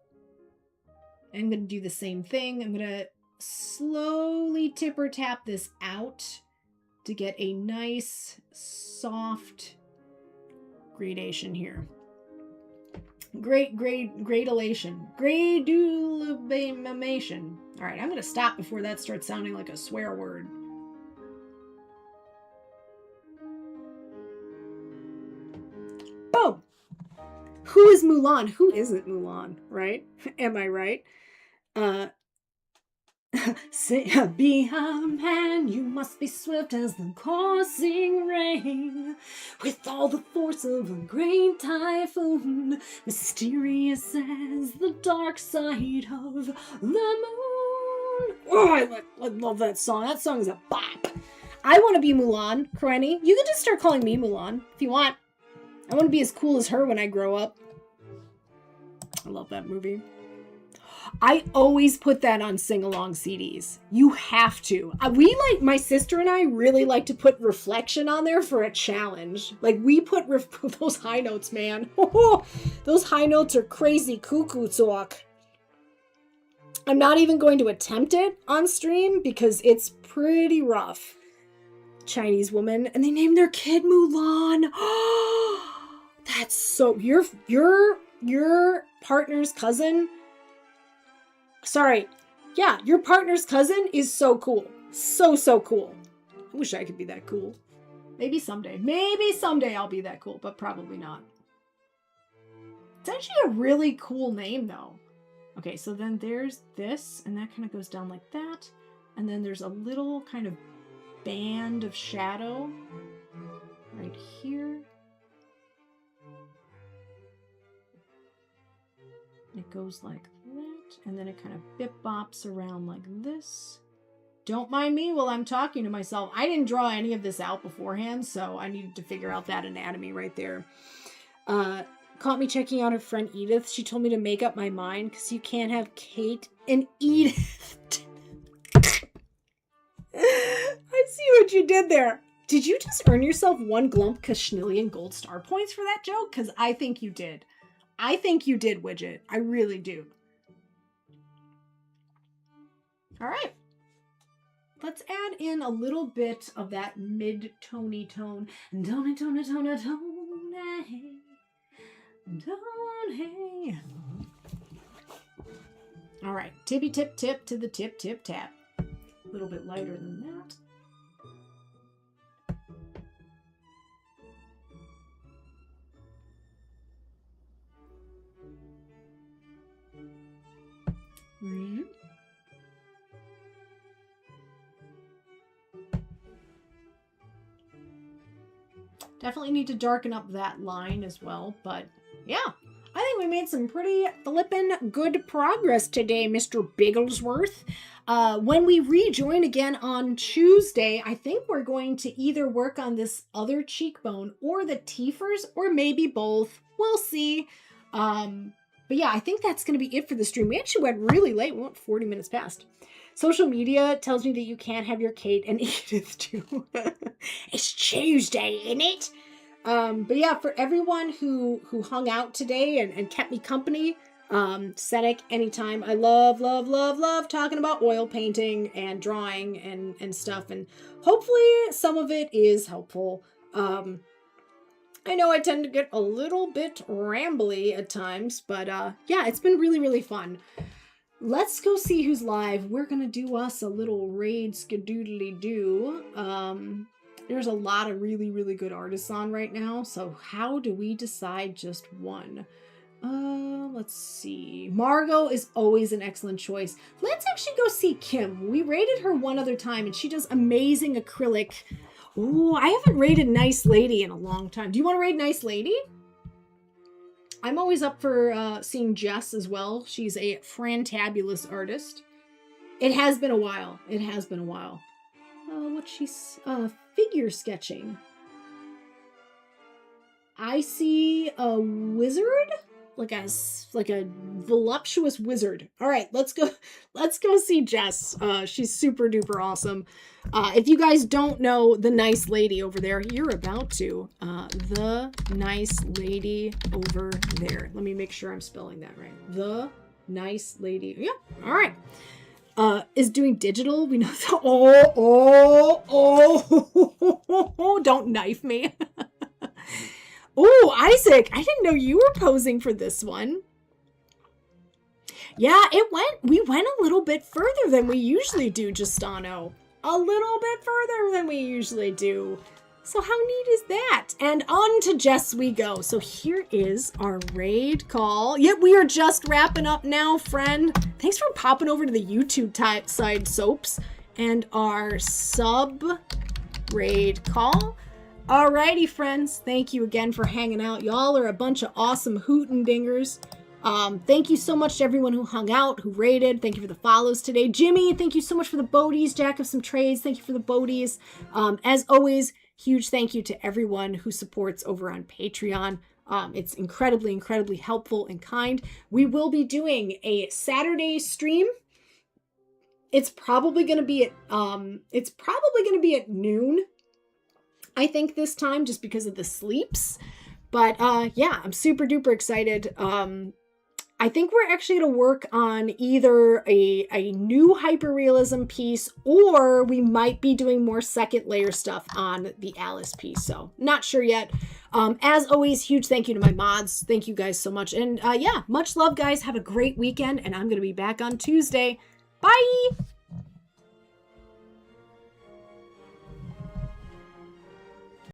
I'm gonna do the same thing. I'm gonna slowly tipper tap this out to get a nice, soft gradation here. Gradulation. Gradulation. All right, I'm going to stop before that starts sounding like a swear word. Boom! Who is Mulan? Who isn't Mulan, right? Am I right? Say, be a man, you must be swift as the coursing rain, with all the force of a great typhoon, mysterious as the dark side of the moon. Oh, I love that song. That song is a bop. I want to be Mulan, Krenny. You can just start calling me Mulan if you want. I want to be as cool as her when I grow up. I love that movie. I always put that on sing-along CDs. You have to. My sister and I really like to put Reflection on there for a challenge. Like, we put those high notes, man. Those high notes are crazy cuckoo talk. I'm not even going to attempt it on stream because it's pretty rough. Chinese woman, and they named their kid Mulan. That's so... Your partner's cousin... Sorry. Yeah, your partner's cousin is so cool. So cool. I wish I could be that cool. Maybe someday. Maybe someday I'll be that cool, but probably not. It's actually a really cool name, though. Okay, so then there's this, and that kind of goes down like that. And then there's a little kind of band of shadow right here. It goes like that, and then it kind of bip-bops around like this. Don't mind me while I'm talking to myself. I didn't draw any of this out beforehand, so I needed to figure out that anatomy right there. Caught me checking out her friend Edith. She told me to make up my mind because you can't have Kate and Edith. I see what you did there. Did you just earn yourself 1 Glump Kashnillion gold star points for that joke? Because I think you did. I think you did, Widget. I really do. All right. Let's add in a little bit of that mid-tony tone. Tony. All right. Tippy tip tip to the tip tip tap. A little bit lighter than that. Definitely need to darken up that line as well, but yeah, I think we made some pretty flippin' good progress today, Mr. Bigglesworth. When we rejoin again on Tuesday, I think we're going to either work on this other cheekbone or the teethers, or maybe both. We'll see. But yeah, I think that's going to be it for the stream. We actually went really late. We went 40 minutes past. Social media tells me that you can't have your Kate and Edith too. It's Tuesday, isn't it? But yeah, for everyone who hung out today and kept me company, Senek, anytime. I love talking about oil painting and drawing and stuff. And hopefully some of it is helpful. I know I tend to get a little bit rambly at times, but yeah, it's been really, really fun. Let's go see who's live. We're going to do us a little raid skadoodly-doo. There's a lot of really, really good artists on right now. So how do we decide just one? Let's see. Margot is always an excellent choice. Let's actually go see Kim. We rated her one other time and she does amazing acrylic. Ooh, I haven't rated Nice Lady in a long time. Do you want to raid Nice Lady? I'm always up for seeing Jess as well. She's a fantabulous artist. It has been a while. It has been a while. What she's figure sketching. I see a wizard, like a voluptuous wizard. All right, let's go see Jess. She's super duper awesome. If you guys don't know the Nice Lady over there, you're about to. The Nice Lady over there. Let me make sure I'm spelling that right. The Nice Lady. Yeah. All right. Is doing digital. We know that. Oh, don't knife me. Oh, Isaac, I didn't know you were posing for this one. Yeah, we went a little bit further than we usually do, Justano. A little bit further than we usually do. So how neat is that? And on to Jess we go. So here is our raid call. Yep, we are just wrapping up now, friend. Thanks for popping over to the YouTube side, Soaps, and our sub raid call. Alrighty, friends. Thank you again for hanging out. Y'all are a bunch of awesome hootin' dingers. Thank you so much to everyone who hung out, who rated. Thank you for the follows today. Jimmy, thank you so much for the boaties. Jack of some trades, thank you for the boaties. As always, huge thank you to everyone who supports over on Patreon. It's incredibly, incredibly helpful and kind. We will be doing a Saturday stream. It's probably going to be at noon. I think this time, just because of the sleeps. But yeah, I'm super duper excited. I think we're actually going to work on either a new hyperrealism piece, or we might be doing more second layer stuff on the Alice piece. So not sure yet. As always, huge thank you to my mods. Thank you guys so much. And yeah, much love, guys. Have a great weekend. And I'm going to be back on Tuesday. Bye.